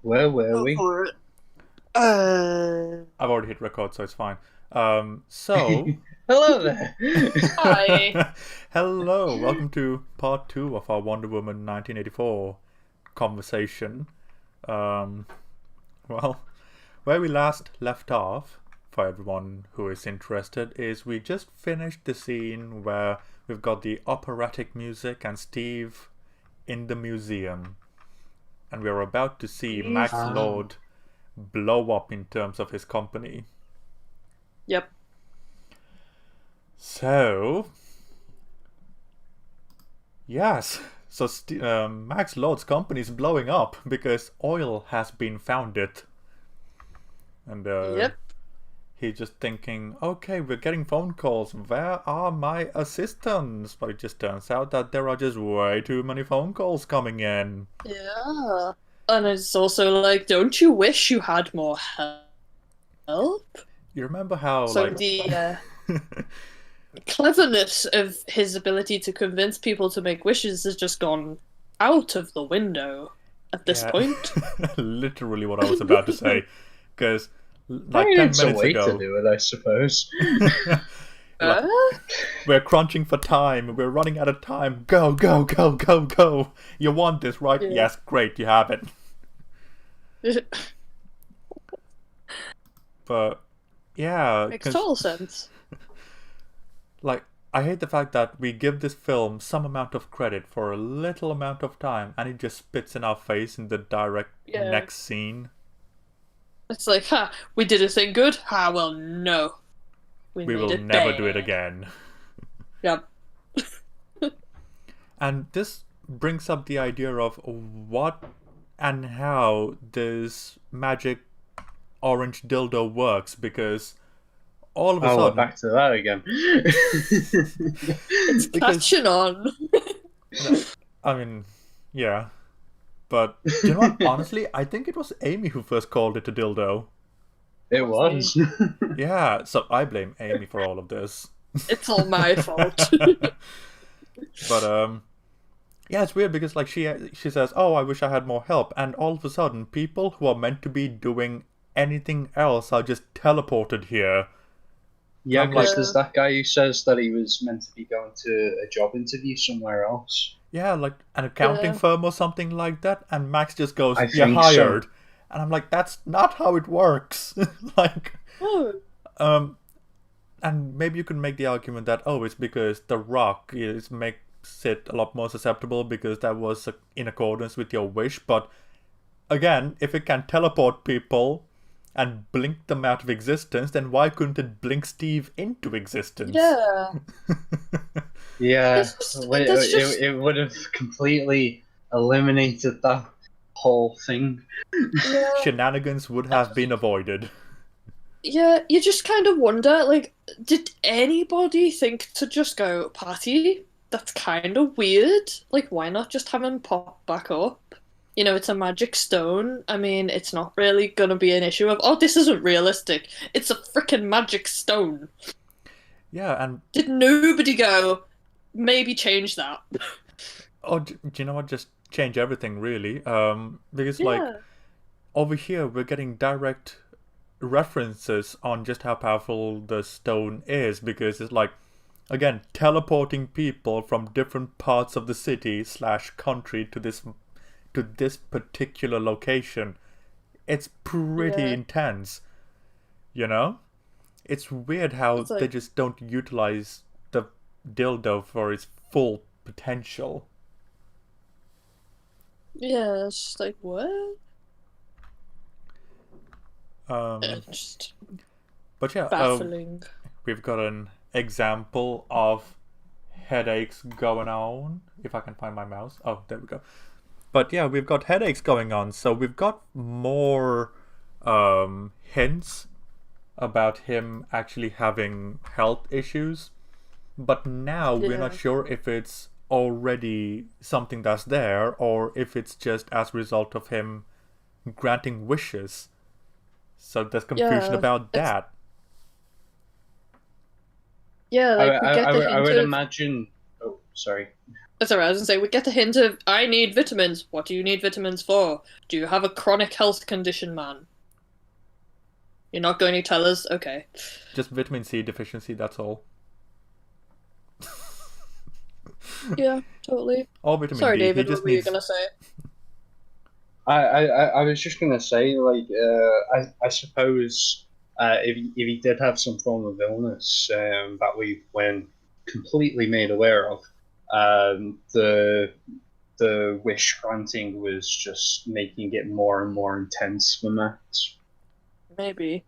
Where were Go we? for it. I've already hit record, so it's fine. So Hello there. Hi. hello, welcome to part two of our Wonder Woman 1984 conversation. Um, well, where we last left off, for everyone who is interested, is we just finished the scene where we've got the operatic music and Steve in the museum, and we're about to see Max Jesus. Lord blow up in terms of his company. Yep. So, yes. So Max Lord's company is blowing up because oil has been founded. And Yep. he's just thinking, okay, we're getting phone calls. Where are my assistants? But it just turns out that there are just way too many phone calls coming in. Yeah. And it's also like, don't you wish you had more help? You remember how, So like... the cleverness of his ability to convince people to make wishes has just gone out of the window at this Yeah, point. literally what I was about to say. Because, I like, mean, 10 it's a minutes way ago... to do it, I suppose. Like, Uh, we're crunching for time. We're running out of time. Go, go, go, go, go. You want this, right? Yeah. Yes, great, you have it. But, yeah, Makes total sense. like, I hate the fact that we give this film some amount of credit for a little amount of time and it just spits in our face in the direct Yeah. next scene. It's like, we did a thing good? Well, no. We We made will it never bad. do it again. Yep. And this brings up the idea of what and how this magic orange dildo works, because all of a Oh, we're sudden, back to that again. It's Because- catching on. I mean, yeah. But do you know what? Honestly, I think it was Amy who first called it a dildo. It was. Yeah, so I blame Amy for all of this. It's all my fault. But yeah, it's weird because like she says, "Oh, I wish I had more help," and all of a sudden, people who are meant to be doing anything else are just teleported here. Yeah, I'm because like- there's that guy who says that he was meant to be going to a job interview somewhere else. Yeah, like an accounting Yeah. firm or something like that, and Max just goes, I "You're think hired," so. and I'm like, "That's not how it works." Like, Oh, and maybe you can make the argument that it's because the rock makes it a lot more susceptible because that was in accordance with your wish. But again, if it can teleport people and blink them out of existence, then why couldn't it blink Steve into existence? yeah. Yeah, It's just- that's just- it would have completely eliminated that whole thing. Yeah. Shenanigans would have been avoided. Yeah, you just kind of wonder, like, did anybody think to just go, Patty? That's kind of weird. Like, why not just have him pop back up? You know, it's a magic stone. I mean, it's not really gonna be an issue of, oh, this isn't realistic. It's a freaking magic stone. Yeah, and Did nobody go, maybe change that? do you know what? Just change everything, really. Because like Yeah. over here, we're getting direct references on just how powerful the stone is, because it's like, again, teleporting people from different parts of the city / country to this particular location. It's pretty Yeah. intense, you know. It's weird how It's like- they just don't utilize the dildo for its full potential. Yeah, it's just like, what? But Just yeah, baffling. we've got an example of headaches going on. If I can find my mouse. Oh, there we go. But yeah, we've got headaches going on. So we've got more hints about him actually having health issues. But now we're not Yeah. sure if it's already something that's there or if it's just as a result of him granting wishes. So there's confusion Yeah, about it's- that. Yeah, like we get the I hint would of. imagine. Oh, sorry. Sorry, I was gonna say we get a hint of I need vitamins. What do you need vitamins for? Do you have a chronic health condition, man? You're not going to tell us? Okay. Just vitamin C deficiency, that's all. Yeah, totally. Or vitamin Sorry, D. David, He just what were you needs. gonna say? I was just gonna say, like, I suppose if he did have some form of illness that we weren't completely made aware of, the wish granting was just making it more and more intense for Max. Maybe.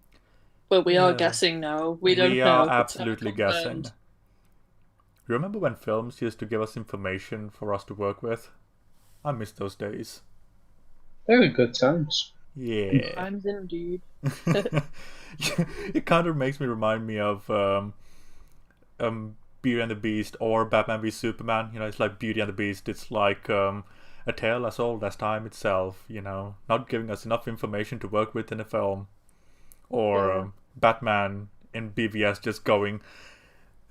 But we are Yeah. guessing now. We don't We know. are It's never absolutely guessing. confirmed. Remember when films used to give us information for us to work with? I miss those days. They were good times. Yeah. Times indeed. It kind of makes me remind me of Beauty and the Beast or Batman v Superman. You know, it's like Beauty and the Beast. It's like a tale as old as time itself. You know, not giving us enough information to work with in a film. Or Yeah. Batman in BVS just going,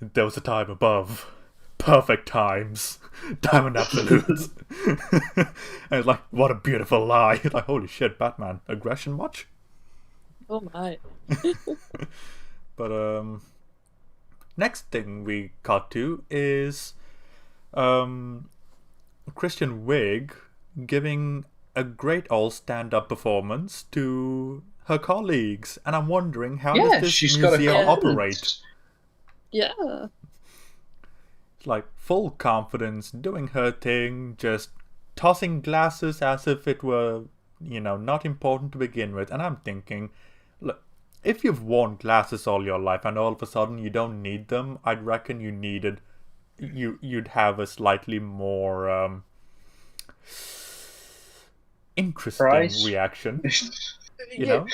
there was a time above. Perfect times. Diamond absolutes. And it's like, what a beautiful lie. Like, holy shit, Batman. Aggression much? Oh my. But next thing we cut to is Kristen Wiig giving a great old stand-up performance to her colleagues, and I'm wondering how Yeah, does this she's got a museum confidence. operate? Yeah. Like full confidence, doing her thing, just tossing glasses as if it were, you know, not important to begin with. And I'm thinking, look, if you've worn glasses all your life and all of a sudden you don't need them, I'd reckon you'd have a slightly more interesting Price? reaction. You Yeah. know?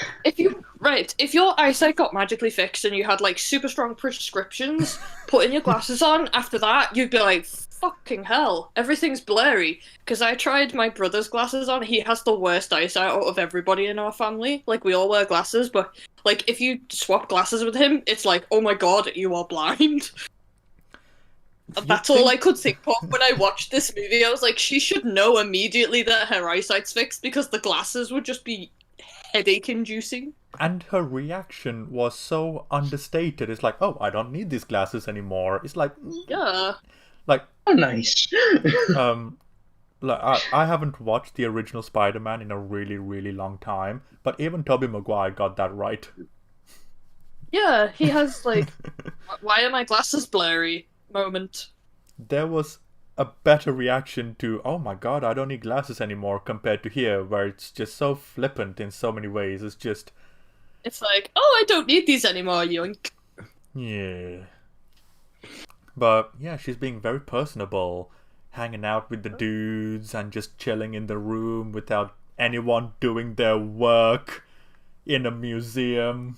If your eyesight got magically fixed and you had like super strong prescriptions, putting your glasses on after that, you'd be like, fucking hell, everything's blurry. Because I tried my brother's glasses on, he has the worst eyesight out of everybody in our family. Like, we all wear glasses, but like, if you swap glasses with him, it's like, oh my god, you are blind. That's all I could think of when I watched this movie. I was like, she should know immediately that her eyesight's fixed because the glasses would just be headache inducing. And her reaction was so understated. It's like, oh, I don't need these glasses anymore. It's like, Yeah. like, Oh, nice. like I haven't watched the original Spider-Man in a really, really long time, but even Tobey Maguire got that right. Yeah, he has like, why are my glasses blurry moment. There was a better reaction to, oh my god, I don't need glasses anymore, compared to here, where it's just so flippant in so many ways. It's just, It's like, oh, I don't need these anymore, yoink. yeah. But yeah, she's being very personable, hanging out with the dudes and just chilling in the room without anyone doing their work in a museum.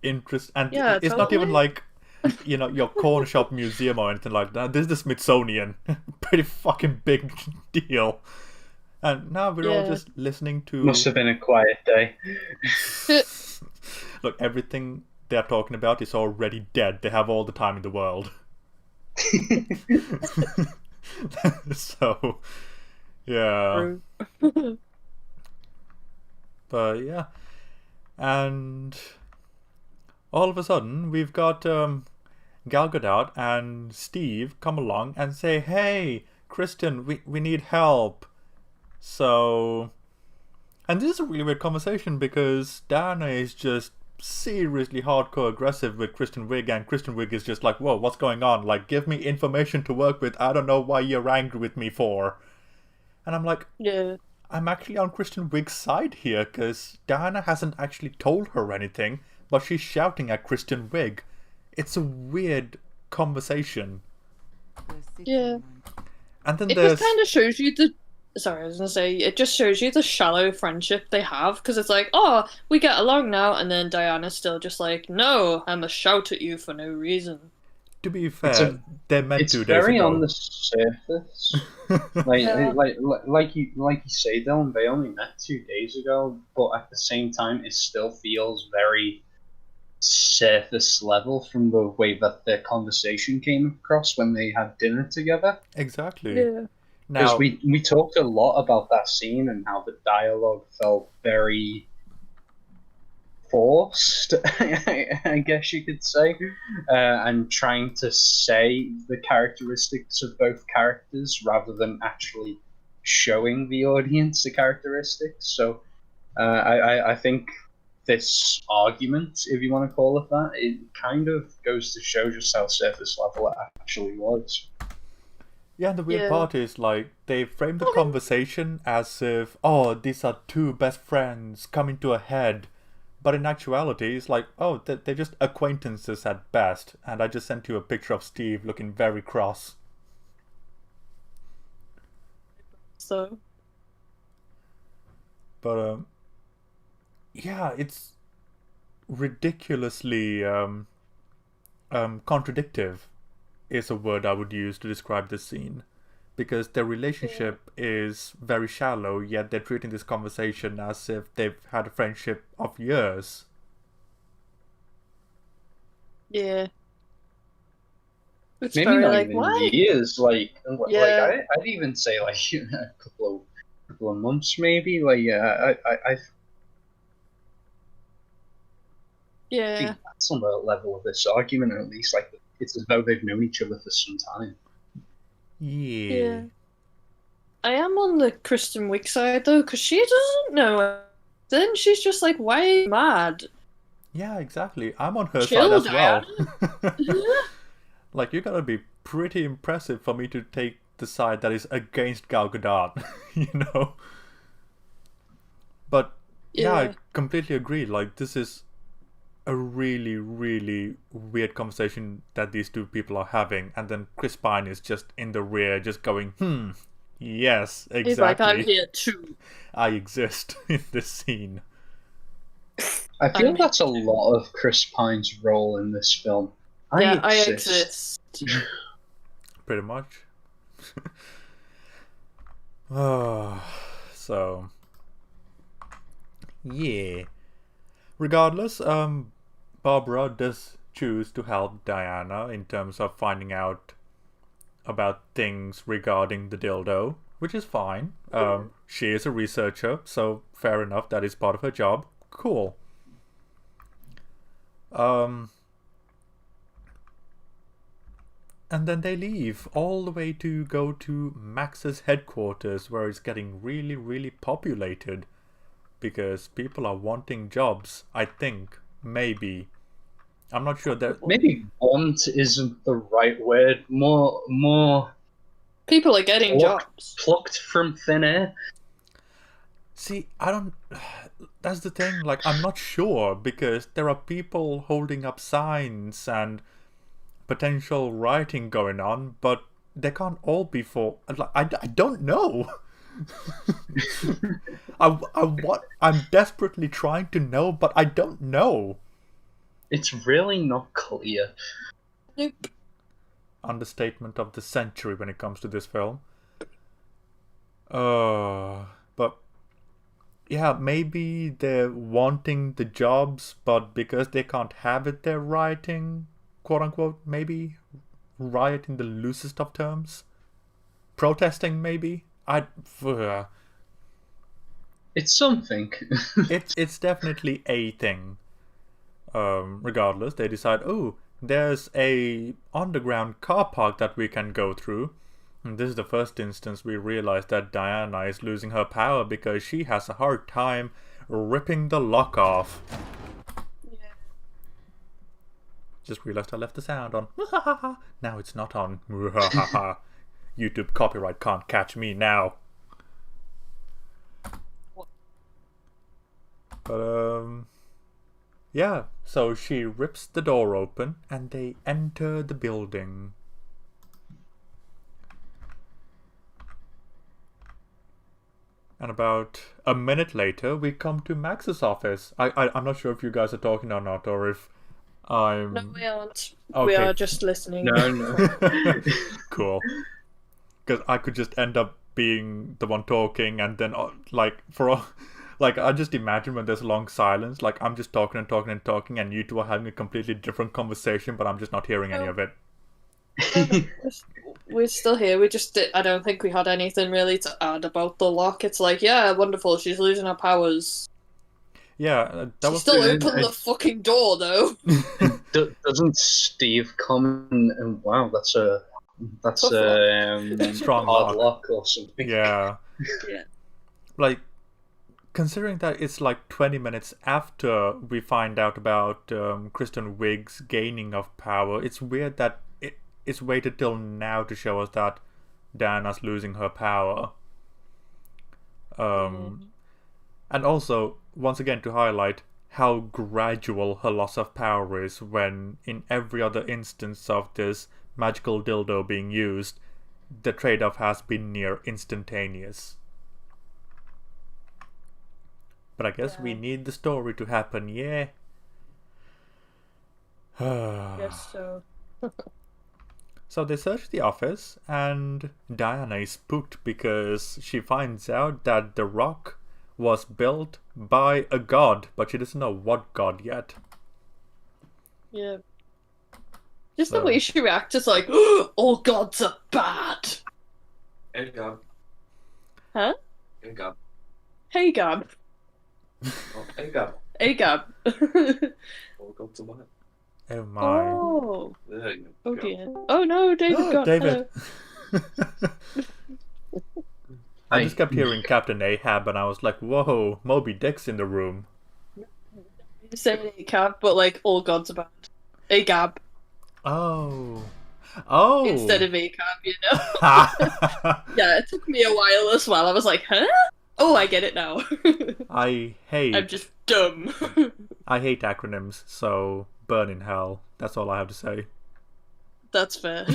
And Yeah, it's not even totally. like, you know, your corner shop museum or anything like that. This is the Smithsonian. Pretty fucking big deal. And now we're all Yeah. just listening to... Must have been a quiet day. Look, everything they're talking about is already dead. They have all the time in the world. So, yeah. But yeah. And all of a sudden, we've got Gal Gadot and Steve come along and say, hey, Kristen, we need help. So... And this is a really weird conversation because Diana is just seriously hardcore aggressive with Kristen Wiig, and Kristen Wiig is just like, whoa, what's going on? Like, give me information to work with. I don't know why you're angry with me for. And I'm like, Yeah. I'm actually on Kristen Wiig's side here because Diana hasn't actually told her anything, but she's shouting at Kristen Wiig. It's a weird conversation. Yeah. And then It there's... just kind of shows you the. Sorry, I was gonna say, it just shows you the shallow friendship they have, because it's like, oh, we get along now, and then Diana's still just like, no, I must shout at you for no reason. To be fair, they met It's 2 days very ago. on the surface. Like, Yeah. like you say, Dylan, they only met 2 days ago, but at the same time, it still feels very surface level from the way that their conversation came across when they had dinner together. Exactly. Yeah. Because Now, we talked a lot about that scene and how the dialogue felt very forced, I guess you could say, and trying to say the characteristics of both characters rather than actually showing the audience the characteristics. So I think this argument, if you want to call it that, it kind of goes to show just how surface level it actually was. yeah, and the weird Yeah. part is like they frame the conversation as if, oh, these are two best friends coming to a head. But in actuality, it's like, oh, they're just acquaintances at best. And I just sent you a picture of Steve looking very cross. So But, yeah, it's ridiculously contradictive is a word I would use to describe this scene. Because their relationship is very shallow, yet they're treating this conversation as if they've had a friendship of years. yeah. It's Maybe very not like, even why? years. Like Yeah. I'd even say like a couple of months, maybe. Like I Yeah. think that's on the level of this argument, at least. Like it's as though they've known each other for some time. Yeah. I am on the Kristen Wiig side though, because she doesn't know. Then she's just like, why are you mad? Yeah, exactly. I'm on her Chill, side as well. Like, you gotta be pretty impressive for me to take the side that is against Gal Gadot, you know? But, yeah, I Yeah. completely agree. Like, this is a really, really weird conversation that these two people are having, and then Chris Pine is just in the rear, just going, yes, exactly. He's like, I'm here too. I exist in this scene. I feel I'm- that's a lot of Chris Pine's role in this film. I exist. Pretty much. So, yeah. Regardless, Barbara does choose to help Diana in terms of finding out about things regarding the dildo, which is fine. She is a researcher, so fair enough, that is part of her job. Cool. And then they leave all the way to go to Max's headquarters, where it's getting really, really populated. Because people are wanting jobs, I think. Maybe. I'm not sure that... Maybe want isn't the right word. More People are getting jobs. plucked from thin air. See, I don't... That's the thing, like, I'm not sure, because there are people holding up signs and potential rioting going on, but they can't all be for... I don't know. I'm desperately trying to know, but I don't know. It's really not clear. Nope. Understatement of the century when it comes to this film. But yeah, maybe they're wanting the jobs, but because they can't have it, they're rioting, quote unquote. Maybe riot in the loosest of terms. Protesting, maybe. It's something. It's definitely a thing. Regardless, they decide, oh, there's a underground car park that we can go through. And this is the first instance we realize that Diana is losing her power because she has a hard time ripping the lock off. Yeah. Just realized I left the sound on. Now it's not on. YouTube copyright can't catch me now. But yeah, so she rips the door open and they enter the building. And about a minute later, we come to Max's office. I'm not sure if you guys are talking or not, or if I'm... No, we aren't. Okay. We are just listening. No. Cool. Because I could just end up being the one talking, and then like for Like, I just imagine when there's a long silence, like, I'm just talking and talking and talking, and you two are having a completely different conversation, but I'm just not hearing any of it. We're still here. I don't think we had anything really to add about the lock. It's like, yeah, wonderful. She's losing her powers. Yeah, that She was still opened the fucking door, though. Doesn't Steve come and wow, that's a Strong hard lock. lock or something. Yeah. Yeah. Like, considering that it's like 20 minutes after we find out about Kristen Wiig's gaining of power, it's weird that it's waited till now to show us that Diana's losing her power. And also, once again, to highlight how gradual her loss of power is, when in every other instance of this magical dildo being used, the trade-off has been near instantaneous. But I guess we need the story to happen, yeah? Guess so. So they search the office, and Diana is spooked because she finds out that the rock was built by a god, but she doesn't know what god yet. Yeah. Just the way she reacts is like, all gods are bad. Hey, Gab. Huh? Hey, Gab. Hey, Gab. Oh, hey, Gab. Hey, Gab. Welcome to my... Oh my. Oh. There you Oh, go. dear. Oh, no, David got David. hello. I just kept hearing Captain Ahab, and I was like, whoa, Moby Dick's in the room. Say A-Cab, but like, all gods are bad. A-Gab. Oh. Oh. Instead of A-Cab, you know? Yeah, it took me a while as well. I was like, huh? Oh, I get it now. I hate... I'm just dumb. I hate acronyms, so burn in hell. That's all I have to say. That's fair.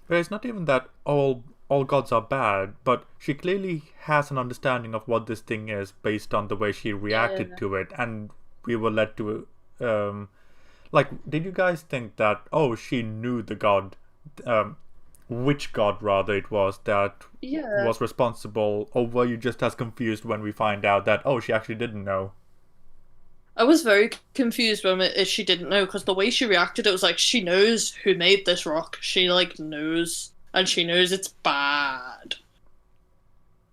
But it's not even that all gods are bad, but she clearly has an understanding of what this thing is based on the way she reacted to it, and we were led to like, did you guys think that she knew the god, which god rather it was that was responsible, or were you just as confused when we find out that she actually didn't know? I was very confused when she didn't know, because the way she reacted, it was like she knows who made this rock. She like knows, and she knows it's bad.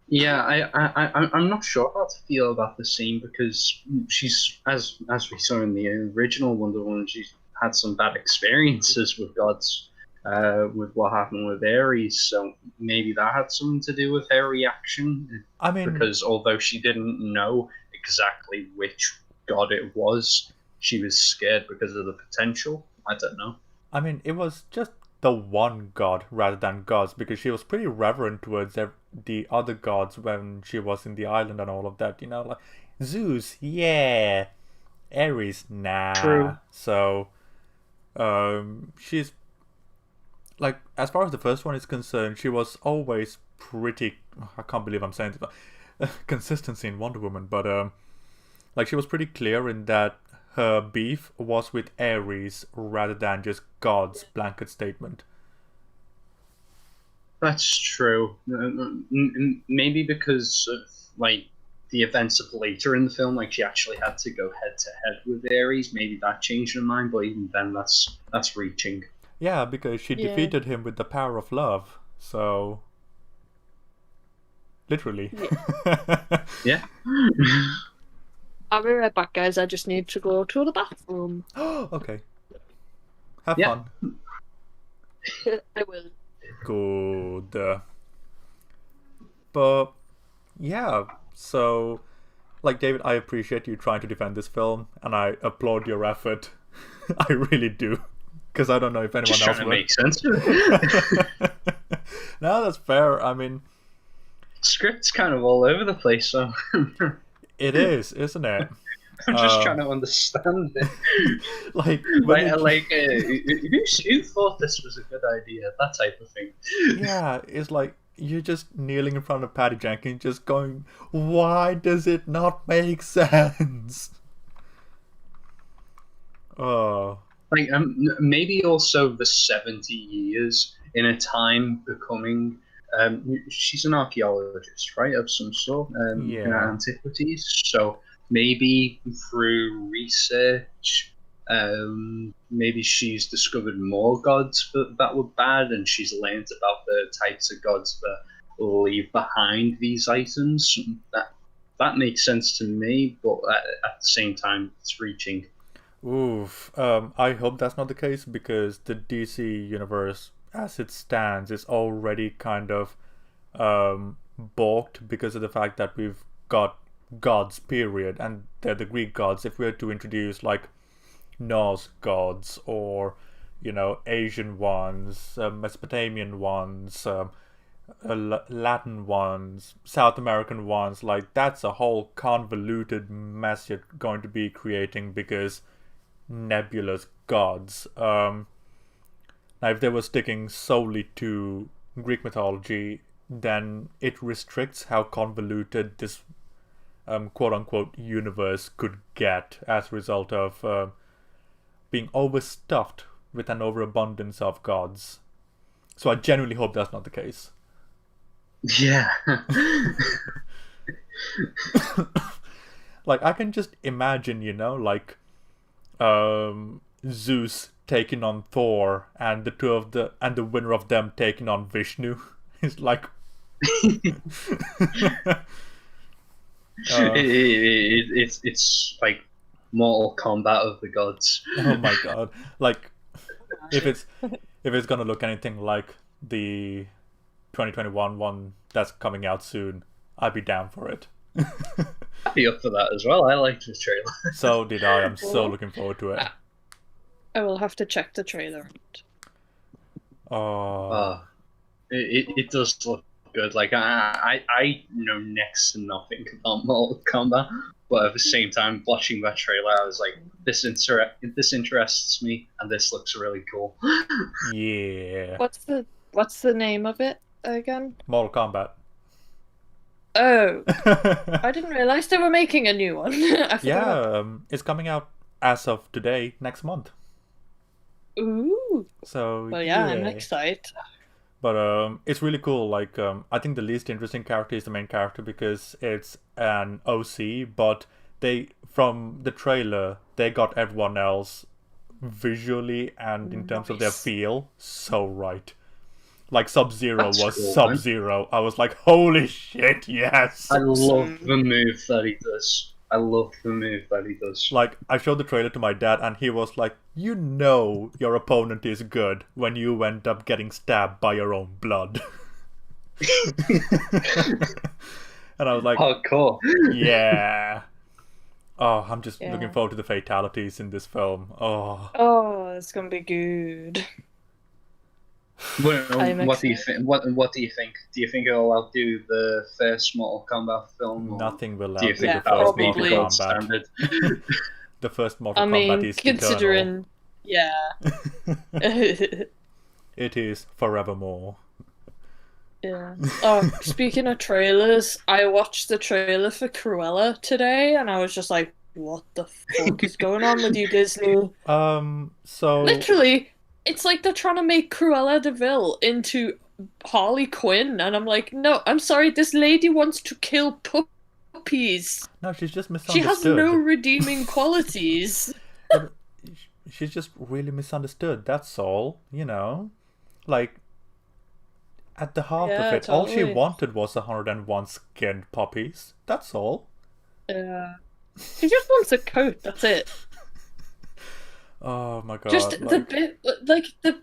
Yeah, I'm not sure how to feel about the scene, because she's, as we saw in the original Wonder Woman, she's had some bad experiences with gods, with what happened with Ares. So maybe that had something to do with her reaction. I mean, because although she didn't know exactly which god it was, she was scared because of the potential. I don't know. I mean, it was just the one god rather than gods, because she was pretty reverent towards the other gods when she was in the island and all of that, you know, like Zeus, yeah, Ares, nah. True. So she's like, as far as the first one is concerned, she was always pretty, I can't believe I'm saying this, consistency in Wonder Woman, but like, she was pretty clear in that her beef was with Ares rather than just God's blanket statement. That's true. Maybe because of like the events of later in the film, like she actually had to go head to head with Ares. Maybe that changed her mind, but even then, that's reaching. Yeah, because she defeated him with the power of love. So, literally. Yeah. I'll be right back, guys. I just need to go to the bathroom. Okay. Have Yeah. fun. I will. Good. But yeah, so like, David, I appreciate you trying to defend this film, and I applaud your effort. I really do, because I don't know if anyone Just else trying to would. make sense of it. No, that's fair. I mean, Script's kind of all over the place, so it is, isn't it? I'm just trying to understand it. Like, who thought this was a good idea? That type of thing. yeah, it's like you're just kneeling in front of Patty Jenkins, just going, "Why does it not make sense?" Oh, Like maybe also the 70 years in a time becoming she's an archaeologist, right, of some sort, looking at Yeah. antiquities. So maybe through research, maybe she's discovered more gods that were bad, and she's learned about the types of gods that leave behind these items. That makes sense to me, but at the same time, it's reaching. Oof. I hope that's not the case because the DC universe, as it stands, is already kind of balked because of the fact that we've got gods, period, and they're the Greek gods. If we were to introduce like Norse gods or Asian ones, Mesopotamian ones, Latin ones, South American ones, like that's a whole convoluted mess you're going to be creating because nebulous gods. Now, if they were sticking solely to Greek mythology, then it restricts how convoluted this quote-unquote universe could get as a result of being overstuffed with an overabundance of gods. So I genuinely hope that's not the case. Yeah. Like, I can just imagine, like Zeus taking on Thor and the winner of them taking on Vishnu. It's like It's like Mortal Kombat of the gods. oh my god. Like if it's gonna look anything like the 2021 one that's coming out soon, I'd be down for it. I'd be up for that as well. I liked the trailer. So did I. I'm so looking forward to it. I will have to check the trailer out. Oh, It does look good. Like I know next to nothing about Mortal Kombat, but at the same time, watching that trailer, I was like, this interests me, and this looks really cool. yeah. What's the name of it again? Mortal Kombat. Oh, I didn't realize they were making a new one. I forgot. Yeah, it's coming out as of today, next month. Ooh. So Well, yeah, I'm excited. But it's really cool. Like I think the least interesting character is the main character because it's an OC, but from the trailer they got everyone else visually and in terms of their Nice. feel so right. Like Sub-Zero That's was cool, Sub-Zero. I was like, holy shit, yes! I love the move that he does. Like, I showed the trailer to my dad, and he was like, you know your opponent is good when you end up getting stabbed by your own blood. And I was like, Hardcore. yeah. Oh, I'm just Yeah. looking forward to the fatalities in this film. Oh, Oh, it's gonna be good. Well, I'm what do you excited. think? What do you think? Do you think it'll outdo the first Mortal Kombat film? Or nothing will do you outdo think the that'll first be Mortal the gold Kombat. standard? The first Mortal I Kombat mean, is considering, yeah. eternal. It is forevermore. Yeah. Oh, speaking of trailers, I watched the trailer for Cruella today, and I was just like, "What the fuck is going on with you, Disney?" So Literally, it's like they're trying to make Cruella de Vil into Harley Quinn, and I'm like, "No, I'm sorry, this lady wants to kill puppies. no, she's just She has misunderstood. no redeeming qualities." She's just really misunderstood. That's all. Like at the heart Yeah, of it, all she totally. wanted was 101 skinned puppies. That's all. Yeah. She just wants a coat, that's it. Oh my god! Just the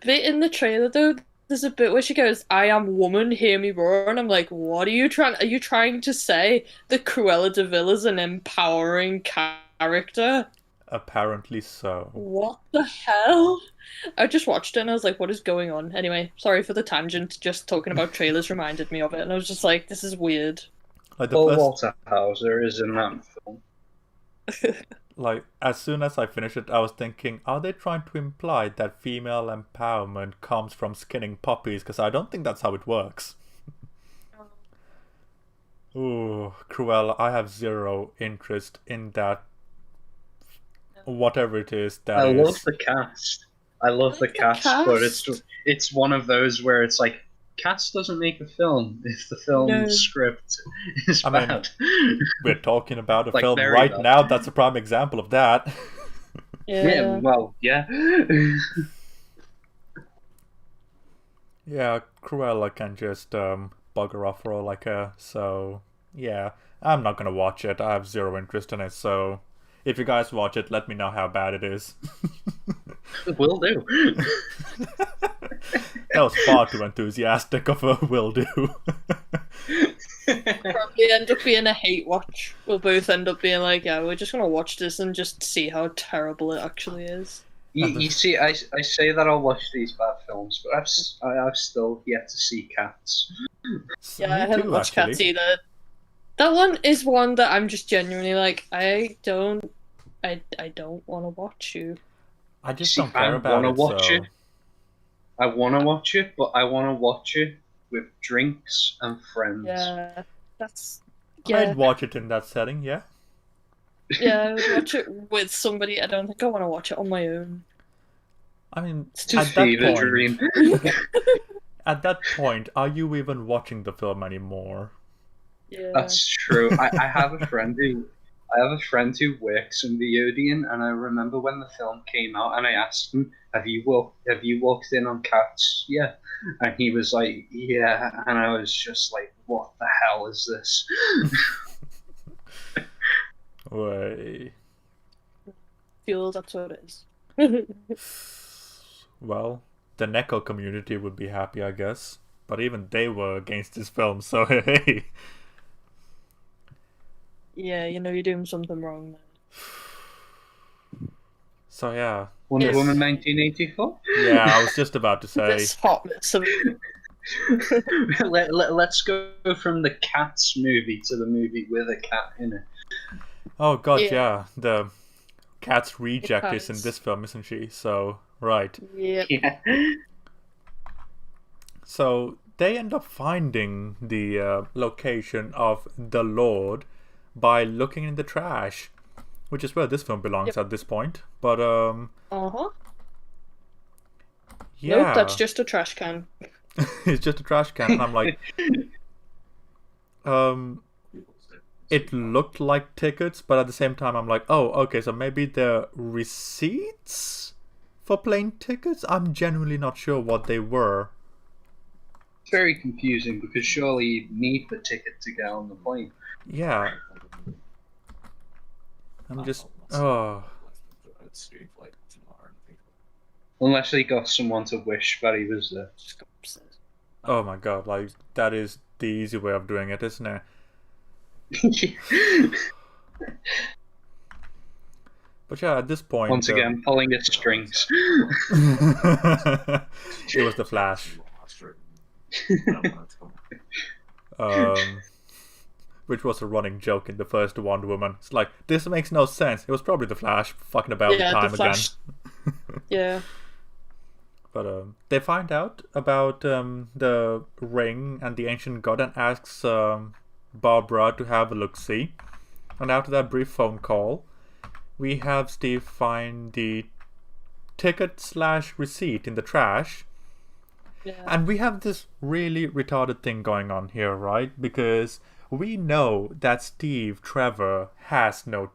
bit in the trailer though, there's a bit where she goes, "I am woman, hear me roar," and I'm like, what are you trying to say that Cruella de Vil is an empowering character? Apparently so. What the hell? I just watched it and I was like, what is going on? Anyway, sorry for the tangent, just talking about trailers reminded me of it, and I was just like, this is weird. Like the Paul first, Walter Hauser is in that film. like as soon as I finished it, I was thinking, are they trying to imply that female empowerment comes from skinning puppies? Because I don't think that's how it works. Ooh, Cruella, I have zero interest in that. Whatever it is, that I is. love the cast. I love the like the cast, but cast. it's one of those where it's like Cats doesn't make a film if the film No. script is I mean, bad. We're talking about a Like, film very right bad. now that's a prime example of that. Yeah. Well, yeah. Yeah, Cruella can just bugger off for all I care, so yeah. I'm not gonna watch it. I have zero interest in it, so if you guys watch it, let me know how bad it is. Will do. That was far too enthusiastic of a will do. Probably end up being a hate watch. We'll both end up being like, yeah, we're just gonna watch this and just see how terrible it actually is. You see, I say that I'll watch these bad films, but I've still yet to see Cats. Yeah, I Me haven't too, watched actually. Cats either. That one is one that I'm just genuinely like, I don't want to watch you. I just See, don't care I about wanna it, watch so... it. I want to watch it, but I want to watch it with drinks and friends. Yeah, that's I'd watch it in that setting, yeah. yeah. I would watch it with somebody. I don't think I want to watch it on my own. I mean, It's too at that Fever point, dream. at that point, are you even watching the film anymore? Yeah. That's true. I have a friend who works in the Odeon, and I remember when the film came out, and I asked him, "Have you walked in on Cats?" Yeah, and he was like, "Yeah," and I was just like, "What the hell is this?" Way. Feel that's what it is. Well, the Neko community would be happy, I guess. But even they were against this film, so hey. Yeah, you know you're doing something wrong then. So yeah. Wonder Yes. Woman 1984. Yeah, I was just about to say. This hotness of Let's go from the Cats movie to the movie with a cat in it. Oh god, Yeah. yeah. The cat's reject is in Cats. this film, isn't she? So, right. yeah. Yeah. So, they end up finding the location of the Lord by looking in the trash. Which is where this film belongs Yep. at this point. But, Uh-huh. yeah. Nope, that's just a trash can. It's just a trash can, and I'm like, it looked like tickets, but at the same time, I'm like, oh, okay, so maybe they're receipts for plane tickets? I'm genuinely not sure what they were. It's very confusing because surely you need the ticket to get on the plane. Yeah, I'm just, oh, Unless they got someone to wish that he was there. Just got upset. oh my god, like, that is the easy way of doing it, isn't it? But yeah, at this point... Once again, pulling at strings. it was the Flash. Which was a running joke in the first Wonder Woman. It's like, this makes no sense. It was probably the Flash fucking about with Yeah, time the Flash. again. Yeah. But they find out about the ring and the ancient god and asks Barbara to have a look-see. And after that brief phone call, we have Steve find the ticket/receipt in the trash. Yeah. And we have this really retarded thing going on here, right? Because we know that Steve Trevor has no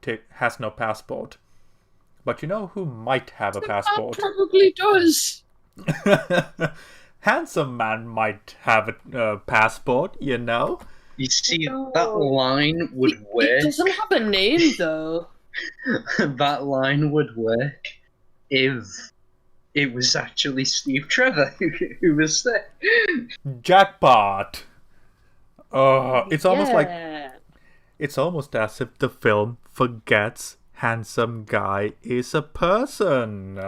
passport. But you know who might have a passport? Probably does. Handsome man might have a passport, you know? You see, No. that line would It work. doesn't have a name though. That line would work if it was actually Steve Trevor who was there. Jackpot! It's almost like Yeah. it's almost as if the film forgets handsome guy is a person.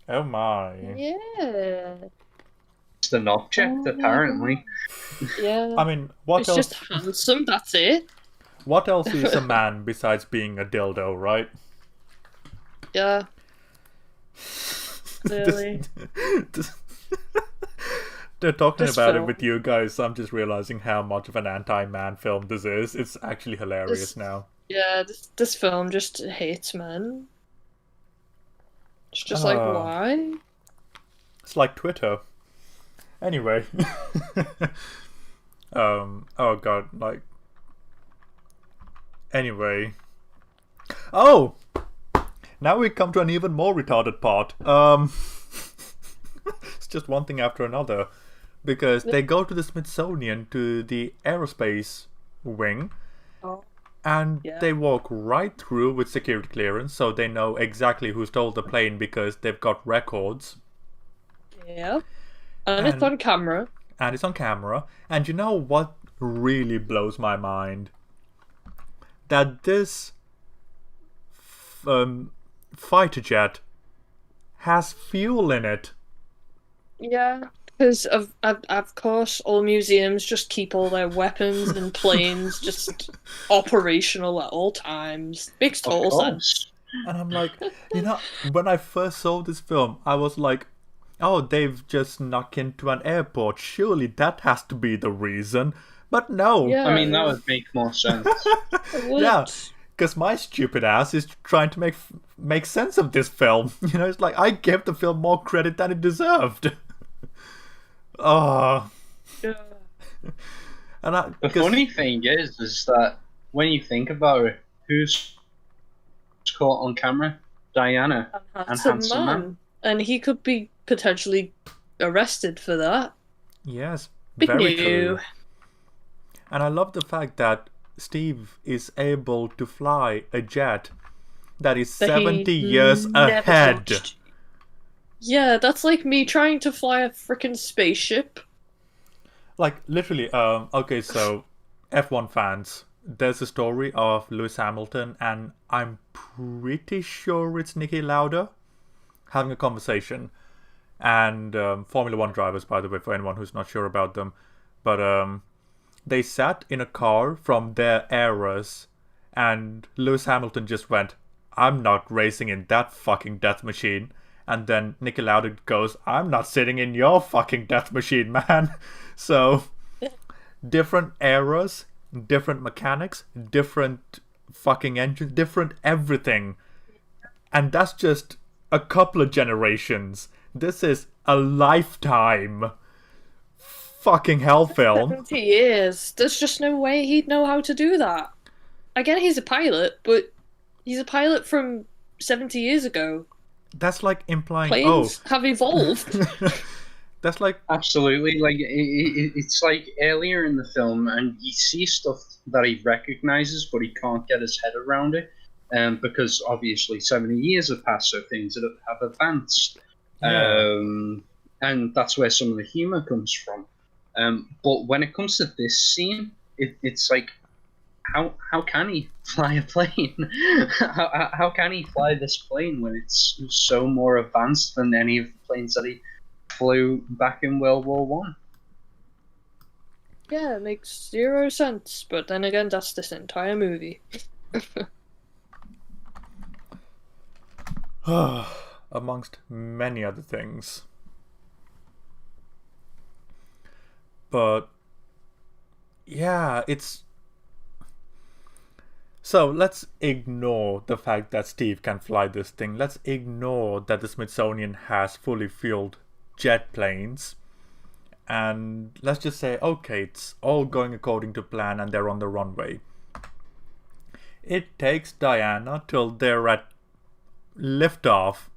Oh my. Yeah. It's an object, apparently. Yeah. I mean, what it's else? just handsome, that's it. What else is a man besides being a dildo, right? Yeah. Really. They're talking This about it film- with you guys. I'm just realizing how much of an anti-man film this is. It's actually hilarious This- now. Yeah, this film just hates men. It's just like, Ah. why? It's like Twitter. Anyway. Oh god, like... Anyway. Oh! Now we come to an even more retarded part. It's just one thing after another. Because they go to the Smithsonian, to the aerospace wing, Oh. and Yeah. they walk right through with security clearance, so they know exactly who stole the plane because they've got records. Yeah. And it's And- on camera. And it's on camera. And you know what really blows my mind? That this fighter jet has fuel in it. Yeah. Because of course all museums just keep all their weapons and planes just operational at all times. Makes Of total sense. course. And I'm like, you know, when I first saw this film, I was like, oh, they've just snuck into an airport. Surely that has to be the reason. But no. Yeah. I mean, that would make more sense. It would. Yeah. Because my stupid ass is trying to make sense of this film. You know, it's like I gave the film more credit than it deserved. Oh. Yeah. And The 'cause- funny thing is that when you think about it, who's caught on camera? Diana. Handsome Man. And he could be potentially arrested for that. Yes, Big very new. true. And I love the fact that Steve is able to fly a jet that is That he 70 years never ahead. touched. Yeah, that's like me trying to fly a freaking spaceship. Like, literally, okay, so F1 fans, there's a story of Lewis Hamilton, and I'm pretty sure it's Niki Lauda having a conversation. And Formula One drivers, by the way, for anyone who's not sure about them. But they sat in a car from their eras, and Lewis Hamilton just went, I'm not racing in that fucking death machine. And then Niki Lauda goes, I'm not sitting in your fucking death machine, man. So, different eras, different mechanics, different fucking engines, different everything. And that's just a couple of generations. This is a lifetime fucking hell film. 70 years. There's just no way he'd know how to do that. I get he's a pilot, but he's a pilot from 70 years ago. That's like implying, Planes have evolved. that's like, Absolutely. Like it's like earlier in the film, and you see stuff that he recognizes, but he can't get his head around it, because obviously 70 years have passed, so things have advanced. yeah. And that's where some of the humor comes from. But when it comes to this scene, it's like, how can he fly a plane? how can he fly this plane when it's so more advanced than any of the planes that he flew back in World War One? Yeah, it makes zero sense. But then again, that's this entire movie. Amongst many other things. But yeah, it's so let's ignore the fact that Steve can fly this thing. Let's ignore that the Smithsonian has fully fueled jet planes. And let's just say, okay, it's all going according to plan and they're on the runway. It takes Diana till they're at liftoff,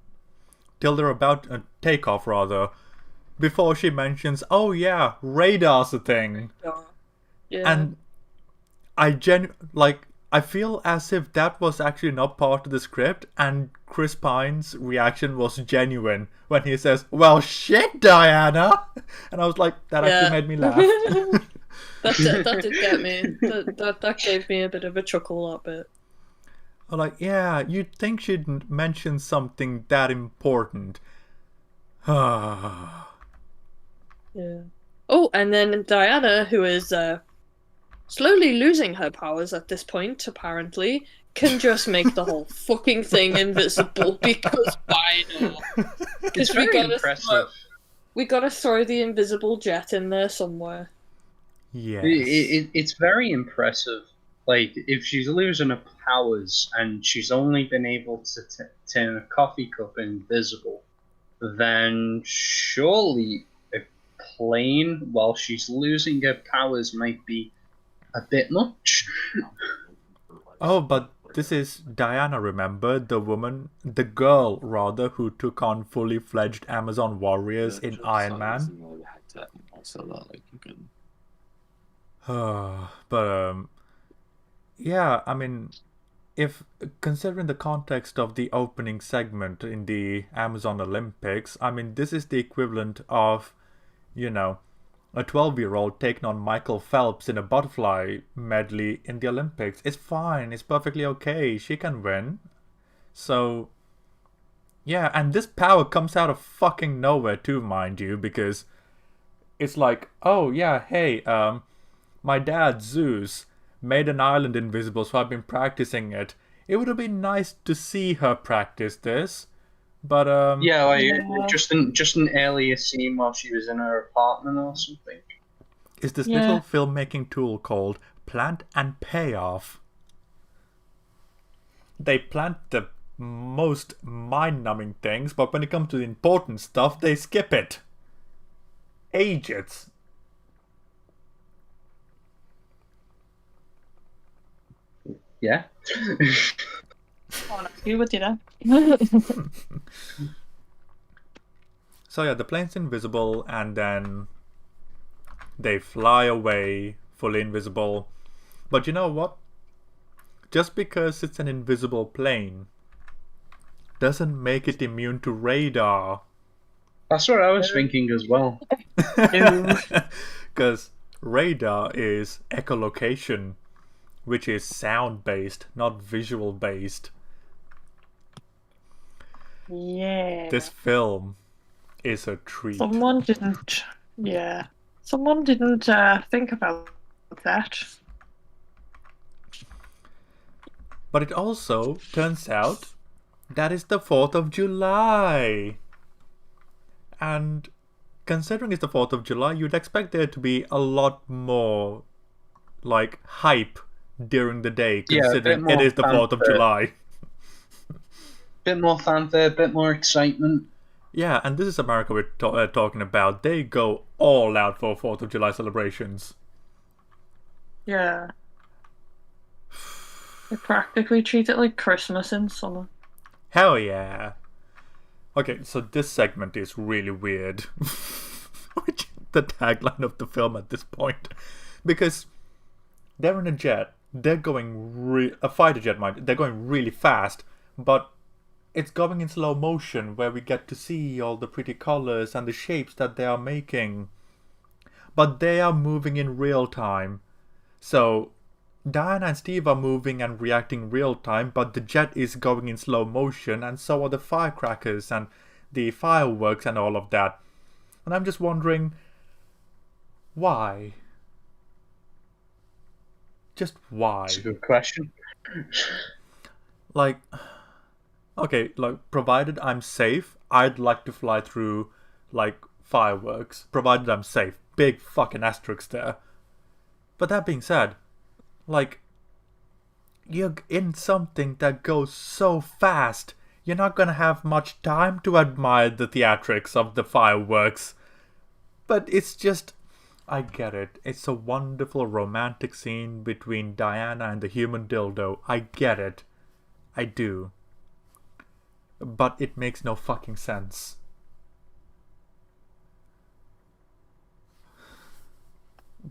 till they're about takeoff rather, before she mentions, oh yeah, radar's a thing. Yeah. And I feel as if that was actually not part of the script, and Chris Pine's reaction was genuine when he says, well shit, Diana! And I was like, that actually made me laugh. that did get me. That gave me a bit of a chuckle, that bit. I'm like, yeah, you'd think she'd mention something that important. Yeah. Oh, and then Diana, who is slowly losing her powers at this point, apparently, can just make the whole fucking thing invisible because why not? It's we very gotta impressive. We gotta throw the invisible jet in there somewhere. Yes. It's very impressive. Like, if she's losing her powers and she's only been able to turn a coffee cup invisible, then surely a plane while she's losing her powers might be a bit much. Oh, but this is Diana, remember? The girl, rather, who took on fully fledged Amazon warriors in Iron Man. So that, like, you can... But, yeah, I mean, if considering the context of the opening segment in the Amazon Olympics, I mean, this is the equivalent of, you know, a 12-year-old taking on Michael Phelps in a butterfly medley in the Olympics. It's fine. It's perfectly okay. She can win. So, yeah, and this power comes out of fucking nowhere too, mind you, because it's like, oh, yeah, hey, my dad, Zeus, made an island invisible, so I've been practicing it. It would have been nice to see her practice this, but Yeah, like just an earlier scene while she was in her apartment or something. Is this little filmmaking tool called Plant and Payoff. They plant the most mind-numbing things, but when it comes to the important stuff, they skip it. Ages. Yeah. I agree with you there. So yeah, the plane's invisible, and then they fly away, fully invisible. But you know what? Just because it's an invisible plane doesn't make it immune to radar. That's what I was thinking as well. Because radar is echolocation, which is sound-based, not visual-based. Yeah. This film is a treat. Someone didn't think about that. But it also turns out that it's the 4th of July. And considering it's the 4th of July, you'd expect there to be a lot more, like, hype during the day, considering it is the 4th of July. Bit more fanfare, bit more excitement. Yeah, and this is America we're talking about. They go all out for 4th of July celebrations. Yeah. They practically treat it like Christmas in summer. Hell yeah. Okay, so this segment is really weird. Which is the tagline of the film at this point. Because they're in a jet. They're going a fighter jet, mind you. They're going really fast. But it's going in slow motion, where we get to see all the pretty colors and the shapes that they are making. But they are moving in real time. So Diana and Steve are moving and reacting real time, but the jet is going in slow motion, and so are the firecrackers and the fireworks and all of that. And I'm just wondering, why? Just why? That's a good question. Like, okay, like, provided I'm safe, I'd like to fly through, like, fireworks. Provided I'm safe. Big fucking asterisk there. But that being said, like, you're in something that goes so fast, you're not gonna have much time to admire the theatrics of the fireworks. But it's just, I get it. It's a wonderful romantic scene between Diana and the human dildo. I get it. I do. But it makes no fucking sense.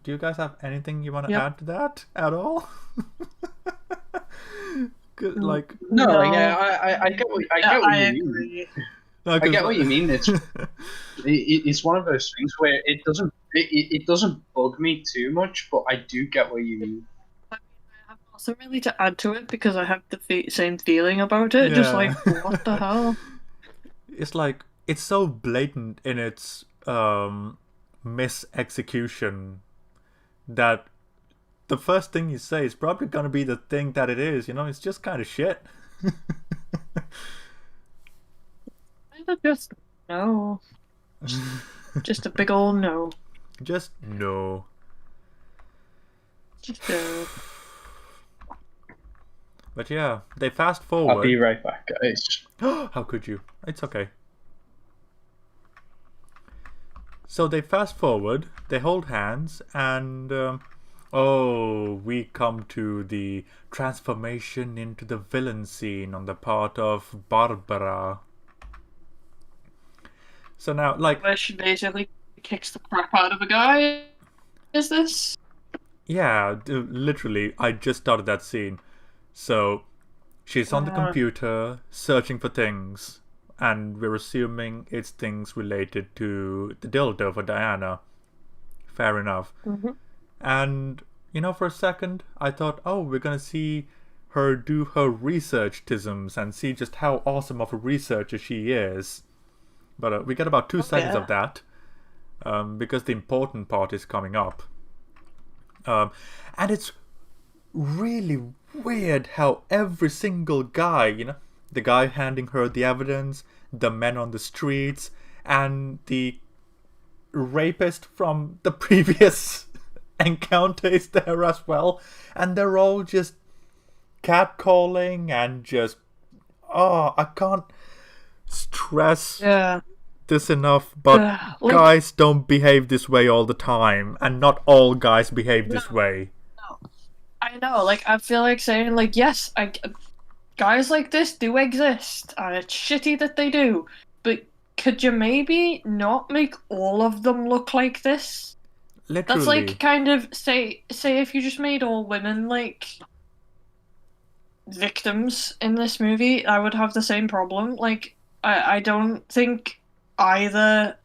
Do you guys have anything you want to add to that at all? Like, no, yeah, I get what you mean. No, I get what you mean. It's one of those things where it doesn't bug me too much, but I do get what you mean. I have nothing really to add to it because I have the same feeling about it. Yeah. Just like, what the hell? It's like, it's so blatant in its mis-execution that the first thing you say is probably going to be the thing that it is. You know, it's just kind of shit. Just no. Just a big old no. Just no. Just no. But yeah, they fast forward. I'll be right back, guys. How could you? It's okay. So they fast forward, they hold hands, and we come to the transformation into the villain scene on the part of Barbara. So now, like, Where she basically kicks the crap out of a guy. Is this? yeah, literally, I just started that scene. So she's on the computer searching for things, and we're assuming it's things related to the dildo for Diana. Fair enough. Mm-hmm. And, for a second, I thought, oh, we're gonna see her do her research-tisms and see just how awesome of a researcher she is. But we get about 2 seconds of that, because the important part is coming up. And it's really weird how every single guy, the guy handing her the evidence, the men on the streets, and the rapist from the previous encounter is there as well. And they're all just catcalling and just... I can't stress this enough, but guys don't behave this way all the time, and not all guys behave this way. I know, I feel like saying, yes, guys like this do exist, and it's shitty that they do, but could you maybe not make all of them look like this? Literally. That's kind of, say if you just made all women, victims in this movie, I would have the same problem. I don't think either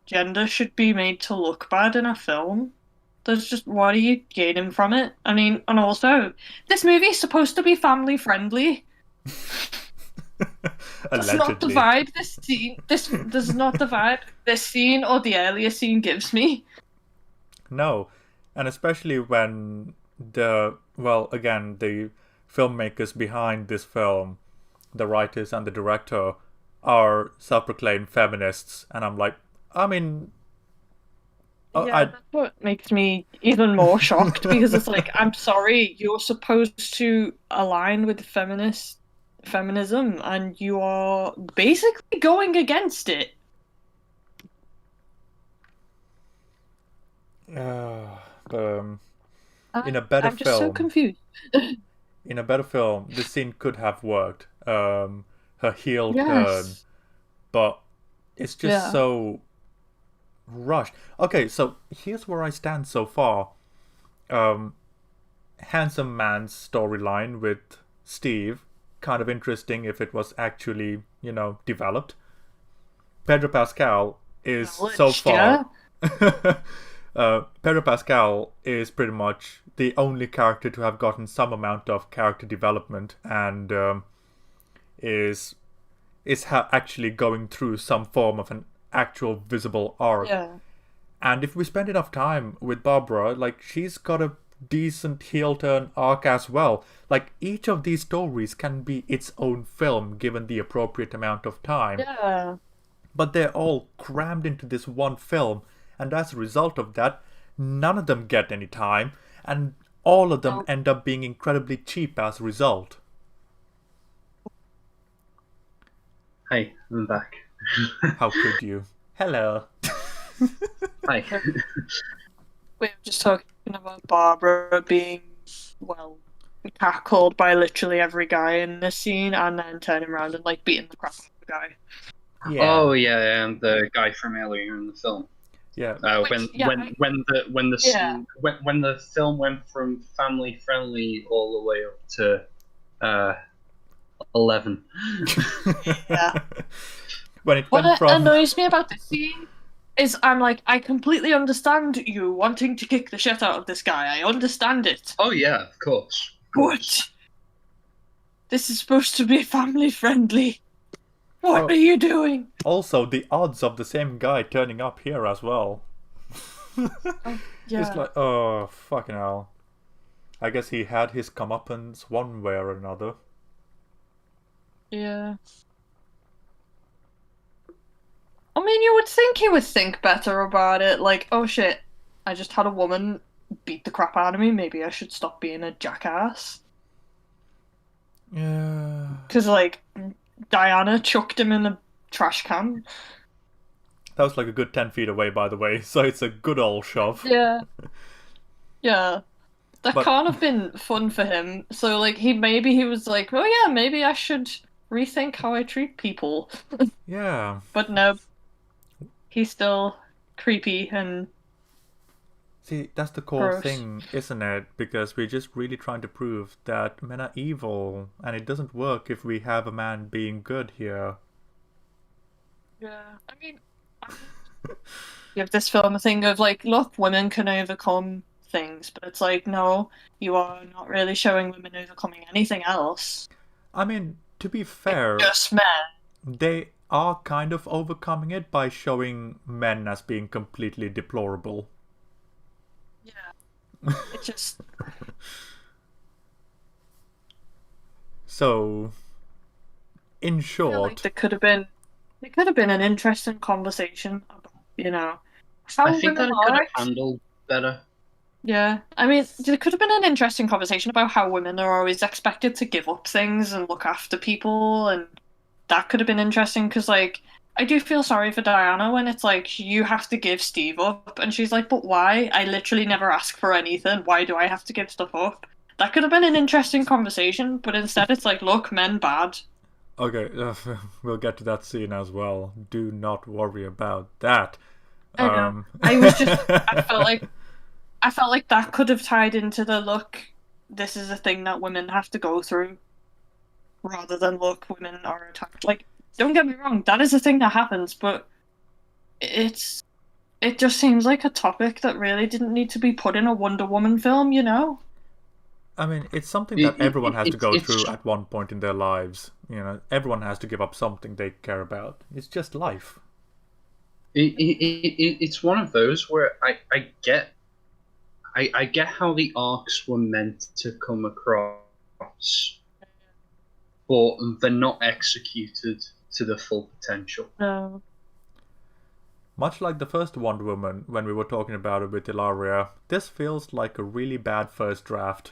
gender should be made to look bad in a film. There's just, what are you gaining from it? I mean, and also, this movie is supposed to be family friendly. That's not the vibe this scene. This is not the vibe this scene or the earlier scene gives me. No, and especially when the filmmakers behind this film, the writers and the director, are self-proclaimed feminists, and I'm like, that's what makes me even more shocked, because it's I'm sorry, you're supposed to align with feminism, and you are basically going against it. In a better I'm just so confused. In a better film, this scene could have worked. Her heel turn, but it's just so rushed. Okay, so here's where I stand so far. Handsome Man's storyline with Steve, kind of interesting if it was actually, developed. Pedro Pascal is so far... Pedro Pascal is pretty much the only character to have gotten some amount of character development, and is actually going through some form of an actual visible arc. Yeah. And if we spend enough time with Barbara, she's got a decent heel turn arc as well. Each of these stories can be its own film given the appropriate amount of time. Yeah. But they're all crammed into this one film, and as a result of that, none of them get any time, and all of them end up being incredibly cheap as a result. Hi, I'm back. How could you? Hello. Hi. We were just talking about Barbara being, cackled by literally every guy in this scene, and then turning around and beating the crap out of the guy. Yeah. Oh yeah, the guy from earlier in the film. Yeah. When the film went from family friendly all the way up to 11. Yeah. When it what went from... annoys me about this scene is I completely understand you wanting to kick the shit out of this guy. I understand it. Oh yeah, of course. But this is supposed to be family friendly. What are you doing? Also, the odds of the same guy turning up here as well. It's oh, fucking hell. I guess he had his comeuppance one way or another. Yeah. I mean, you would think he would think better about it. Oh shit, I just had a woman beat the crap out of me. Maybe I should stop being a jackass. Yeah. Because, Diana chucked him in a trash can. That was like a good 10 feet away, by the way, so it's a good old shove. Yeah. Yeah. That But- can't have been fun for him. So like he was like, oh yeah, maybe I should rethink how I treat people. Yeah. But no. He's still creepy and See, that's the core Gross. thing, isn't it? Because we're just really trying to prove that men are evil, and it doesn't work if we have a man being good here. yeah. I mean give this film a thing of like, look, women can overcome things, but it's like, no, you are not really showing women overcoming anything else. I mean, to be fair, Just men. they are kind of overcoming it by showing men as being completely deplorable. Yeah. It just So, in I feel short, like there could have been an interesting conversation about, you know, how I think that women it could are. have handled better. Yeah, I mean, there could have been an interesting conversation about how women are always expected to give up things and look after people, and that could have been interesting because, like, I do feel sorry for Diana when it's like, you have to give Steve up, and she's like, but why? I literally never ask for anything. Why do I have to give stuff up? That could have been an interesting conversation, but instead it's like, look, men bad. okay, we'll get to that scene as well. Do not worry about that. I know. I was just, I felt like that could have tied into the look, this is a thing that women have to go through, rather than look, women are attacked. Like, don't get me wrong, that is a thing that happens, but it just seems like a topic that really didn't need to be put in a Wonder Woman film, you know? I mean, it's something that everyone has to go it's- through at one point in their lives. You know, everyone has to give up something they care about. It's just life. It's one of those where I get how the arcs were meant to come across, but they're not executed to the full potential. No. Much like the first Wonder Woman, when we were talking about it with Ilaria, this feels like a really bad first draft.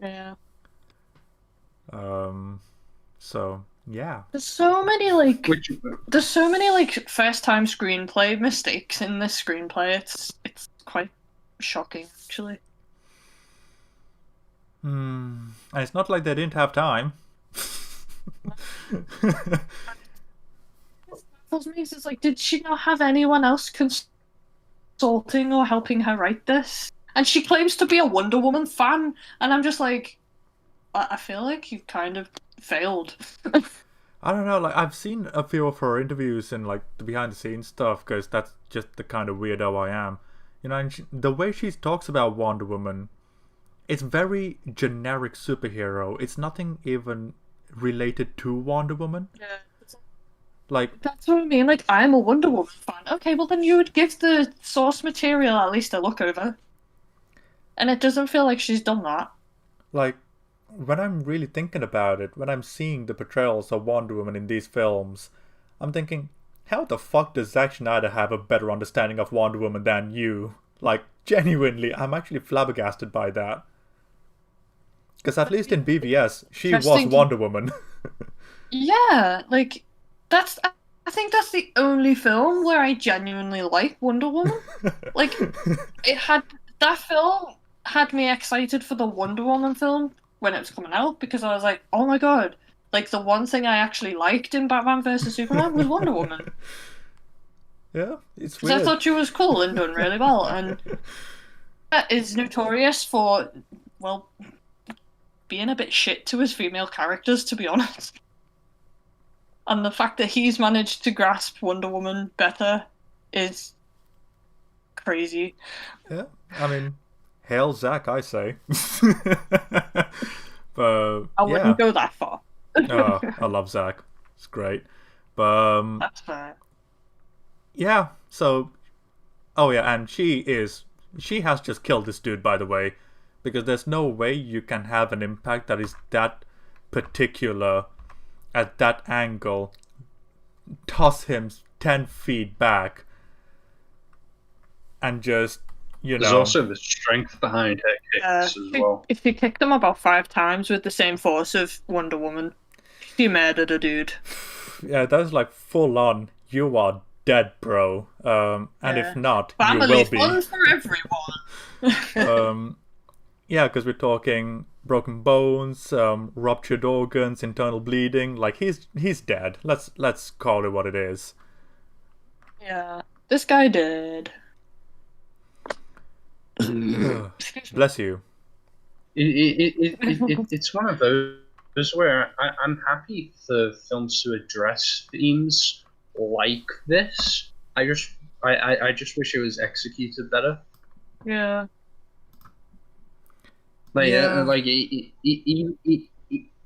Yeah. So, yeah. There's so many, like, Which first time screenplay mistakes in this screenplay. It's quite shocking, actually. And it's not like they didn't have time. It's like, did she not have anyone else consulting or helping her write this? And she claims to be a Wonder Woman fan, and I'm just like, I feel like you've kind of failed. I don't know, like, I've seen a few of her interviews and, like, the behind-the-scenes stuff, because that's just the kind of weirdo I am. You know, and the way she talks about Wonder Woman, it's very generic superhero. It's nothing even related to Wonder Woman. Yeah. Like, That's what I mean. Like, I'm a Wonder Woman fan. Okay, well then you would give the source material at least a look over. And it doesn't feel like she's done that. like, when I'm really thinking about it, when I'm seeing the portrayals of Wonder Woman in these films, I'm thinking, how the fuck does Zack Snyder have a better understanding of Wonder Woman than you? Like, genuinely, I'm actually flabbergasted by that. Because at least in BVS, she was Interesting. Wonder Woman. Yeah, like, I think that's the only film where I genuinely like Wonder Woman. Like, that film had me excited for the Wonder Woman film when it was coming out, because I was like, oh my god, like, the one thing I actually liked in Batman vs Superman was Wonder Woman. Yeah, it's Because I weird. thought she was cool and done really well, and that is notorious for, well, being a bit shit to his female characters, to be honest. And the fact that he's managed to grasp Wonder Woman better is crazy. Yeah, I mean, hail Zack, I say. But I yeah, wouldn't go that far. oh, I love Zack. It's great. But That's fair. yeah, so oh yeah, and she has just killed this dude, by the way, because there's no way you can have an impact that is that particular at that angle, toss him 10 feet back, and just, you There's know, also the strength behind her kicks as well. If you kicked them about 5 times with the same force of Wonder Woman, she murdered a dude. yeah, that's like full on. you are dead, bro. And if not, you Family will be. fun for everyone. Yeah, because we're talking broken bones, ruptured organs, internal bleeding. Like he's dead. Let's call it what it is. Yeah, this guy did. Bless you. It's one of those where I'm happy for films to address themes like this. I just wish it was executed better. Yeah.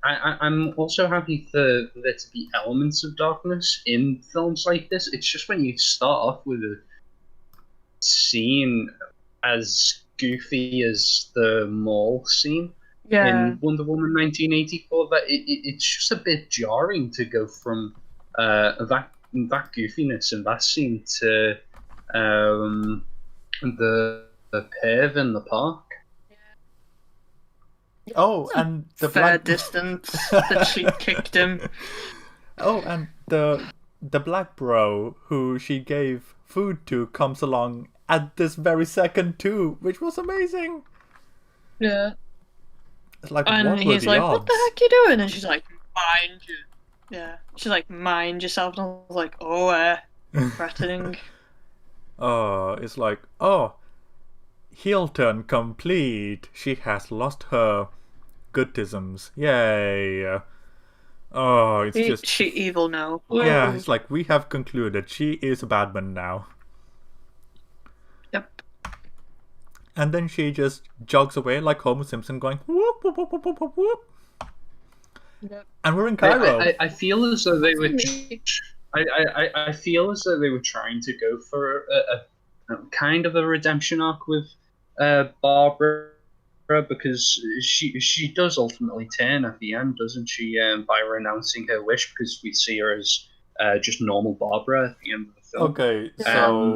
I'm also happy for there to be elements of darkness in films like this. It's just when you start off with a scene as goofy as the mall scene in Wonder Woman 1984 that it's just a bit jarring to go from that goofiness in that scene to the perv in the park. Oh, and the fair black distance that she kicked him. Oh, and the black bro who she gave food to comes along at this very second too, which was amazing. Yeah. It's like, And what were he's the like, odds? "What the heck you doing?" And she's like, "Mind you." Yeah. She's like, "Mind yourself." And I was like, "Oh, threatening." It's like, heel turn complete. She has lost her goodisms. Yay. Oh, it's just... She evil now. Yeah, it's like, we have concluded she is a Batman now. Yep. And then she just jogs away like Homer Simpson going, whoop, whoop, whoop, whoop, whoop, whoop, whoop. Yep. And we're in Cairo. I feel as though they were... I feel as though they were trying to go for a kind of a redemption arc with Barbara, because she does ultimately turn at the end, doesn't she? By renouncing her wish, because we see her as just normal Barbara at the end of the film. Okay,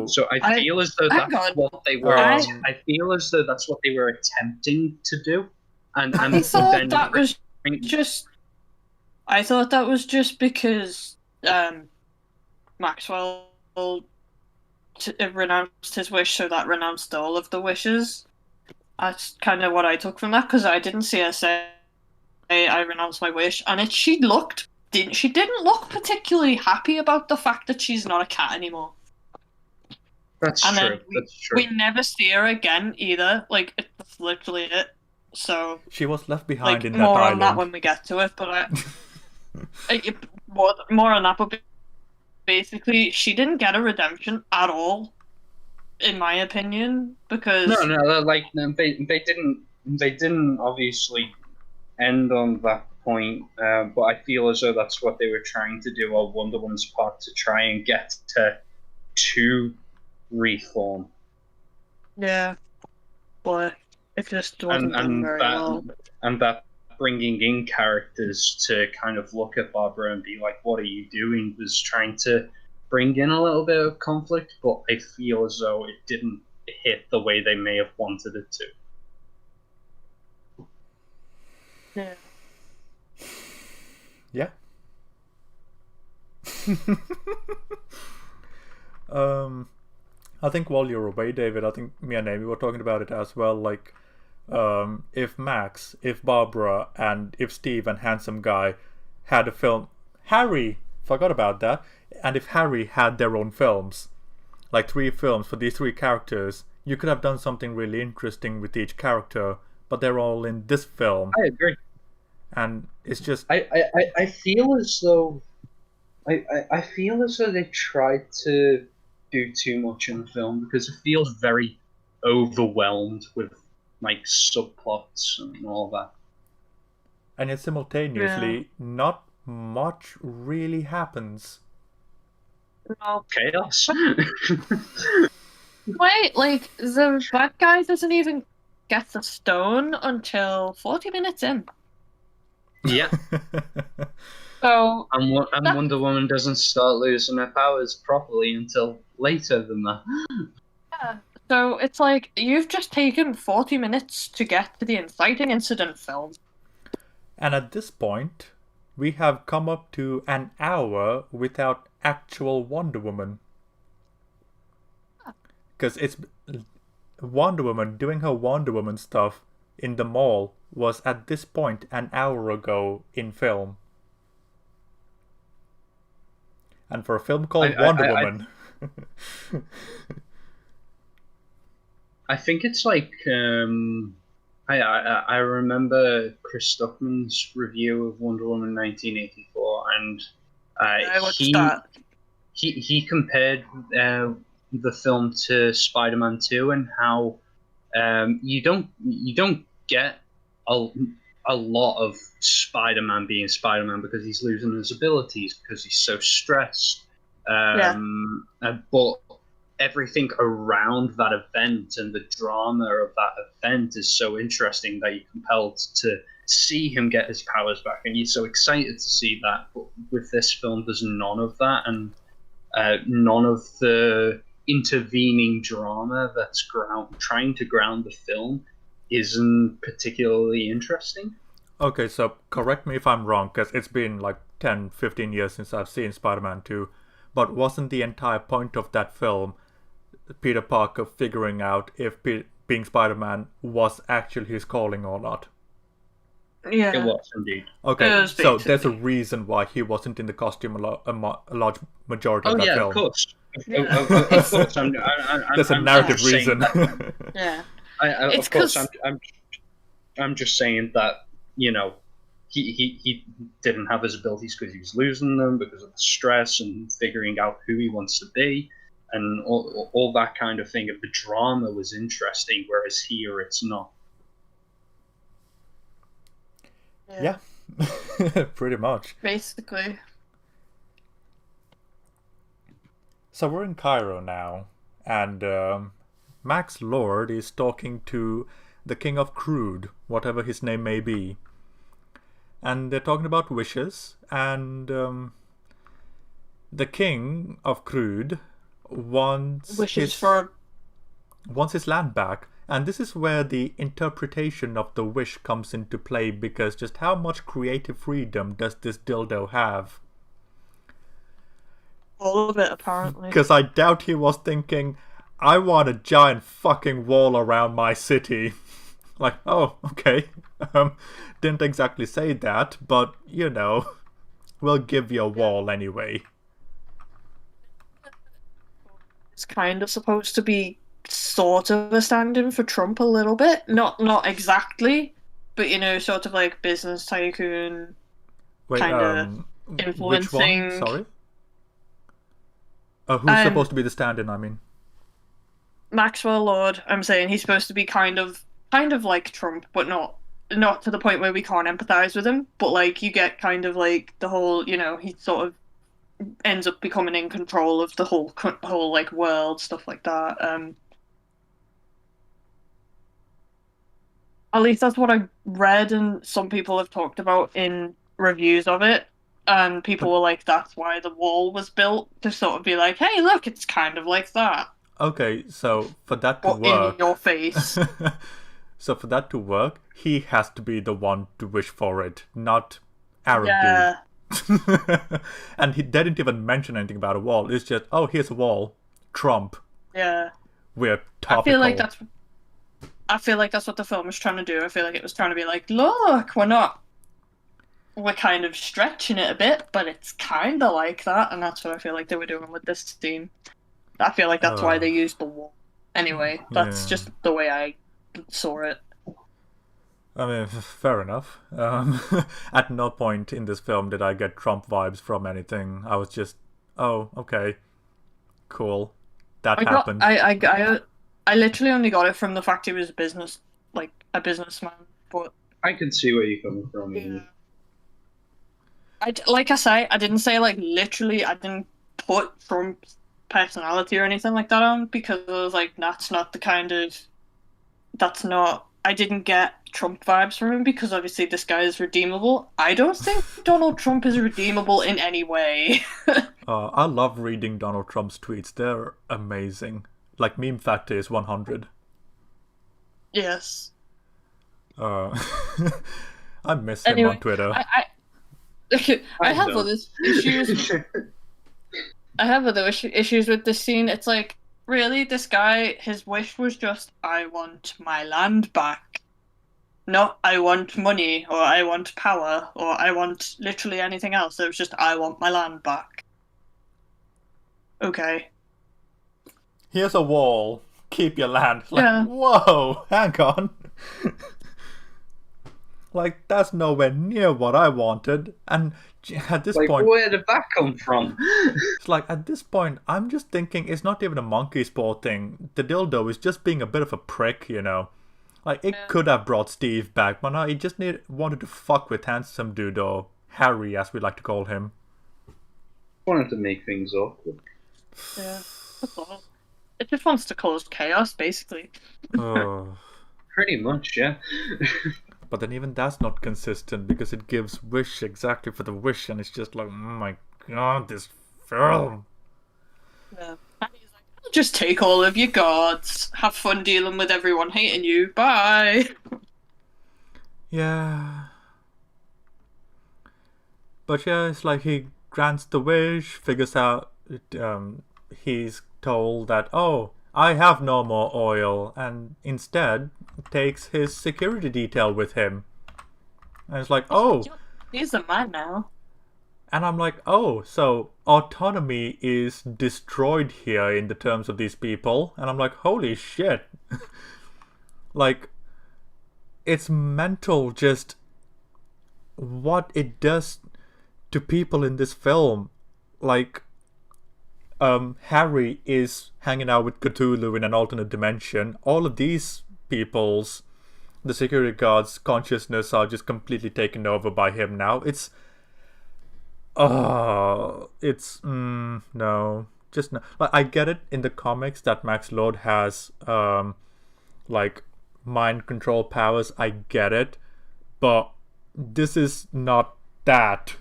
so I feel as though that's what they were. I feel as though that's what they were attempting to do, and I thought that was just. I thought that was just because Maxwell renounced his wish, so that renounced all of the wishes. That's kind of what I took from that, because I didn't see her say, "I renounced my wish," and she didn't look particularly happy about the fact that she's not a cat anymore. That's true. We never see her again either. Like, it's literally it. So she was left behind in that more island. on that when we get to it, but more on that. But basically, she didn't get a redemption at all, in my opinion, because they didn't obviously end on that point, but I feel as though that's what they were trying to do on Wonder Woman's part, to try and get to reform. Yeah, but it just wasn't done very well. And that bringing in characters to kind of look at Barbara and be like, "What are you doing?" was trying to bring in a little bit of conflict, but I feel as though it didn't hit the way they may have wanted it to. Yeah. I think while you're away, David, I think me and Amy were talking about it as well. Like, if Max, if Barbara, and if Steve and Handsome Guy had a film, Harry, forgot about that, and if Harry had their own films, like 3 films for these 3 characters, you could have done something really interesting with each character, but they're all in this film. I agree. And it's just... I feel as though... I feel as though they tried to do too much in the film, because it feels very overwhelmed with, like, subplots and all that. And yet simultaneously, not much really happens. No. Chaos. Wait, like, the bad guy doesn't even get the stone until 40 minutes in. Yeah. So, and Wonder Woman doesn't start losing her powers properly until later than that. Yeah. So it's like, you've just taken 40 minutes to get to the inciting incident film. And at this point, we have come up to an hour without actual Wonder Woman. Because it's Wonder Woman doing her Wonder Woman stuff in the mall was at this point an hour ago in film. And for a film called Wonder Woman... I think it's like I remember Chris Stuckman's review of Wonder Woman 1984, and I watched that. he compared the film to Spider-Man 2 and how you don't get a lot of Spider-Man being Spider-Man because he's losing his abilities because he's so stressed. But everything around that event and the drama of that event is so interesting that you're compelled to see him get his powers back, and you're so excited to see that. But with this film, there's none of that, and none of the intervening drama that's trying to ground the film isn't particularly interesting. Okay, so correct me if I'm wrong, because it's been like 10, 15 years since I've seen Spider-Man 2, but wasn't the entire point of that film Peter Parker figuring out if being Spider-Man was actually his calling or not? Yeah. It was, indeed. Okay, so there's a reason why he wasn't in the costume a large majority of that film. Of course. Yeah. Of course. There's a narrative reason. Yeah. Of course, I'm just saying that, you know, he didn't have his abilities because he was losing them because of the stress and figuring out who he wants to be and all that kind of thing. If the drama was interesting, whereas here it's not. Yeah. Pretty much. Basically. So we're in Cairo now, and Max Lord is talking to the King of Crude, whatever his name may be. And they're talking about wishes, and the King of Crude wants his land back. And this is where the interpretation of the wish comes into play, because just how much creative freedom does this dildo have? All of it, apparently. Because I doubt he was thinking, I want a giant fucking wall around my city. Like, oh, okay. Didn't exactly say that, but, you know, we'll give you a wall anyway. It's kind of supposed to be sort of a stand-in for Trump a little bit. Not exactly, but, you know, sort of like business tycoon. Wait, kind of influencing. Which one? Sorry? Who's supposed to be the stand-in, I mean? Maxwell Lord. I'm saying he's supposed to be kind of like Trump, but not to the point where we can't empathize with him. But like you get kind of like the whole, you know, he sort of ends up becoming in control of the whole like world, stuff like that. At least that's what I read, and some people have talked about in reviews of it. And people were like, that's why the wall was built, to sort of be like, hey, look, it's kind of like that. Okay, so for that to But work... in your face. So for that to work, he has to be the one to wish for it, not Arab dude. And they didn't even mention anything about a wall. It's just, oh, here's a wall. Trump. Yeah. We're topical. I feel like that's what the film was trying to do. I feel like it was trying to be like, look, we're kind of stretching it a bit, but it's kind of like that, and that's what I feel like they were doing with this scene. I feel like that's why they used the wall. Anyway, that's just the way I saw it. I mean, fair enough. At no point in this film did I get Trump vibes from anything. I was just, oh, okay, cool, that happened. I literally only got it from the fact he was a businessman, but I can see where you're coming from. Yeah. Like I say, I didn't say like literally. I didn't put Trump's personality or anything like that on, because I was like, I didn't get Trump vibes from him, because obviously this guy is redeemable. I don't think Donald Trump is redeemable in any way. I love reading Donald Trump's tweets. They're amazing. Like, meme factor is 100. Yes. I miss him on Twitter. I have all these issues. I have other issues with this scene. It's like, really, this guy, his wish was just, I want my land back. Not, I want money, or I want power, or I want literally anything else. It was just, I want my land back. Okay. Here's a wall. Keep your land. Like, Yeah. whoa, hang on. Like, that's nowhere near what I wanted. And at this Like, point, where did that come from? it's like, at this point, I'm just thinking it's not even a monkey sport thing. The dildo is just being a bit of a prick, you know? Like, it could have brought Steve back, but no, he just wanted to fuck with handsome dude, or Harry, as we like to call him. Wanted to make things awkward. Yeah. That's all. It just wants to cause chaos, basically. Oh. Pretty much, yeah. But then even that's not consistent, because it gives wish exactly for the wish, and it's just like, oh my god, this film. Yeah. And he's like, I'll just take all of your gods. Have fun dealing with everyone hating you. Bye. Yeah. But yeah, it's like he grants the wish, figures out, he's told that, oh, I have no more oil, and instead takes his security detail with him. And it's like, oh. He's a man now. And I'm like, oh, so autonomy is destroyed here in the terms of these people. And I'm like, holy shit. Like, it's mental just what it does to people in this film. Like, Harry is hanging out with Cthulhu in an alternate dimension. All of these people's, the security guards' consciousness are just completely taken over by him now. It's no, just no. Like, I get it in the comics that Max Lord has like mind control powers. I get it, but this is not that.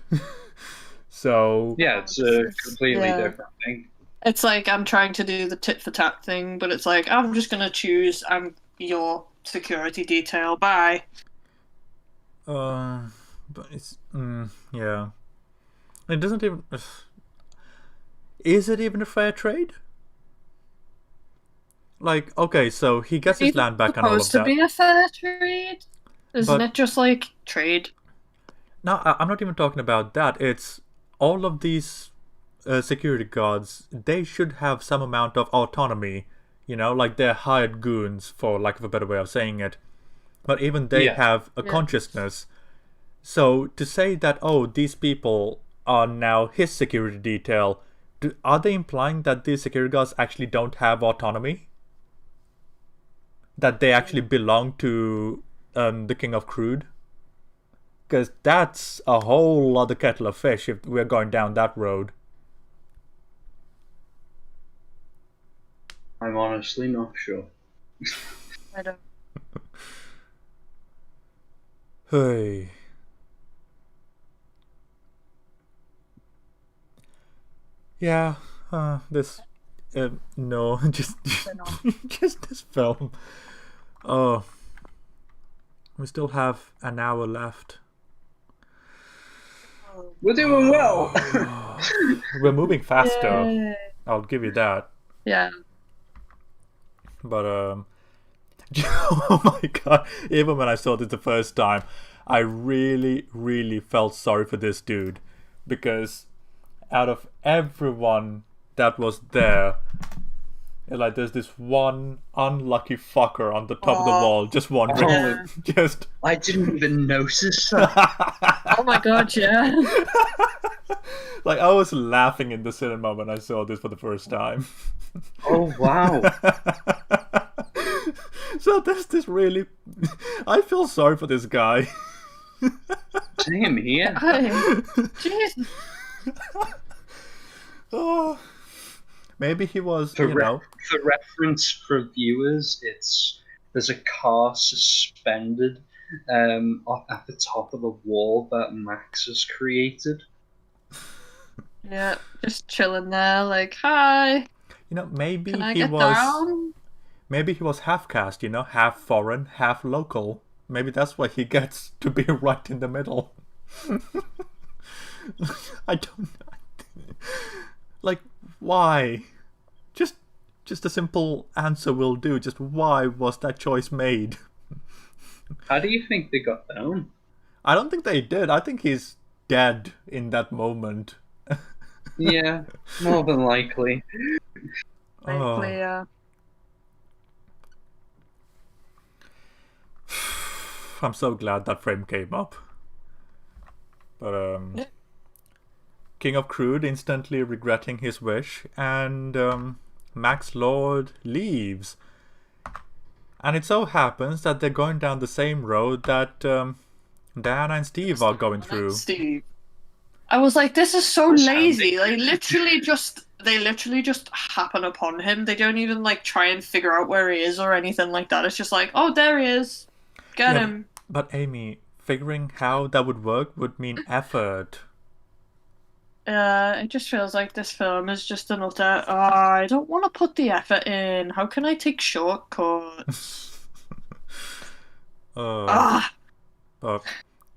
So Yeah, it's a completely different thing. It's like I'm trying to do the tit for tat thing, but it's like I'm just gonna choose. I'm your security detail. Bye. but it's yeah. It doesn't even. Is it even a fair trade? Like, okay, so he gets his land back and all of Supposed to that. be a fair trade, isn't But- it? Just like trade. No, I'm not even talking about that. It's all of these security guards. They should have some amount of autonomy. You know, like they're hired goons, for lack of a better way of saying it. But even they Yeah. have a Yeah. consciousness. So to say that, oh, these people are now his security detail, are they implying that these security guards actually don't have autonomy? That they actually belong to the King of Crude? Because that's a whole other kettle of fish if we're going down that road. I'm honestly not sure. I don't. Hey. Yeah, this. No, just just this film. Oh, we still have an hour left. We're doing well. We're moving faster. Yay. I'll give you that. Yeah. But oh my god! Even when I saw this the first time, I really, really felt sorry for this dude, because out of everyone that was there, like there's this one unlucky fucker on the top of the wall, just wandering, Oh. just. I didn't even notice that. Oh my god, yeah. Like, I was laughing in the cinema when I saw this for the first time. Oh wow. So there's this really. I feel sorry for this guy. Same here. Jeez. Oh, maybe he was, For, you know. for reference for viewers, there's a car suspended up at the top of the wall that Max has created. Yeah, just chilling there, like, hi, You know, maybe can I he get was. down? Maybe he was half caste, you know, half foreign, half local. Maybe that's why he gets to be right in the middle. I don't know. Like, Why? Just a simple answer will do. Just why was that choice made? How do you think they got down? I don't think they did. I think he's dead in that moment. Yeah, more than likely. Likely, yeah. I'm so glad that frame came up. But King of Crude instantly regretting his wish, and Max Lord leaves. And it so happens that they're going down the same road that Diana and Steve are going through. Steve. I was like, this is so lazy. They literally just happen upon him. They don't even like try and figure out where he is or anything like that. It's just like, oh, there he is. Get him. But Amy, figuring how that would work would mean effort. It just feels like this film is just an utter. I don't want to put the effort in. How can I take shortcuts? But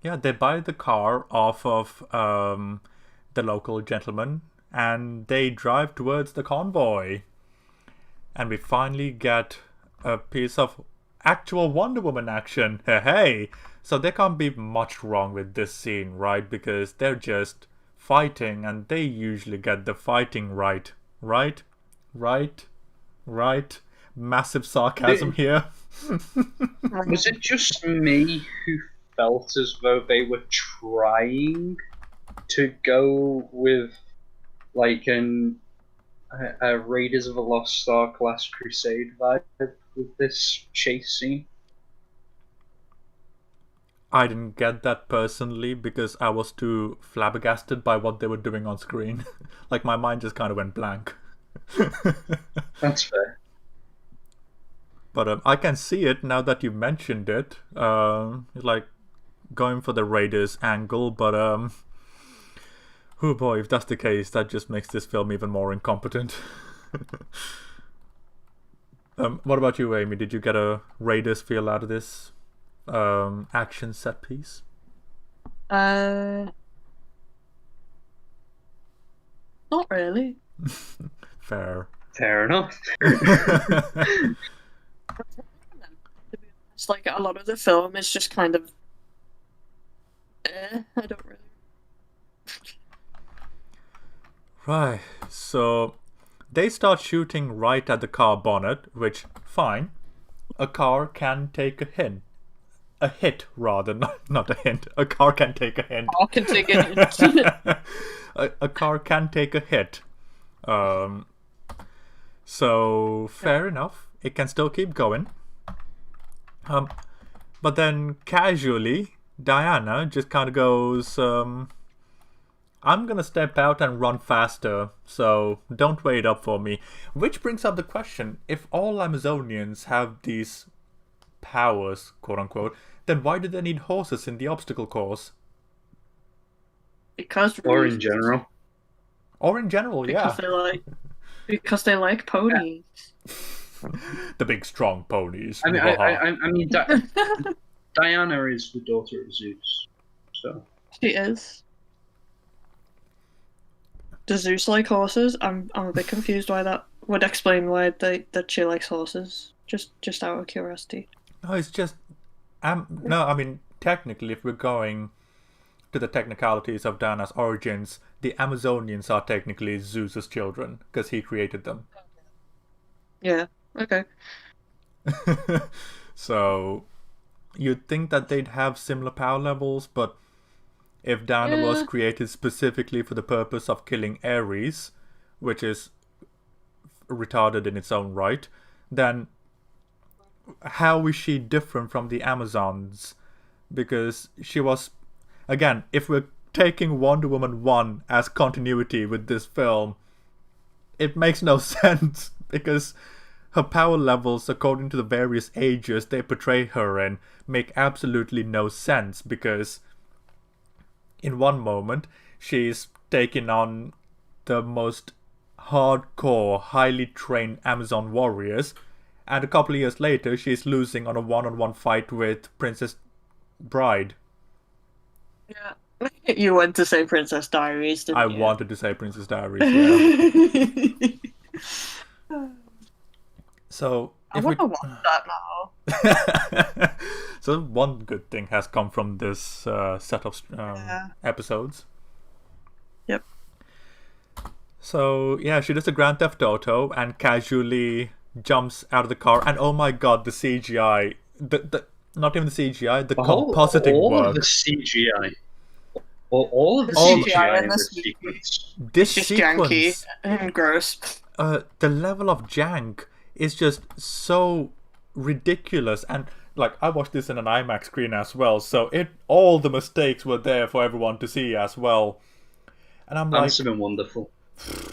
yeah, they buy the car off of the local gentleman, and they drive towards the convoy. And we finally get a piece of actual Wonder Woman action. Hey! So there can't be much wrong with this scene, right? Because they're just fighting, and they usually get the fighting right. Right? Massive sarcasm here. Was it just me who felt as though they were trying to go with like a Raiders of the Lost Ark Last Crusade vibe with this chase scene? I didn't get that personally because I was too flabbergasted by what they were doing on screen. Like my mind just kind of went blank. That's fair. But I can see it now that you mentioned it. Like going for the Raiders angle, but oh boy, if that's the case, that just makes this film even more incompetent. What about you, Amy? Did you get a Raiders feel out of this action set piece? Not really. Fair. Fair enough. It's like a lot of the film is just kind of. I don't really. Right, so they start shooting right at the car bonnet, which, fine. A car can take a hit. A hit, rather, not a hint. A car can take a hint. I can take it. A car can take a hit. So, fair enough. It can still keep going. But then, casually, Diana just kind of goes, I'm gonna step out and run faster, so don't wait up for me. Which brings up the question, if all Amazonians have these powers, quote-unquote, then why do they need horses in the obstacle course? Because Or in general. Or in general, yeah. Because they like ponies. The big strong ponies. I mean, Diana is the daughter of Zeus, so. She is. Does Zeus like horses? I'm a bit confused why that would explain why that she likes horses. Just out of curiosity. No, it's just no, I mean technically if we're going to the technicalities of Diana's origins, the Amazonians are technically Zeus's children, because he created them. Yeah, okay. So you'd think that they'd have similar power levels, but if Diana was created specifically for the purpose of killing Ares, which is retarded in its own right, then how is she different from the Amazons? Because she was, again, if we're taking Wonder Woman 1 as continuity with this film, it makes no sense, because her power levels, according to the various ages they portray her in, make absolutely no sense, because in one moment, she's taking on the most hardcore, highly trained Amazon warriors, and a couple of years later, she's losing on a one-on-one fight with Princess Bride. Yeah. You went to say Princess Diaries, didn't I you? wanted to say Princess Diaries, yeah. So, I if we... want to watch that now. So one good thing has come from this set of episodes. Yep. So yeah, she does a Grand Theft Auto and casually jumps out of the car, and oh my god, the CGI, the not even the CGI, the compositing all work. Of the CGI. All of the All CGI in this this sequence. This It's just sequence, janky and gross. the level of jank is just so ridiculous, and like I watched this in an IMAX screen as well, so all the mistakes were there for everyone to see as well. And I'm That like, must have been wonderful.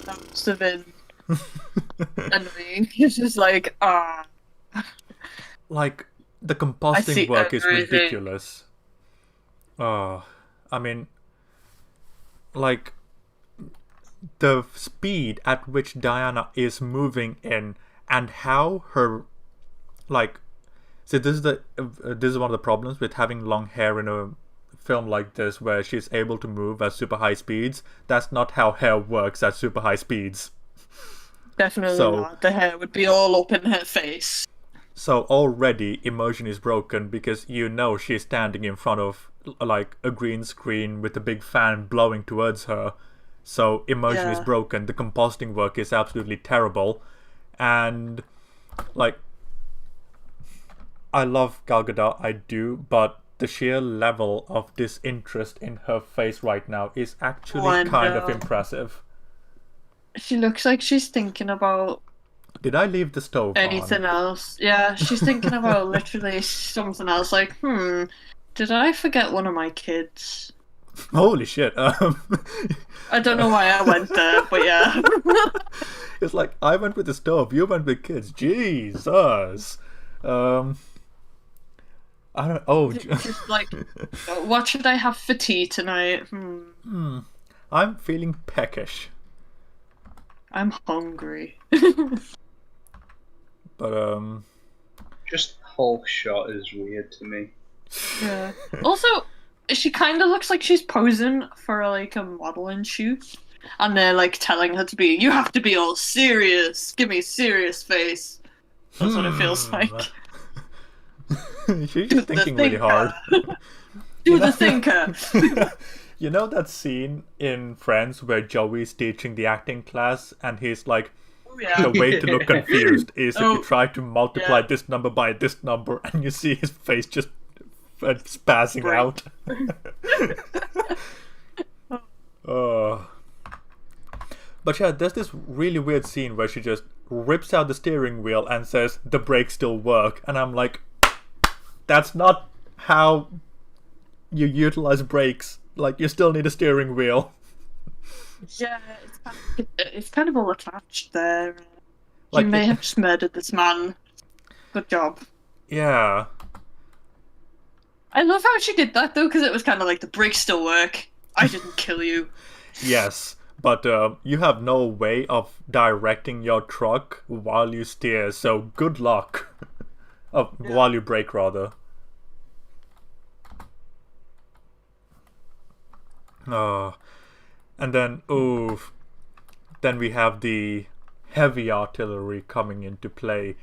That must have been annoying. It's just like, like the composting work is everything. ridiculous. I mean, like the speed at which Diana is moving in, and how her, like, so this is one of the problems with having long hair in a film like this, where she's able to move at super high speeds. That's not how hair works at super high speeds. definitely So- not. The hair would be all up in her face. So already immersion is broken, because you know she's standing in front of like a green screen with a big fan blowing towards her. So immersion is Yeah. broken. The composting work is absolutely terrible. And like, I love Gal Gadot, I do, but the sheer level of disinterest in her face right now is actually I kind of know. impressive. She looks like she's thinking about Did I leave the stove anything on? else. Yeah, she's thinking about literally something else. Like, did I forget one of my kids? Holy shit. I don't know why I went there, but yeah. It's like, I went with the stove, you went with kids. Jesus. I don't. Oh, Just like, what should I have for tea tonight? I'm feeling peckish. I'm hungry. But Just whole shot is weird to me. Yeah. Also, she kind of looks like she's posing for like a modeling shoot, and they're like telling her to be. You have to be all serious. Give me a serious face. That's what it feels like. She's just thinking really hard. Do the thinker. You know that scene in Friends where Joey's teaching the acting class, and he's like, Yeah. the way to look confused is if you Oh, try to multiply yeah. this number by this number, and you see his face just spazzing Break. out. But yeah, there's this really weird scene where she just rips out the steering wheel and says, the brakes still work. And I'm like, that's not how you utilize brakes. Like, you still need a steering wheel. Yeah, it's kind of all attached there. Like, You may have just murdered this man. Good job. Yeah. I love how she did that though, because it was kind of like the brakes still work. I didn't kill you. Yes. But you have no way of directing your truck while you steer, so good luck. While you brake, rather. And then, then we have the heavy artillery coming into play.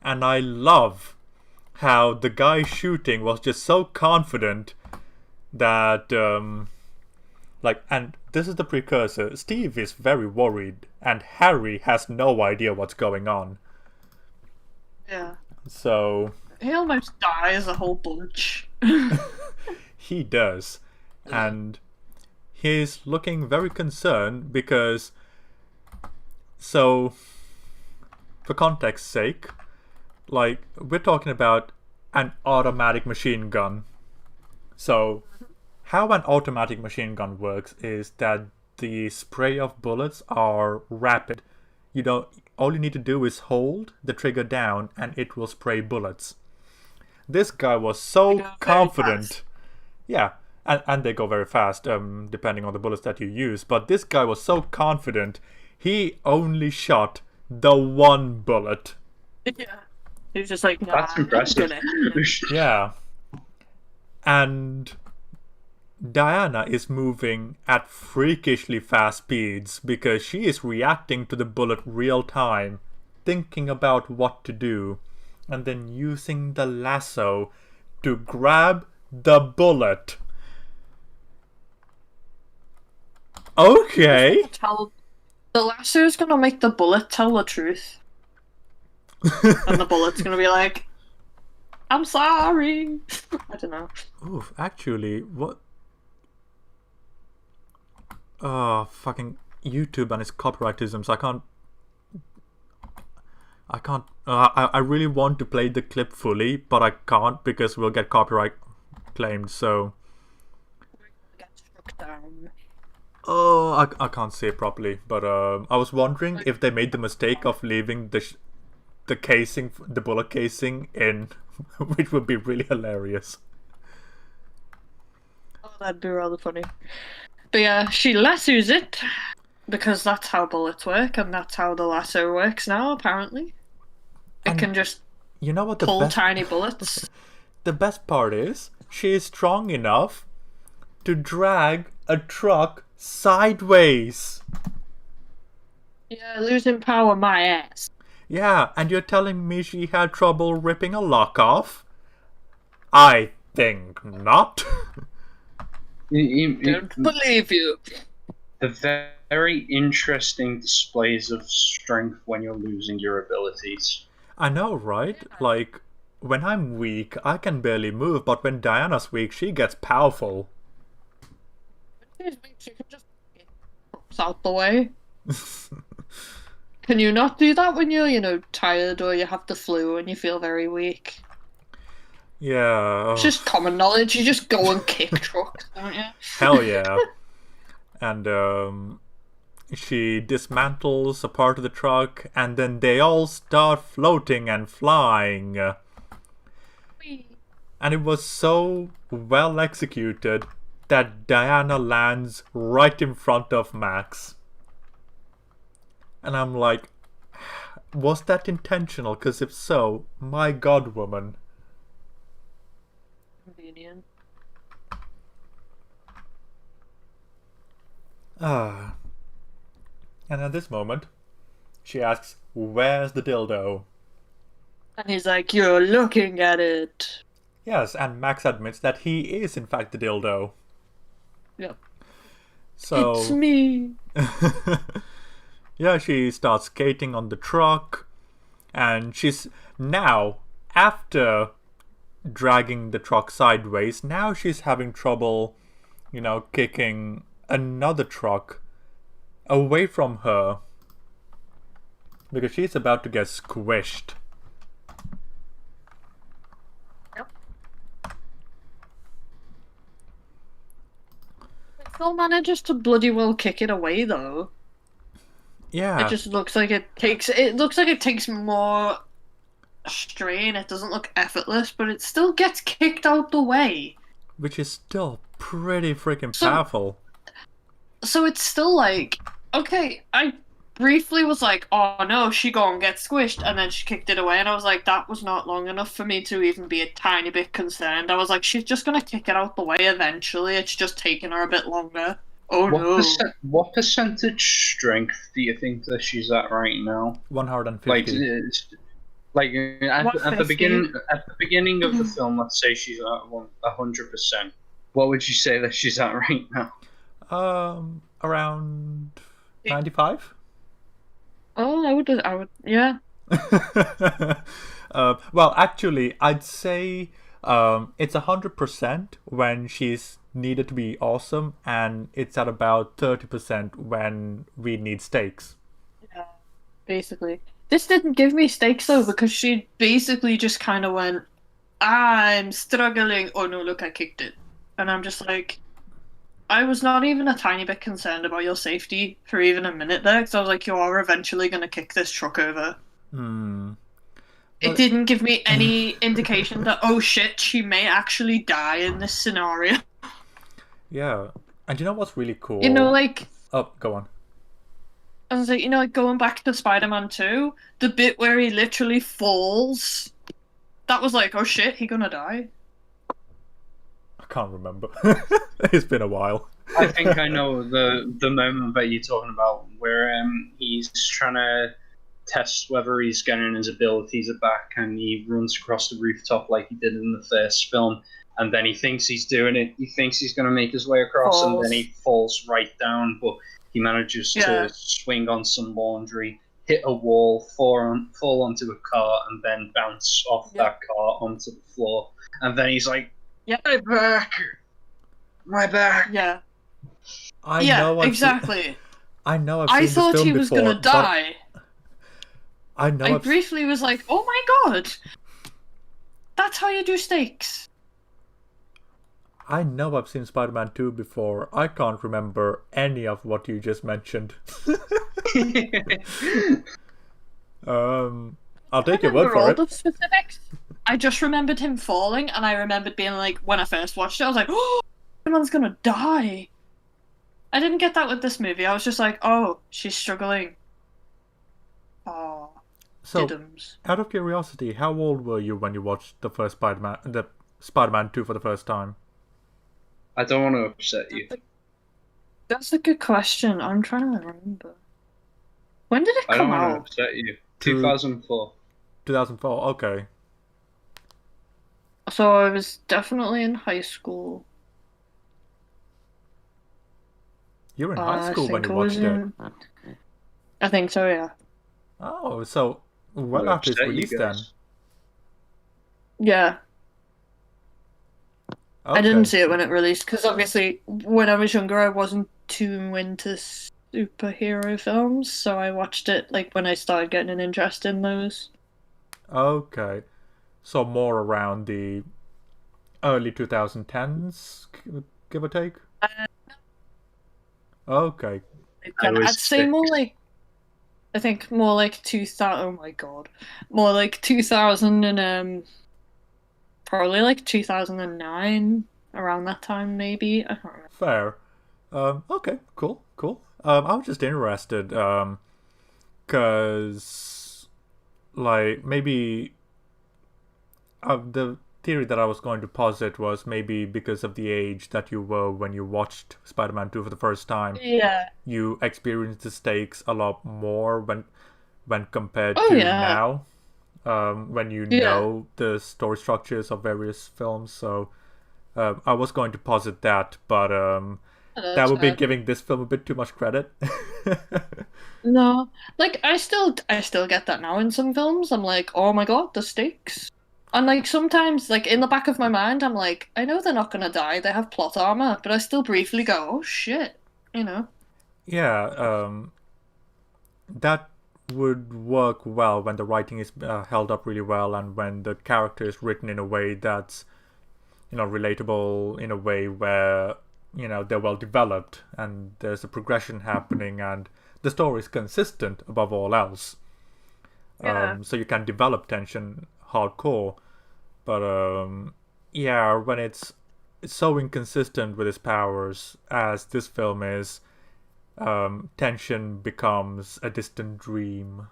And I love how the guy shooting was just so confident that, and this is the precursor. Steve is very worried, and Harry has no idea what's going on. Yeah. So He almost dies a whole bunch. he does. And he's looking very concerned because, so, for context's sake, like, we're talking about an automatic machine gun. So, how an automatic machine gun works is that the spray of bullets are rapid. All you need to do is hold the trigger down and it will spray bullets. This guy was so They go very confident. fast. Yeah, and they go very fast, depending on the bullets that you use. But this guy was so confident, he only shot the one bullet. Yeah. He was just like, nah, That's impressive. I'm gonna- Yeah. And Diana is moving at freakishly fast speeds because she is reacting to the bullet real time, thinking about what to do, and then using the lasso to grab the bullet. Okay. The lasso's gonna make the bullet tell the truth. And the bullet's gonna be like, I'm sorry. I don't know. Oof, actually, what? Fucking YouTube and its copyrightisms. I really want to play the clip fully, but I can't because we'll get copyright claimed, so. Get struck down. Oh, I can't say it properly, but I was wondering if they made the mistake of leaving the casing, the bullet casing in, which would be really hilarious. Oh, that'd be rather funny. But yeah, she lassos it because that's how bullets work, and that's how the lasso works now. Apparently, it can just You know what pull tiny bullets. The best part is she is strong enough to drag a truck sideways. Yeah, losing power, my ass. Yeah, and you're telling me she had trouble ripping a lock off? I think not. Don't believe you. The very interesting displays of strength when you're losing your abilities. I know, right? Like, when I'm weak, I can barely move, but when Diana's weak, she gets powerful. She can just get out the way. Can you not do that when you're, tired or you have the flu and you feel very weak? Yeah. It's just common knowledge. You just go and kick trucks, don't you? Hell yeah. And she dismantles a part of the truck, and then they all start floating and flying. And it was so well executed that Diana lands right in front of Max. And I'm like, was that intentional? Because if so, my god, woman. Convenient. Ah. And at this moment, she asks, where's the dildo? And he's like, you're looking at it. Yes, and Max admits that he is in fact the dildo. Yep. So It's me. yeah, she starts skating on the truck, and she's now, after dragging the truck sideways, now she's having trouble, kicking another truck away from her because she's about to get squished. Yep. Phil manages to bloody well kick it away though. Yeah. It just looks like it takes more strain. It doesn't look effortless, but it still gets kicked out the way. Which is still pretty freaking powerful. So it's still like, okay, I briefly was like, oh no, she gonna get squished, and then she kicked it away, and I was like, that was not long enough for me to even be a tiny bit concerned. I was like, she's just gonna kick it out the way eventually, it's just taking her a bit longer. Oh no. What percentage strength do you think that she's at right now? 150. At the beginning of the film, let's say she's at 100%. What would you say that she's at right now? Around 95. Oh, I would, yeah. Well, actually, I'd say it's 100% when she's needed to be awesome, and it's at about 30% when we need stakes. Yeah, basically. This didn't give me stakes though, because she basically just kind of went, I'm struggling. Oh no, look, I kicked it. And I'm just like, I was not even a tiny bit concerned about your safety for even a minute there, because I was like, you are eventually going to kick this truck over. It didn't give me any indication that, oh shit, she may actually die in this scenario. Yeah. And you know what's really cool? Oh, go on. I was like, going back to Spider-Man 2, the bit where he literally falls, that was like, oh shit, he gonna die. can't remember. It's been a while. I think I know the moment that you're talking about, where he's trying to test whether he's getting his abilities back, and he runs across the rooftop like he did in the first film, and then he thinks he's doing it. He thinks he's going to make his way across, and then he falls right down, but he manages to swing on some laundry, hit a wall, fall onto a car, and then bounce off that car onto the floor. And then he's like, my back. Yeah. I know exactly. I know I've seen this thought film he was before, gonna die. I know. I briefly was like, "Oh my god, that's how you do stakes." I know I've seen Spider-Man 2 before. I can't remember any of what you just mentioned. I'll take your word for it. The specifics. I just remembered him falling, and I remembered being like, when I first watched it, I was like, "Oh, someone's gonna die." I didn't get that with this movie. I was just like, "Oh, she's struggling." Oh, so, diddums. Out of curiosity, how old were you when you watched the first Spider-Man 2 for the first time? I don't want to upset you. That's a good question. I'm trying to remember. When did it I don't come want to out? upset you. 2004. 2004, okay. So I was definitely in high school. You were in high school when you watched it? I think so, yeah. Oh, so well after its release then. Yeah. Okay. I didn't see it when it released, because obviously when I was younger I wasn't too into superhero films, so I watched it like when I started getting an interest in those. Okay. So more around the early 2010s, give or take? Okay. I'd say more like, I think more like 2000, oh my god. More like 2000 and, probably like 2009, around that time maybe. I can't remember. Fair. Okay, cool. I was just interested, because, like, maybe the theory that I was going to posit was maybe because of the age that you were when you watched Spider-Man 2 for the first time. Yeah. You experienced the stakes a lot more when compared to now. When you know the story structures of various films. So I was going to posit that, but that would be giving this film a bit too much credit. No, like I still get that now in some films. I'm like, oh my god, the stakes. And like sometimes, like in the back of my mind, I'm like, I know they're not gonna die. They have plot armor, but I still briefly go, oh shit, you know. Yeah, that would work well when the writing is held up really well, and when the character is written in a way that's, relatable, in a way where, they're well developed and there's a progression happening and the story is consistent above all else. So you can develop tension hardcore, but when it's so inconsistent with his powers as this film is, tension becomes a distant dream.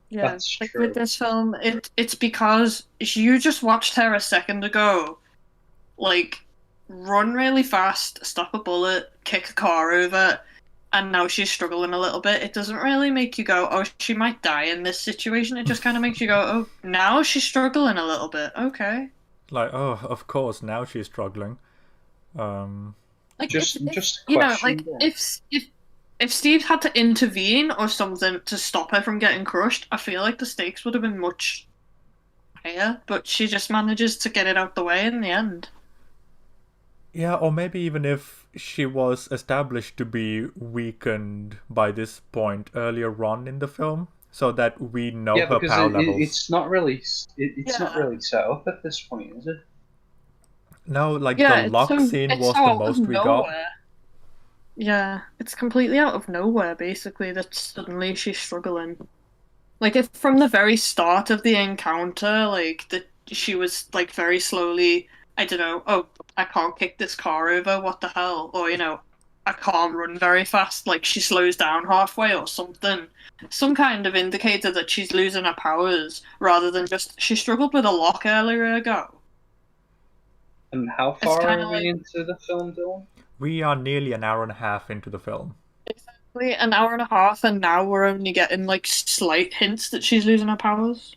Yeah, That's like true. with this film, it's because you just watched her a second ago, like run really fast, stop a bullet, kick a car over, and now she's struggling a little bit. It doesn't really make you go, oh, she might die in this situation. It just kind of makes you go, oh, now she's struggling a little bit. Okay. Like, oh, of course, now she's struggling. Like Just a you know, question, like if Steve had to intervene or something to stop her from getting crushed, I feel like the stakes would have been much higher. But she just manages to get it out the way in the end. Yeah, or maybe even if she was established to be weakened by this point earlier on in the film, so that we know her power levels. It's not really not really set up at this point, is it? No, like the lock scene was the most we got. Yeah, it's completely out of nowhere, basically, that suddenly she's struggling. Like, if from the very start of the encounter, like, that she was, like, very slowly, I don't know, oh, I can't kick this car over, what the hell? Or, I can't run very fast, like, she slows down halfway or something. Some kind of indicator that she's losing her powers, rather than just, she struggled with a lock earlier ago. And how It's far kinda are we like- into the film, Dylan? We are nearly an hour and a half into the film. Exactly an hour and a half, and now we're only getting like slight hints that she's losing her powers.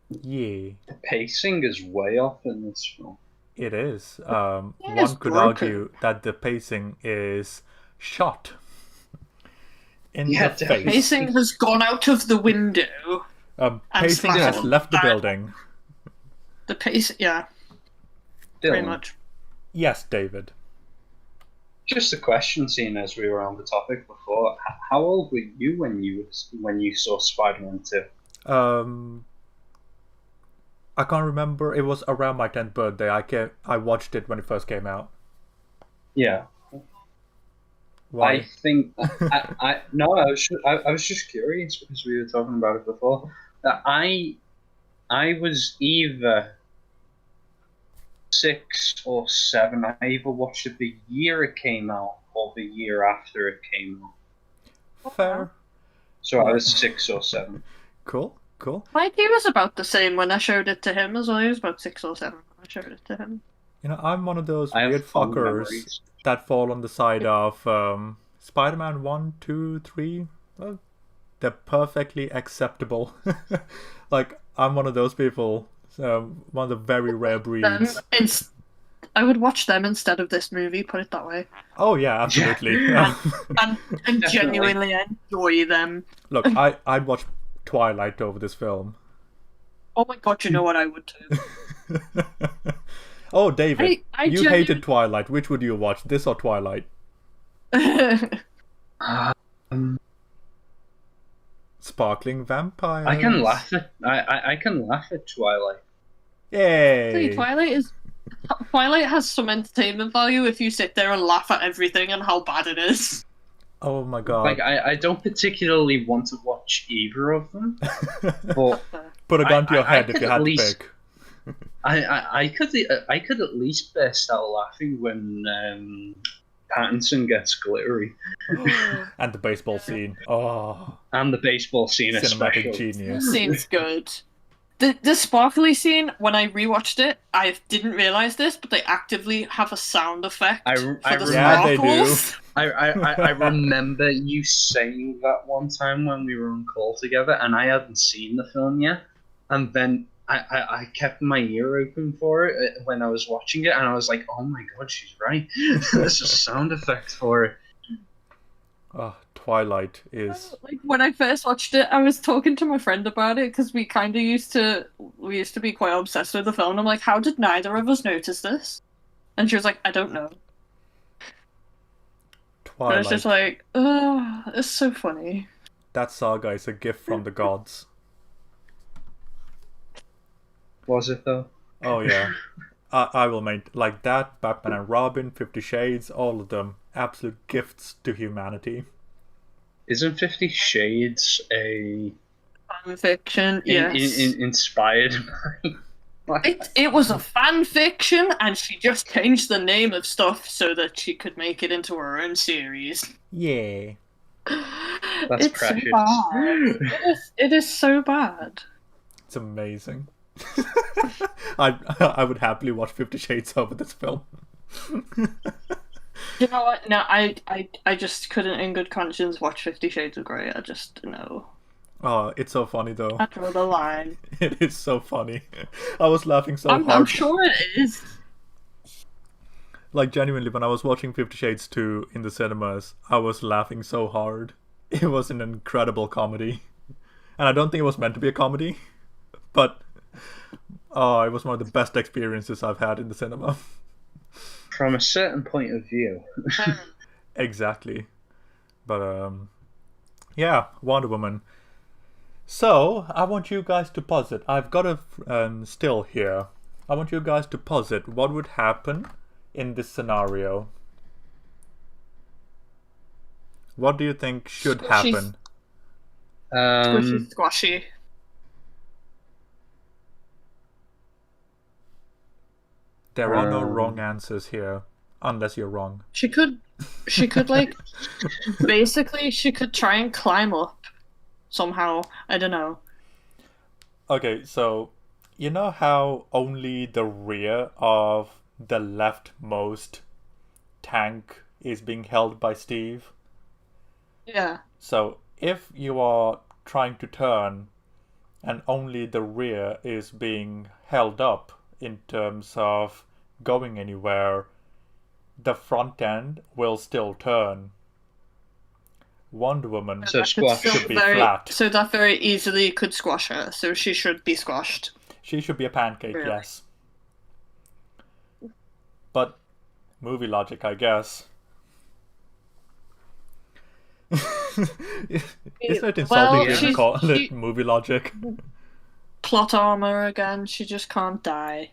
Yeah, The pacing is way off in this film. it is. It One is could broken. argue that the pacing is shot in Yeah, the definitely. face. Pacing has gone out of the window. And Pacing has slashed. left the building. The pace, yeah, pretty Dylan, much. Yes, David. just a question, seeing as we were on the topic before. How old were you when you saw Spider-Man 2? I can't remember. It was around my 10th birthday. I watched it when it first came out. Yeah. Why? I think I was just curious because we were talking about it before. That I was either 6 or 7. I either watched it the year it came out or the year after it came out. Fair. So I was 6 or 7. Cool. Mikey was about the same when I showed it to him as well. He was about 6 or 7 when I showed it to him. You know, I'm one of those I weird have fond fuckers memories. that fall on the side of Spider-Man 1, 2, 3. Well, they're perfectly acceptable. Like, I'm one of those people. One of the very rare Them, breeds. I would watch them instead of this movie, put it that way. Oh yeah, absolutely. And Definitely. genuinely enjoy them. Look, I'd watch Twilight over this film. Oh my god, you know what I would do? Oh, David, I you hated Twilight. Which would you watch, this or Twilight? Um, Sparkling vampires. I can laugh at I can laugh at Twilight. Yay! Twilight has some entertainment value if you sit there and laugh at everything and how bad it is. Oh my god. Like I don't particularly want to watch either of them, but Put a gun to your I head could if you at had to least- pick. I could at least burst out laughing when Pattinson gets glittery And the baseball scene. Oh, and the baseball scene cinematic especially. genius. Seems good. The sparkly scene, when I rewatched it, I didn't realise this, but they actively have a sound effect I for the Yeah, they do. sparkles. I remember you saying that one time when we were on call together, and I hadn't seen the film yet, and then I kept my ear open for it when I was watching it, and I was like, oh my god, she's right. There's a sound effect for it. Oh, Twilight is. Like when I first watched it, I was talking to my friend about it because we kind of used to be quite obsessed with the film. I'm like, how did neither of us notice this? And she was like, I don't know. And I was just Twilight. like, oh, it's so funny. That saga is a gift from the gods. Was it though? Oh yeah. I will make like that, Batman and Robin, 50 Shades, all of them. Absolute gifts to humanity. Isn't 50 Shades a Fan fiction, yes. inspired by? It was a fan fiction, and she just changed the name of stuff so that she could make it into her own series. Yeah. That's It's so precious. bad. It is so bad. It's amazing. I would happily watch 50 Shades over this film. You know what? No, I just couldn't in good conscience watch 50 Shades of Grey. I just, no. Oh, it's so funny though. I draw the line. It is so funny. I was laughing so I'm hard. sure it is. Like, genuinely, when I was watching 50 Shades 2 in the cinemas, I was laughing so hard. It was an incredible comedy. And I don't think it was meant to be a comedy, but oh, it was one of the best experiences I've had in the cinema. From a certain point of view. Exactly. But, yeah, Wonder Woman. So, I want you guys to posit. I've got a still here. I want you guys to posit what would happen in this scenario. What do you think should Squishy. happen? Squishy, squashy. There are no wrong answers here, unless you're wrong. She could like, basically, she could try and climb up somehow. I don't know. Okay, so you know how only the rear of the leftmost tank is being held by Steve. Yeah. So if you are trying to turn and only the rear is being held up in terms of going anywhere, the front end will still turn. Wonder Woman So squash should be flat. So that very easily could squash her. So she should be squashed. She should be a pancake, Really? yes. But movie logic, I guess. Isn't it insulting Well, to call it she- movie logic? Plot armor again. She just can't die.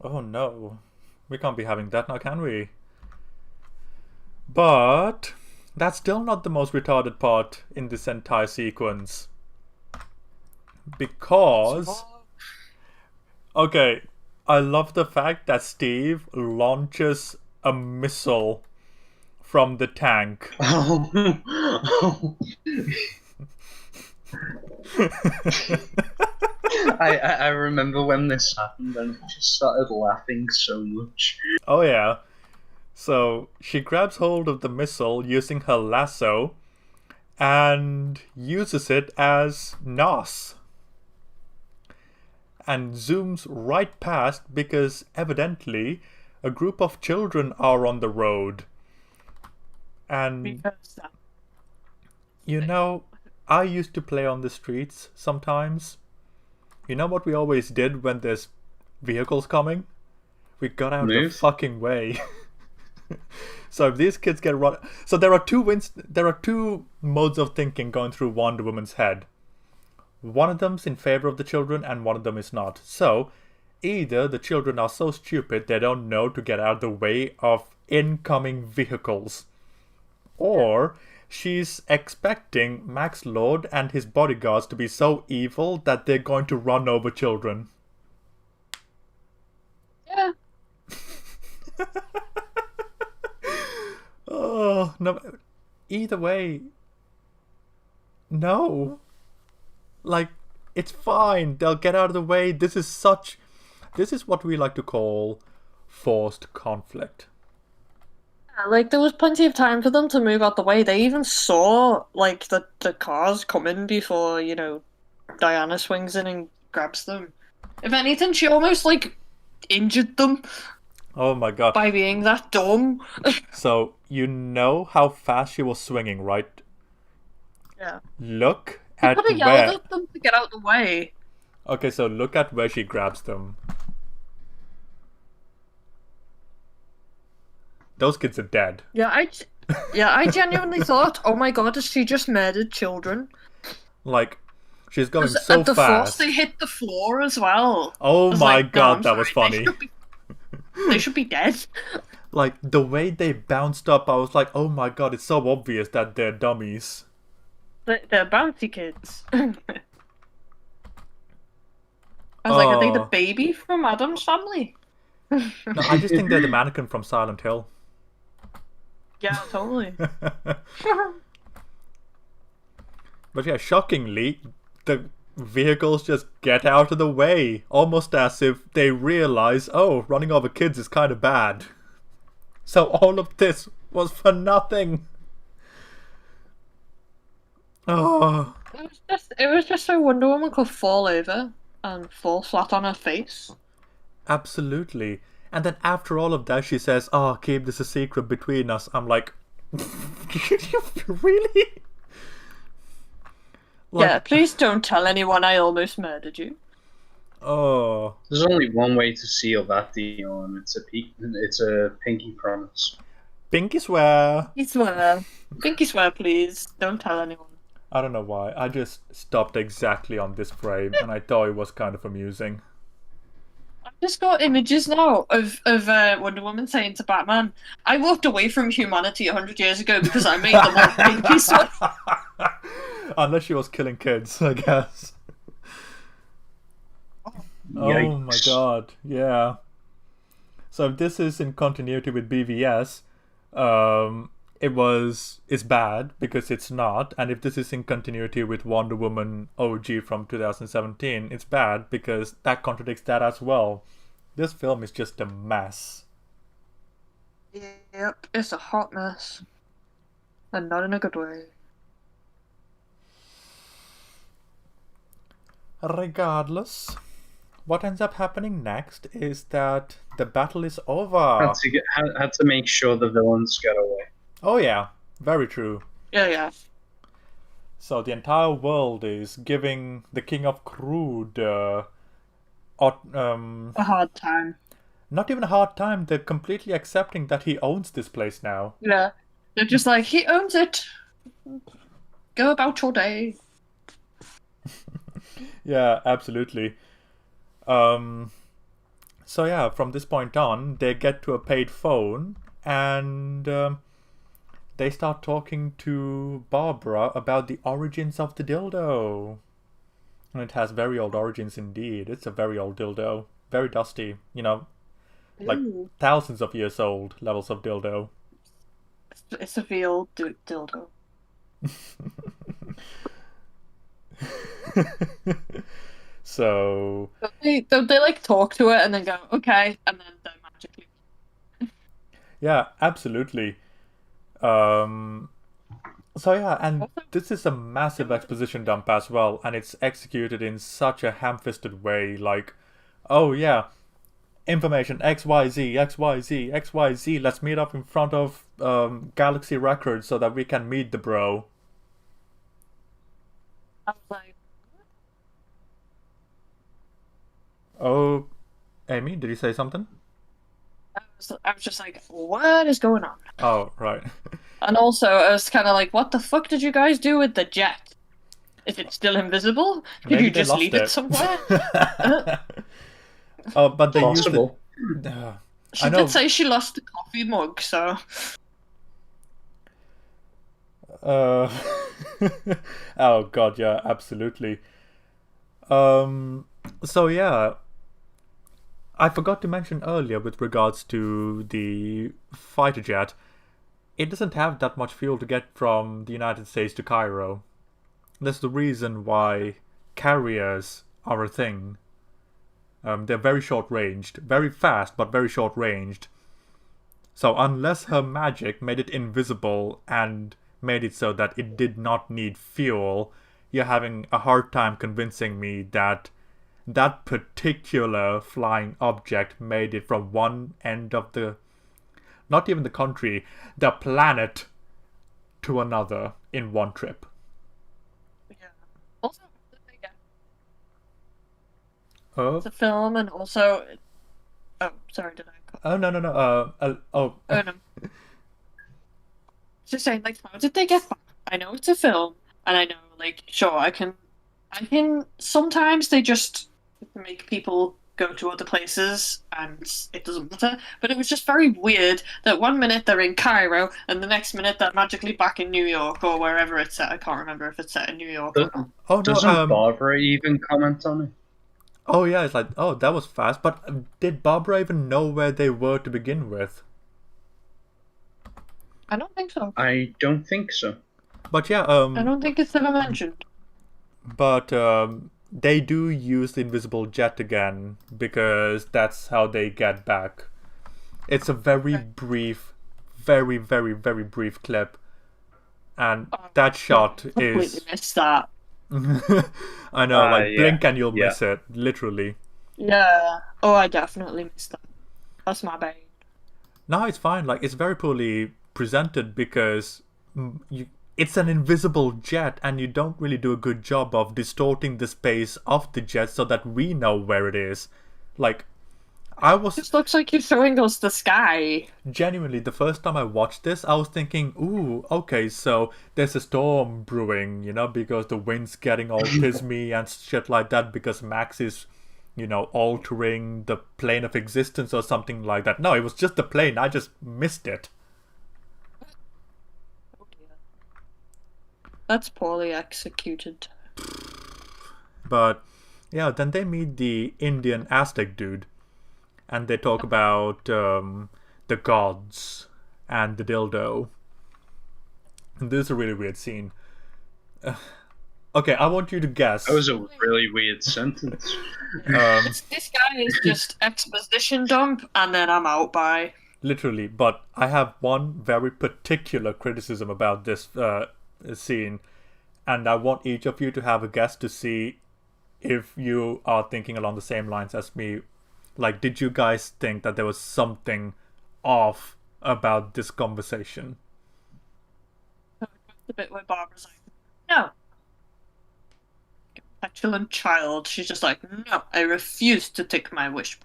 Oh no. We can't be having that now, can we? But that's still not the most retarded part in this entire sequence. Because... Okay, I love the fact that Steve launches a missile from the tank. Oh. I remember when this happened and I just started laughing so much. Oh yeah. So she grabs hold of the missile using her lasso and uses it as NOS. And zooms right past because evidently a group of children are on the road. And Because you know, I used to play on the streets sometimes. You know what we always did when there's vehicles coming? We got out of the Move. fucking way. So if these kids get run, so there are two modes of thinking going through Wonder Woman's head. One of them's in favor of the children, and one of them is not. So either the children are so stupid they don't know to get out of the way of incoming vehicles, or she's expecting Max Lord and his bodyguards to be so evil that they're going to run over children. yeah. Oh, no. Either way, no. Like, it's fine. They'll get out of the way. This is what we like to call forced conflict. Like, there was plenty of time for them to move out the way. They even saw, like, the cars coming before, you know, Diana swings in and grabs them. If anything, she almost, like, injured them Oh my god. by being that dumb. So, you know how fast she was swinging, right? Yeah. Look She at could have where... yelled at them to get out the way. Okay, so look at where she grabs them. Those kids are dead. Yeah, I genuinely thought, oh my god, has she just murdered children? Like, she's going 'Cause so at the force, fast. they hit the floor as well. Oh I was my like, no, god, I'm that was sorry, funny. They should be dead. Like, the way they bounced up, I was like, oh my god, it's so obvious that they're dummies. They're bouncy kids. I was like, are they the Oh. baby from Adam's family? No, I just think they're the mannequin from Silent Hill. Yeah, totally. But yeah, shockingly, the vehicles just get out of the way, almost as if they realize, oh, running over kids is kind of bad. So all of this was for nothing. Oh, It was just so Wonder Woman could fall over and fall flat on her face. absolutely. And then after all of that, she says, oh, keep this a secret between us. I'm like, really? Like, Yeah, please don't tell anyone I almost murdered you. oh. There's only one way to seal that deal, and it's a pinky promise. Pinky swear. Pinky swear, please. Don't tell anyone. I don't know why. I just stopped exactly on this frame, and I thought it was kind of amusing. I've just got images now of Wonder Woman saying to Batman, I walked away from humanity 100 years ago because I made them all pinky swear. Unless she was killing kids, I guess. Oh my Yikes. god, yeah. So if this is in continuity with BVS, it's bad because it's not, and if this is in continuity with Wonder Woman OG from 2017, it's bad because that contradicts that as well. This film is just a mess. Yep, it's a hot mess. And not in a good way. Regardless, what ends up happening next is that the battle is over. Had to make sure the villains get away. Oh yeah, very true. Yeah. So the entire world is giving the King of Crude A hard time. not even a hard time, they're completely accepting that he owns this place now. Yeah. They're just like, he owns it. Go about your day. Yeah, absolutely. So yeah, from this point on, they get to a paid phone and they start talking to Barbara about the origins of the dildo. And it has very old origins indeed. It's a very old dildo. Very dusty. You know, like Ooh. thousands of years old levels of dildo. It's a real dildo. So They like talk to it and then go, okay, and then they magically. yeah, absolutely. So yeah, and this is a massive exposition dump as well, and it's executed in such a ham-fisted way. Like, oh yeah, information XYZ, XYZ, XYZ. Let's meet up in front of Galaxy Records so that we can meet the bro. I was like, Oh, Amy, did you say something? I was just like, what is going on? Oh, right. And also, I was kind of like, what the fuck did you guys do with the jet? Is it still invisible? Did Maybe you they just lost leave it somewhere? Oh, but they used it. Possible. She I know. did say she lost the coffee mug, so. Oh god, yeah, absolutely. So yeah, I forgot to mention earlier with regards to the fighter jet, it doesn't have that much fuel to get from the United States to Cairo. That's the reason why carriers are a thing. They're very short-ranged, very fast, but very short-ranged. So unless her magic made it invisible and made it so that it did not need fuel, you're having a hard time convincing me that that particular flying object made it from one end of the, not even the country, the planet, to another in one trip. Yeah. Also, Oh, it's a film, and also. Oh, sorry, did I? oh no. Oh no. Just saying, like, how did they get back? I know it's a film, and I know, like, sure, I can. Sometimes they just make people go to other places, and it doesn't matter. But it was just very weird that one minute they're in Cairo, and the next minute they're magically back in New York or wherever it's set. I can't remember if it's set in New York or not. Oh no. Doesn't Barbara even comment on it? Oh yeah, it's like, oh, that was fast. But did Barbara even know where they were to begin with? I don't think so. I don't think so. But yeah, I don't think it's ever mentioned. but they do use the invisible jet again because that's how they get back. It's a very brief, very, very, very brief clip, and that shot Completely is. missed that. I know, like yeah, blink and you'll yeah. miss it, literally. Yeah. Oh, I definitely missed that. That's my bad. No, it's fine. Like, it's very poorly presented because it's an invisible jet and you don't really do a good job of distorting the space of the jet so that we know where it is. Like, I was This looks like you're showing us the sky. genuinely, the first time I watched this, I was thinking, ooh, okay, so there's a storm brewing, you know, because the wind's getting all pismy and shit like that because Max is, you know, altering the plane of existence or something like that. No, it was just the plane. I just missed it. Oh dear. That's poorly executed. But yeah, then they meet the Indian Aztec dude, and they talk about the gods and the dildo. And this is a really weird scene. Okay, I want you to guess. That was a really weird sentence. This guy is just exposition dump, and then I'm out by. literally. But I have one very particular criticism about this scene, and I want each of you to have a guess to see if you are thinking along the same lines as me. Like, did you guys think that there was something off about this conversation? The bit where Barbara's like, no. Petulant child. She's just like, no, I refuse to take my wish.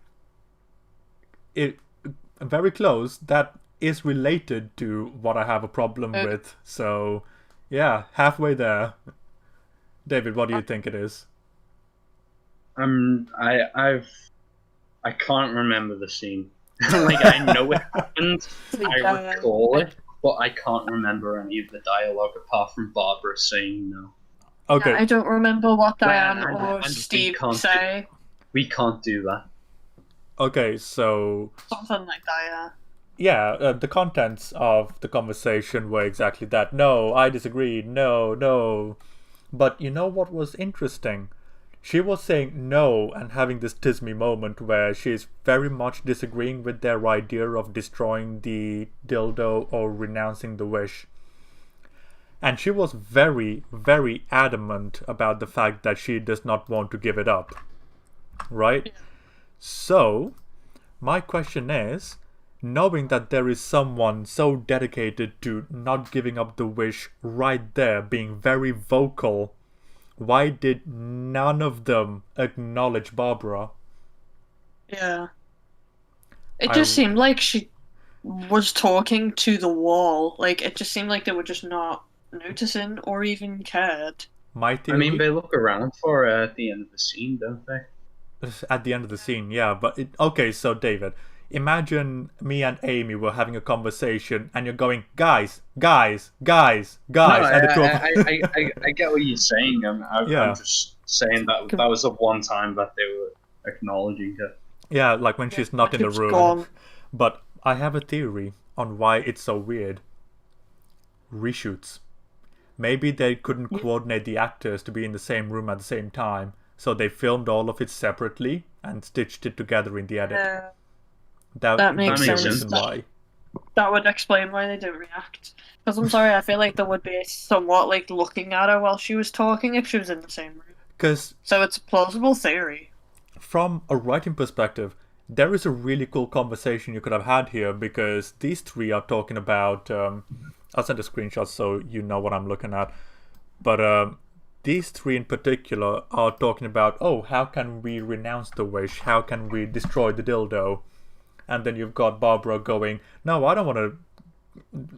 It very close. That is related to what I have a problem with. So, yeah, halfway there. David, what do you think it is? I can't remember the scene. Like, I know it happened, I recall it, but I can't remember any of the dialogue apart from Barbara saying no. Okay. I don't remember what Diane or and Steve can't say. We can't do that. Okay, so Something like that, yeah, the contents of the conversation were exactly that. No, I disagree. No. But you know what was interesting? She was saying no and having this Tismy moment where she's very much disagreeing with their idea of destroying the dildo or renouncing the wish. And she was very, very adamant about the fact that she does not want to give it up. Right? Yeah. So, my question is, knowing that there is someone so dedicated to not giving up the wish right there, being very vocal, why did none of them acknowledge Barbara? Yeah. It just seemed like she was talking to the wall. Like, it just seemed like they were just not noticing or even cared. My I theory... mean, they look around for her at the end of the scene, don't they? At the end of the scene, yeah. But okay, so David, imagine me and Amy were having a conversation and you're going, guys, No, and the two of I get what you're saying. Yeah. I'm just saying that was the one time that they were acknowledging her. yeah, like when she's not in the It's room. gone. But I have a theory on why it's so weird. Reshoots. Maybe they couldn't coordinate the actors to be in the same room at the same time, so they filmed all of it separately and stitched it together in the edit. That makes sense. reason why. That would explain why they didn't react. Because I'm sorry, I feel like there would be somewhat like looking at her while she was talking if she was in the same room. Because So it's a plausible theory. from a writing perspective, there is a really cool conversation you could have had here, because these three are talking about... I'll send a screenshot so you know what I'm looking at. But these three in particular are talking about, oh, how can we renounce the wish? How can we destroy the dildo? And then you've got Barbara going, no, I don't want to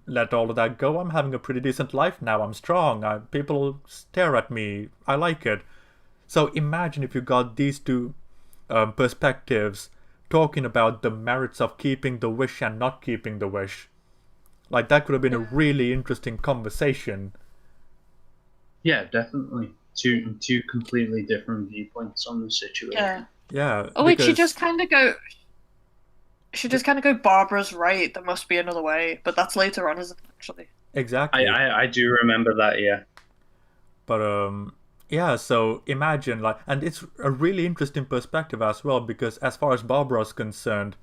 let all of that go. I'm having a pretty decent life now. I'm strong. People stare at me. I like it. So imagine if you got these two perspectives talking about the merits of keeping the wish and not keeping the wish. Like, that could have been a really interesting conversation. Yeah, definitely. Two completely different viewpoints on the situation. Yeah. Yeah. Oh wait, she because- just kind of go, Barbara's right, there must be another way. But that's later on, isn't it, actually? Exactly. I do remember that, yeah. But yeah, so imagine, like, and it's a really interesting perspective as well, because as far as Barbara's concerned,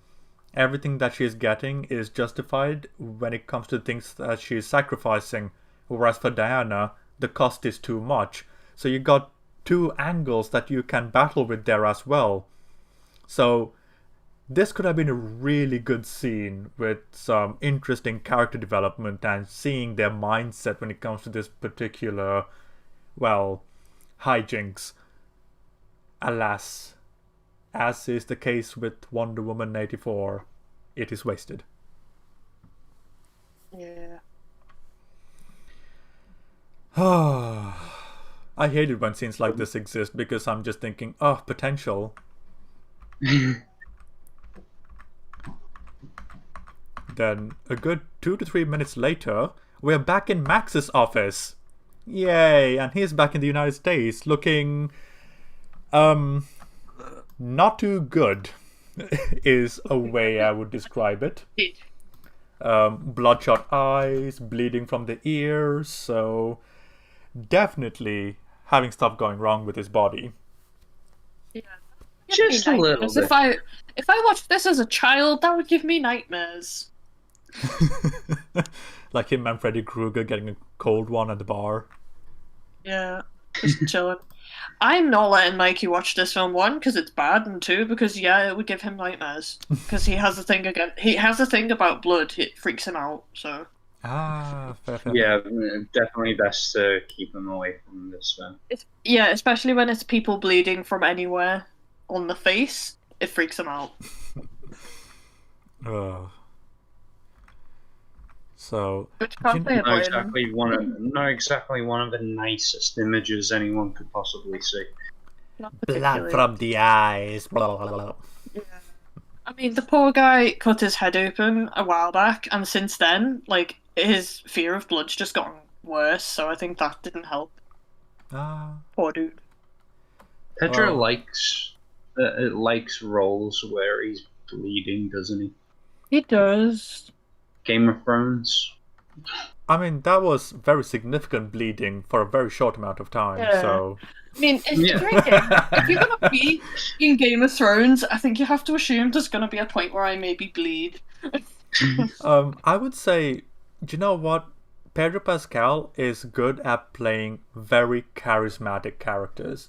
everything that she's getting is justified when it comes to things that she's sacrificing, whereas for Diana, the cost is too much. So you got two angles that you can battle with there as well. So this could have been a really good scene with some interesting character development and seeing their mindset when it comes to this particular, well, hijinks. Alas, as is the case with Wonder Woman 84, it is wasted. Yeah. I hate it when scenes like this exist, because I'm just thinking, oh, potential. Then, a good 2 to 3 minutes later, we're back in Max's office. Yay! And he's back in the United States, looking... not too good, is a way I would describe it. Bloodshot eyes, bleeding from the ears, so... definitely having stuff going wrong with his body. Yeah. give me Just a little nightmares. bit. If I watched this as a child, that would give me nightmares. Like him and Freddy Krueger getting a cold one at the bar. Yeah, just chilling. I'm not letting Mikey watch this film, one, because it's bad, and two, because it would give him nightmares. Because he has a thing about blood. It freaks him out. So Ah, fair. Yeah, definitely best to keep them away from this film. especially when it's people bleeding from anywhere on the face, it freaks him out. So, Which can't play a Not violin. exactly one of the nicest images anyone could possibly see. Not blood particularly. from the eyes. Blah, blah, blah. Yeah. I mean, the poor guy cut his head open a while back, and since then, like, his fear of blood's just gotten worse, so I think that didn't help. Ah, Poor dude. Pedro Well- likes roles where he's bleeding, doesn't he? He does. Game of Thrones. I mean, that was very significant bleeding for a very short amount of time. Yeah. So, I mean, if Yeah. you're gonna be in Game of Thrones, I think you have to assume there's gonna be a point where I maybe bleed. I would say, do you know what? Pedro Pascal is good at playing very charismatic characters.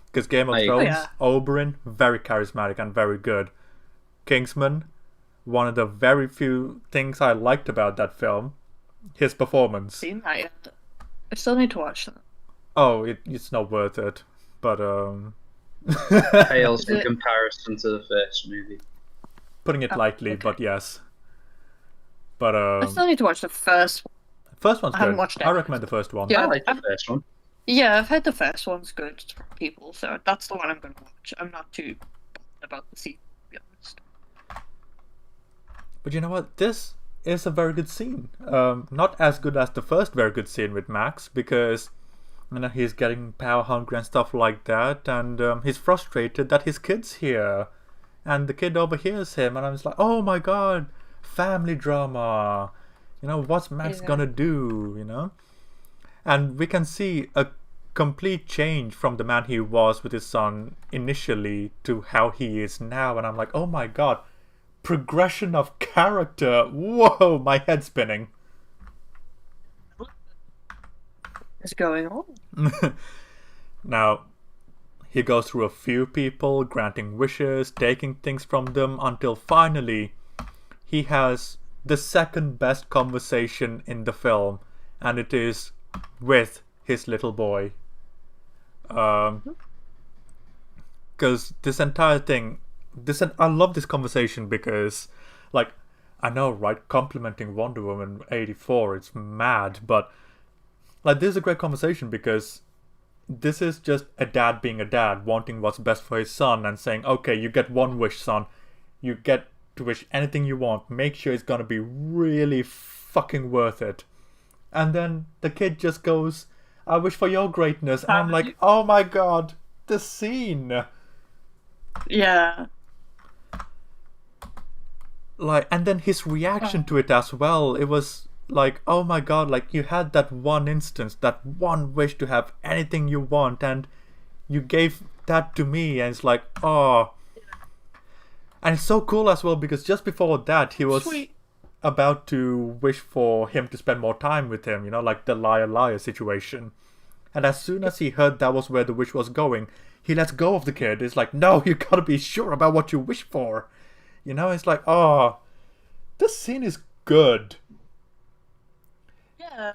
Because Game of I agree. Thrones, Yeah. Oberyn, very charismatic and very good. Kingsman, one of the very few things I liked about that film, his performance. Seen that yet? I still need to watch that. Oh, it's not worth it. But Pales in it- comparison to the first movie. putting it lightly, okay. but yes. But I still need to watch the first one. first one's I haven't good. watched I it. recommend the first one. Yeah. I like the I've- first one. Yeah, I've heard the first one's good from people, so that's the one I'm gonna watch. I'm not too bothered about the sequel, to be honest. But you know what? This is a very good scene. Not as good as the first very good scene with Max, because he's getting power hungry and stuff like that, and he's frustrated that his kid's here, and the kid overhears him, and I'm just like, oh my god, family drama. What's Max Yeah. gonna do? And we can see a complete change from the man he was with his son initially to how he is now, and I'm like, oh my god, progression of character. Whoa, my head's spinning. What's going on? Now, he goes through a few people, granting wishes, taking things from them, until finally he has the second best conversation in the film, and it is with his little boy. Because this entire thing, I love this conversation because, like, I know, right? Complimenting Wonder Woman 84, it's mad, but like, this is a great conversation because this is just a dad being a dad, wanting what's best for his son and saying, okay, you get one wish, son. You get to wish anything you want. Make sure it's gonna be really fucking worth it. And then the kid just goes, I wish for your greatness. And I'm like, oh my god, the scene. Yeah. Like, and then his reaction to it as well, it was like, oh my god, like, you had that one instance, that one wish to have anything you want, and you gave that to me, and it's like, oh. And it's so cool as well, because just before that, he was Sweet. about to wish for him to spend more time with him, like the liar situation. And as soon as he heard that was where the wish was going, he lets go of the kid. It's like, no, you gotta be sure about what you wish for. It's like, oh, this scene is good. Yeah.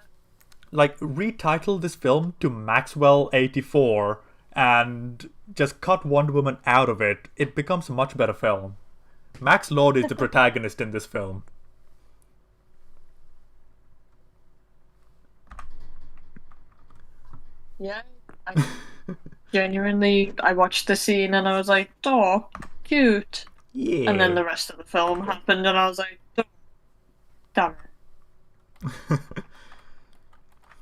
Like, retitle this film to Maxwell 84 and just cut Wonder Woman out of it. It becomes a much better film. Max Lord is the protagonist in this film. Yeah. I watched the scene and I was like, oh, cute. Yeah. And then the rest of the film happened and I was like, oh, damn it.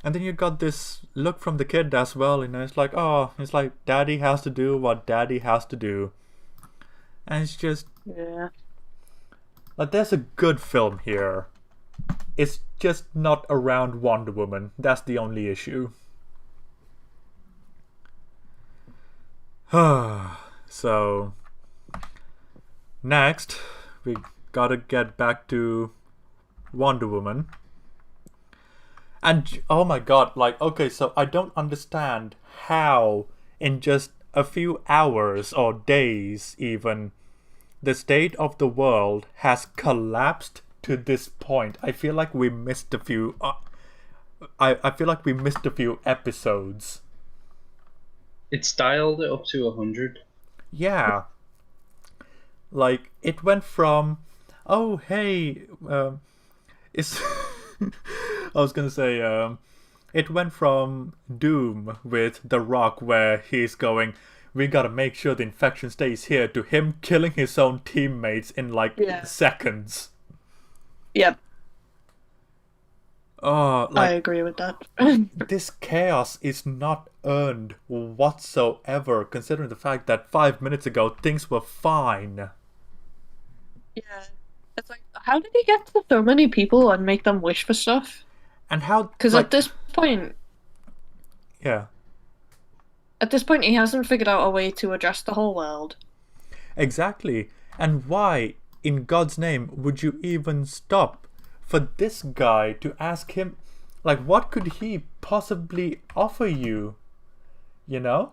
And then you got this look from the kid as well, it's like, oh, it's like daddy has to do what daddy has to do. And it's just, Yeah. like, there's a good film here. It's just not around Wonder Woman. That's the only issue. So, next, we gotta get back to Wonder Woman. And oh my god, like, okay, so I don't understand how in just a few hours or days even the state of the world has collapsed to this point. I feel like we missed a few I feel like we missed a few episodes. It's dialed it up to 100. Yeah. Like, it went from, oh, hey, it's... I was gonna say, it went from Doom with The Rock, where he's going, we gotta make sure the infection stays here, to him killing his own teammates in, like, seconds. Yep, Oh, I like, agree with that. this chaos is not earned whatsoever, considering the fact that 5 minutes ago things were fine. Yeah. It's like, how did he get to so many people and make them wish for stuff? And how... Because like, at this point, yeah. he hasn't figured out a way to address the whole world. Exactly. And why, in God's name, would you even stop for this guy to ask him, like, what could he possibly offer you? You know?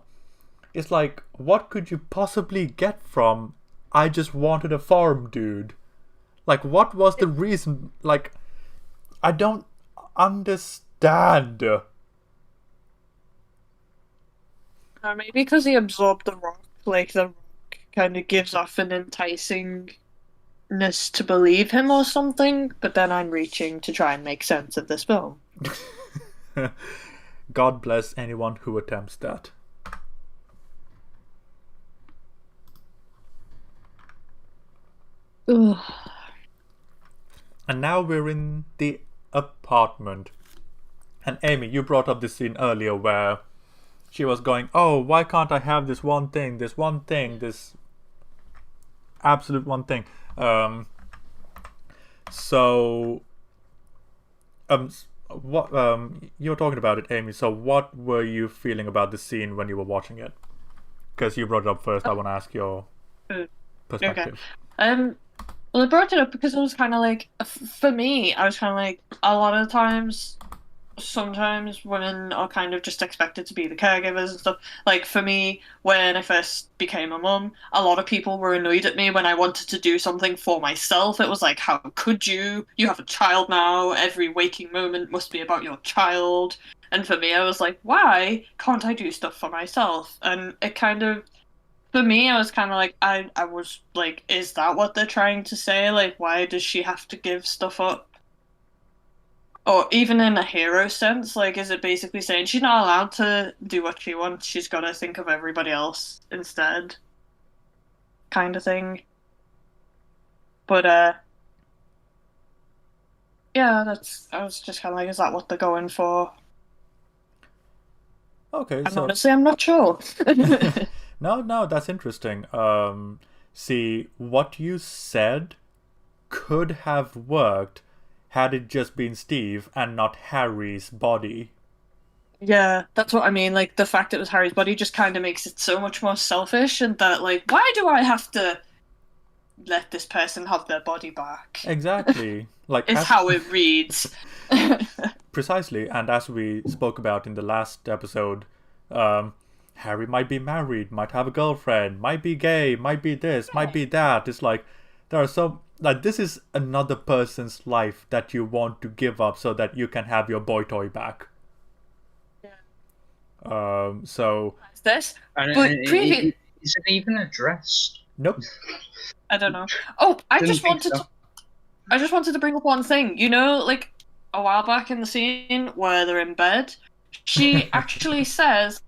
It's like, what could you possibly get from, I just wanted a farm, dude? Like, what was the reason? Like, I don't understand. Or maybe because he absorbed the rock, like the rock kind of gives off an enticingness to believe him or something, but then I'm reaching to try and make sense of this film. God bless anyone who attempts that. Ugh. And now we're in the apartment. And Amy, you brought up this scene earlier where she was going, oh, why can't I have this absolute one thing. What you were talking about it, Amy. So what were you feeling about the scene when you were watching it? Because you brought it up first, I want to ask your perspective. Okay. Well, I brought it up because it was kind of like, for me, I was kind of like, a lot of times, sometimes women are kind of just expected to be the caregivers and stuff. Like, for me, when I first became a mum, a lot of people were annoyed at me when I wanted to do something for myself. It was like, how could you? You have a child now. Every waking moment must be about your child. And for me, I was like, why can't I do stuff for myself? And it kind of... For me, I was kind of like, I was like, is that what they're trying to say? Like, why does she have to give stuff up? Or even in a hero sense, like, is it basically saying she's not allowed to do what she wants, she's got to think of everybody else instead? Kind of thing. But, yeah, I was just kind of like, is that what they're going for? Okay, And so... honestly, I'm not sure. No, that's interesting. See, what you said could have worked had it just been Steve and not Harry's body. Yeah, that's what I mean. Like, the fact it was Harry's body just kind of makes it so much more selfish, and that, like, why do I have to let this person have their body back? Exactly. Like, It's how it reads. Precisely, and as we spoke about in the last episode, Harry might be married, might have a girlfriend, might be gay, might be this, might be that. It's like, there are some... Like, this is another person's life that you want to give up so that you can have your boy toy back. Yeah. So... This? And But is it even addressed? Nope. I don't know. Oh, I Didn't just think wanted so. I just wanted to bring up one thing. You know, like, a while back in the scene where they're in bed, she actually says,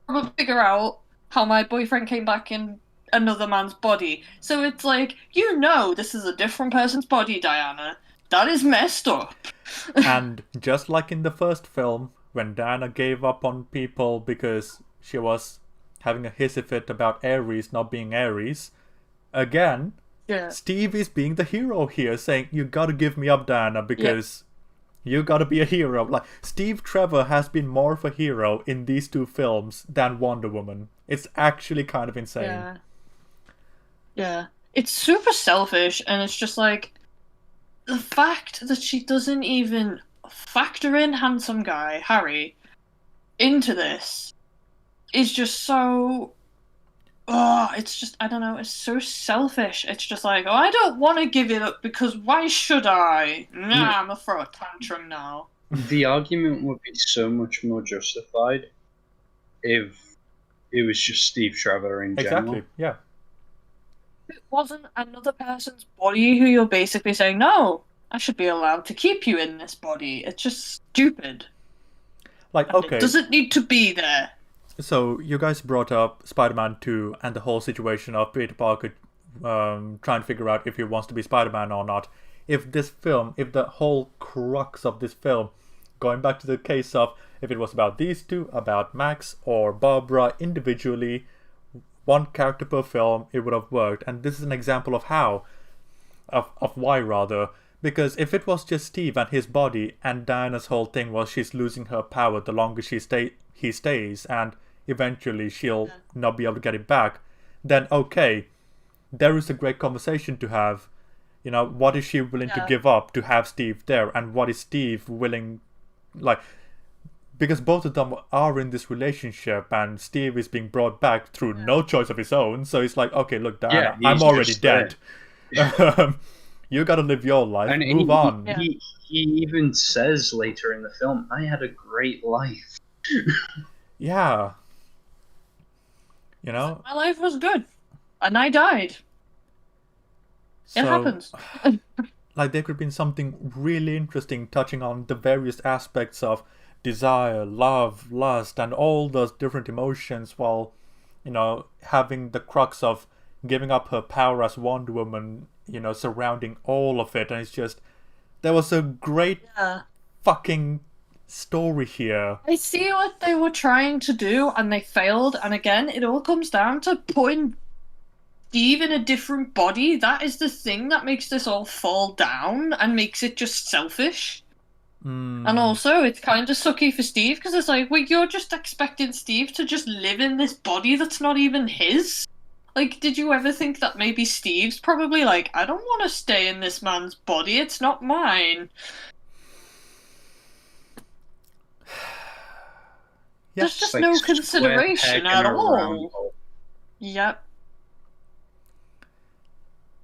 I'm gonna figure out how my boyfriend came back in another man's body. So it's like, you know this is a different person's body, Diana. That is messed up. And just like in the first film, when Diana gave up on people because she was having a hissy fit about Ares not being Ares, again, Yeah. Steve is being the hero here, saying, you gotta give me up, Diana, because you gotta be a hero. Like, Steve Trevor has been more of a hero in these two films than Wonder Woman. It's actually kind of insane. Yeah. Yeah. it's super selfish, and it's just like the fact that she doesn't even factor in handsome guy Harry into this is just so. Oh, it's just, I don't know, it's so selfish. It's just like, oh, I don't want to give it up because why should I? Nah, I'm gonna throw a tantrum now. The argument would be so much more justified if it was just Steve Trevor in general. Exactly. Yeah. If it wasn't another person's body who you're basically saying, no, I should be allowed to keep you in this body. It's just stupid. Like, And okay. It doesn't need to be there. So you guys brought up Spider-Man 2 and the whole situation of Peter Parker trying to figure out if he wants to be Spider-Man or not. If the whole crux of this film, going back to the case of if it was about these two, about Max or Barbara individually, one character per film, it would have worked. And this is an example of how, of why rather. Because if it was just Steve and his body, and Diana's whole thing was she's losing her power the longer he stays, and eventually she'll not be able to get it back, then okay, there is a great conversation to have. You know, what is she willing to give up to have Steve there, and what is Steve willing, like, because both of them are in this relationship, and Steve is being brought back through no choice of his own. So it's like, okay, look, Diana, Yeah, I'm he's already just dead. You gotta live your life. And Move on. He even says later in the film, I had a great life. Yeah. You know? My life was good. And I died. It So, happens. like, there could have been something really interesting touching on the various aspects of desire, love, lust, and all those different emotions while, you know, having the crux of giving up her power as Wonder Woman, you know, surrounding all of it. And it's just, there was a great fucking story here. I see what they were trying to do and they failed, and again, it all comes down to putting Steve in a different body. That is the thing that makes this all fall down and makes it just selfish. And also, it's kind of sucky for Steve because it's like, well, you're just expecting Steve to just live in this body that's not even his. Like, did you ever think that maybe Steve's probably like, I don't want to stay in this man's body, it's not mine. There's just Like no square consideration peg at in a round all. hole. Yep.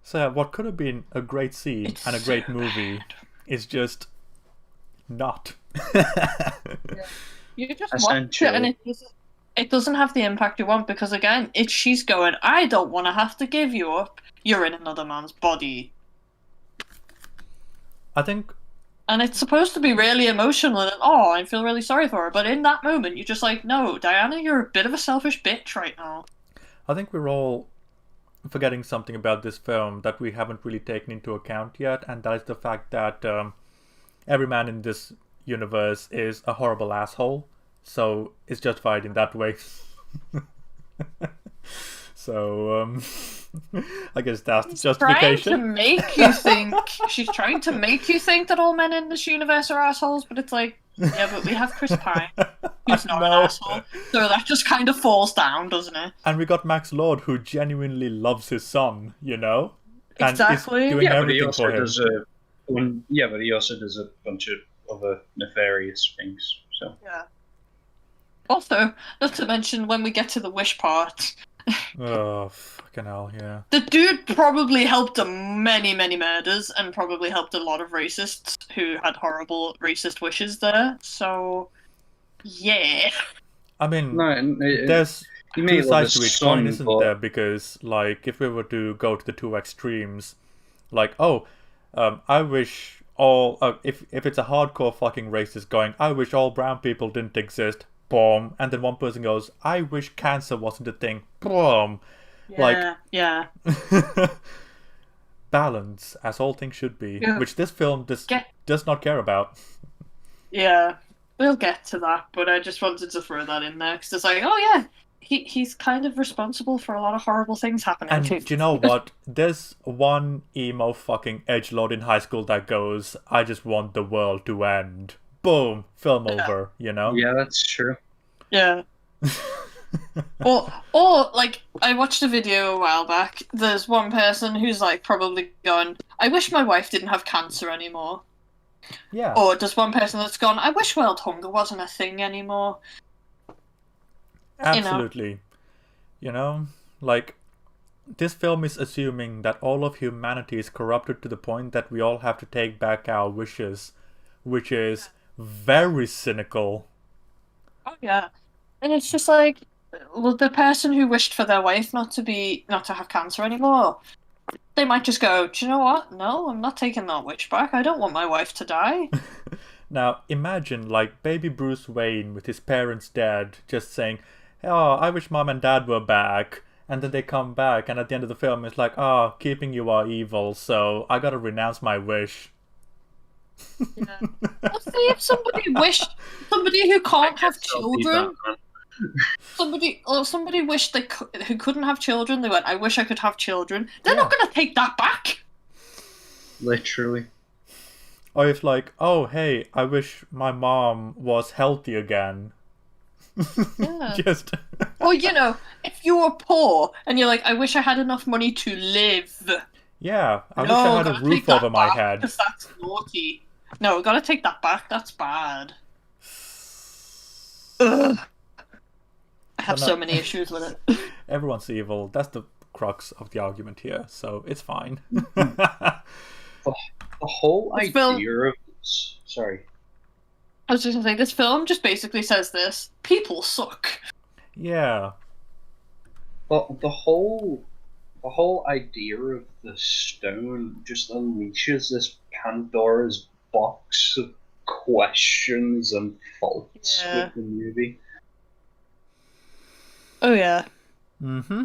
So what could have been a great scene It's and a great so movie is just not. You just watch it Essentially. and it doesn't have the impact you want because again, she's going, I don't want to have to give you up. You're in another man's body. I think And it's supposed to be really emotional and oh, I feel really sorry for her. But in that moment, you're just like, no, Diana, you're a bit of a selfish bitch right now. I think we're all forgetting something about this film that we haven't really taken into account yet, and that is the fact that every man in this universe is a horrible asshole, so it's justified in that way. So I guess that's the justification. Trying to make you think she's trying to make you think that all men in this universe are assholes, but it's like, yeah, but we have Chris Pine, who's not an No. asshole, so that just kind of falls down, doesn't it? And we got Max Lord, who genuinely loves his son, you know, and Exactly. is doing Yeah, but he everything also for him. does but he also does a bunch of other nefarious things. So Yeah. Also, not to mention when we get to the wish part, Oh, fucking hell, yeah. the dude probably helped many, many murders and probably helped a lot of racists who had horrible racist wishes there. So, yeah. I mean, no, there's he may two love sides to his each coin, son, isn't but there? Because, like, if we were to go to the two extremes, like, I wish all, if it's a hardcore fucking racist going, I wish all brown people didn't exist, boom, and then one person goes, I wish cancer wasn't a thing, boom. Like, Yeah. balance, as all things should be, Yeah. which this film does not care about. Yeah. We'll get to that, but I just wanted to throw that in there because it's like, oh yeah, he's kind of responsible for a lot of horrible things happening. And too. do you know what? There's one emo fucking edgelord in high school that goes, I just want the world to end. Boom, film over, you know? yeah, that's true. Yeah. Or like I watched a video a while back. There's one person who's like probably gone, I wish my wife didn't have cancer anymore. Yeah. Or there's one person that's gone, I wish world hunger wasn't a thing anymore. Absolutely. You know, like, this film is assuming that all of humanity is corrupted to the point that we all have to take back our wishes, which is very cynical. Oh yeah. And it's just like, well, the person who wished for their wife not to have cancer anymore, they might just go, do you know what? No, I'm not taking that wish back. I don't want my wife to die. Now, imagine, like, baby Bruce Wayne with his parents dead, just saying, oh, I wish mom and dad were back. And then they come back, and at the end of the film, it's like, oh, keeping you are evil, so I gotta renounce my wish. Yeah. Let's see if somebody who can't have children, somebody wished who couldn't have children, they went, I wish I could have children. They're not gonna take that back. Literally. Or if like, oh, hey, I wish my mom was healthy again. Yeah. Just... Or, you know, if you were poor and you're like, I wish I had enough money to live. Yeah, I wish I had a roof over my head. Because that's naughty. No, gotta take that back. That's bad. Ugh. I have so many issues with it. Everyone's evil. That's the crux of the argument here, so it's fine. The whole This idea film- of this... Sorry. I was just gonna say, this film just basically says this. People suck. Yeah. But the whole idea of the stone just unleashes this Pandora's box of questions and faults with the movie. Oh yeah. Mm-hmm.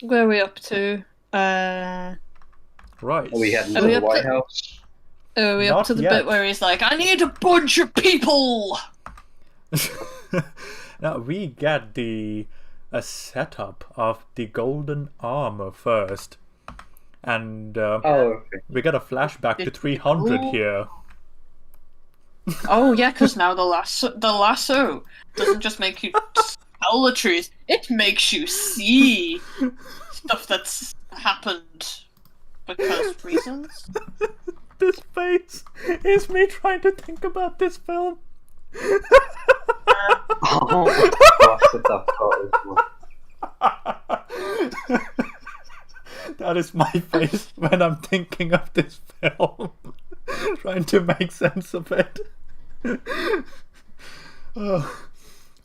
Where are we up to? Right. Are we heading Are to we the up White to- House? Are we Not up to the yet. bit where he's like, I need a bunch of people! Now we get a setup of the golden armor first, and Oh, okay. we get a flashback to 300 here. Oh yeah, because now the lasso doesn't just make you tell the truth, it makes you see stuff that's happened because reasons. This face is me trying to think about this film. Oh my gosh, that thought was That is my face when I'm thinking of this film, trying to make sense of it. Oh,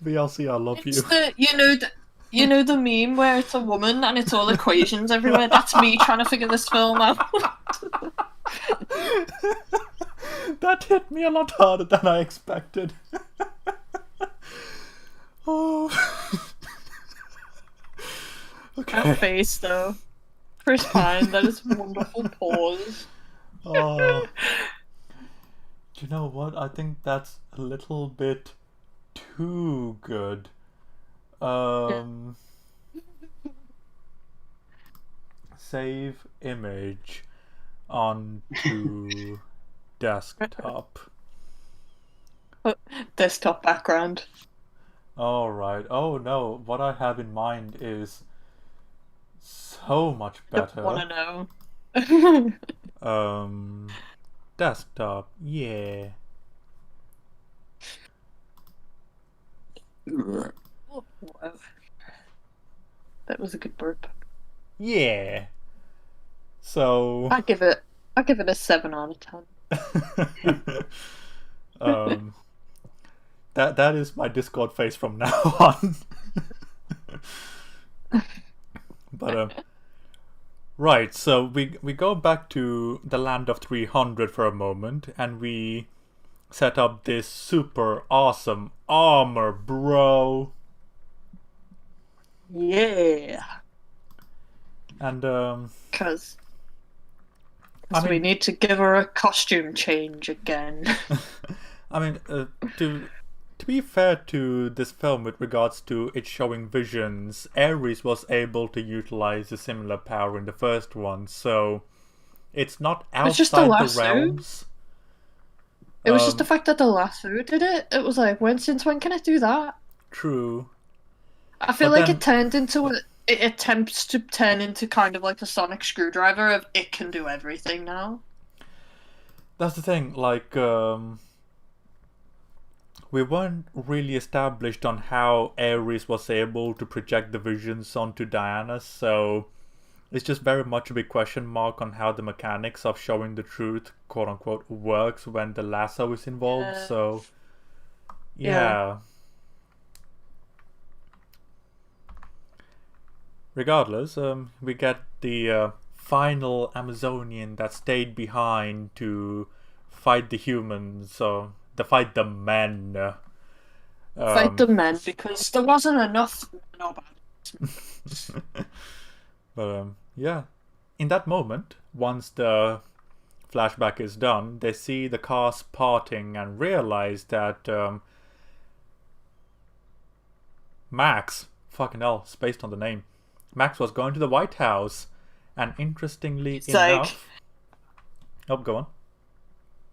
VLC, I love It's you. you know the meme where it's a woman and it's all equations everywhere. That's me trying to figure this film out. That hit me a lot harder than I expected. Oh. Okay. That face though, Chris Pine. That is a wonderful pause. Oh. Do you know what? I think that's a little bit too good. Save image onto desktop. Desktop background. Alright. Oh no, what I have in mind is so much Don't want better. to know. Desktop, yeah. Oh, wow. That was a good burp. Yeah. So I give it a 7 out of 10. that is my Discord face from now on. But right, so we go back to the land of 300 for a moment, and we set up this super awesome armor, bro. Yeah. And Because I mean- we need to give her a costume change again. I mean, to be fair to this film with regards to it showing visions, Ares was able to utilize a similar power in the first one, so it's not It's just a outside the lasso. realms. It was just the fact that the lasso did it. It was like, since when can it do that? True. I feel But like then- it turned into it attempts to turn into kind of like a sonic screwdriver of it can do everything now. That's the thing, like, we weren't really established on how Ares was able to project the visions onto Diana, so it's just very much a big question mark on how the mechanics of showing the truth, quote unquote, works when the lasso is involved, Yeah. so Yeah. yeah. Regardless, we get the final Amazonian that stayed behind to fight the humans, or to fight the men. Fight the men because there wasn't enough. No bad. But yeah, in that moment, once the flashback is done, they see the cars parting and realize that Max, fucking hell, spaced on the name. Max was going to the White House, and interestingly It's like- enough, oh, go on.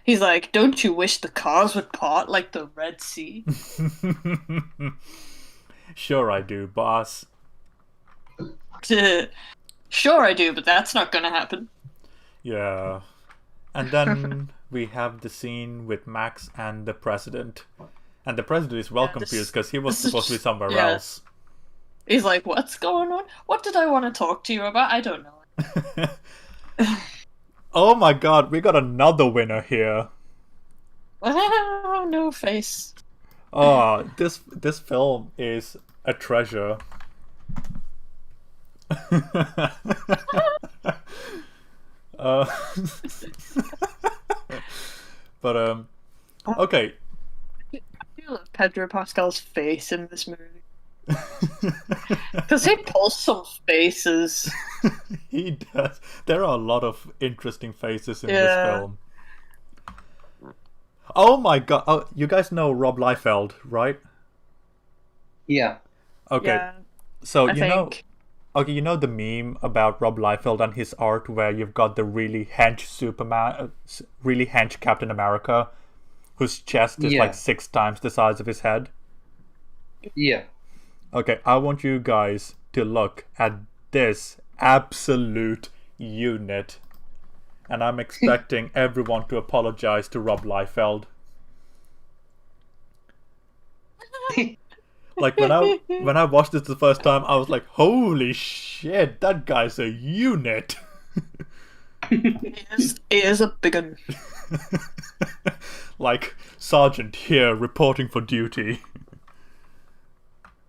He's like, "Don't you wish the cars would part like the Red Sea?" Sure, I do, boss. Sure, I do, but that's not gonna happen. Yeah. And then we have the scene with Max and the president. And the president is well Yeah, this- confused because he was this is supposed to be just- somewhere yeah. else. He's like, "What's going on? What did I want to talk to you about? I don't know." Oh my god, we got another winner here. No face. Oh, this film is a treasure. uh, but okay. I do love Pedro Pascal's face in this movie because he pulls some faces. He does. There are a lot of interesting faces in this Yeah. film. Oh my god! Oh, you guys know Rob Liefeld, right? Yeah. Okay, Yeah, so I you know, think. okay, you know the meme about Rob Liefeld and his art, where you've got the really hench Superman, really hench Captain America, whose chest is Yeah. like 6 times the size of his head. Yeah. Okay, I want you guys to look at this absolute unit. And I'm expecting everyone to apologize to Rob Liefeld. Like when I watched this the first time, I was like, "Holy shit, that guy's a unit!" He is a big un. Like Sergeant here reporting for duty.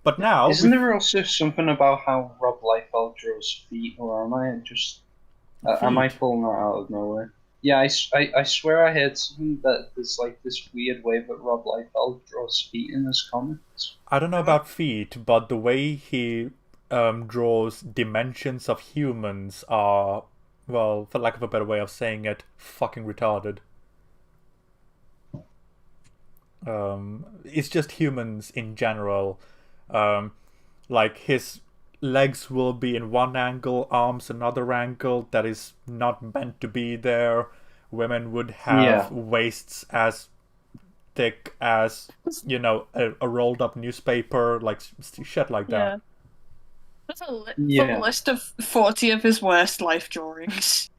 But now, Isn't there also something about how Rob Liefeld draws feet, or am I just... am I Feet? pulling that out of nowhere? Yeah, I swear I heard something that there's like this weird way that Rob Liefeld draws feet in his comics. I don't know about feet, but the way he draws dimensions of humans are, well, for lack of a better way of saying it, fucking retarded. It's just humans in general. Like his legs will be in one angle, arms another angle that is not meant to be there. Women would have Yeah. waists as thick as, you know, a rolled up newspaper, like shit like Yeah. that. That's a Yeah. list of 40 of his worst life drawings.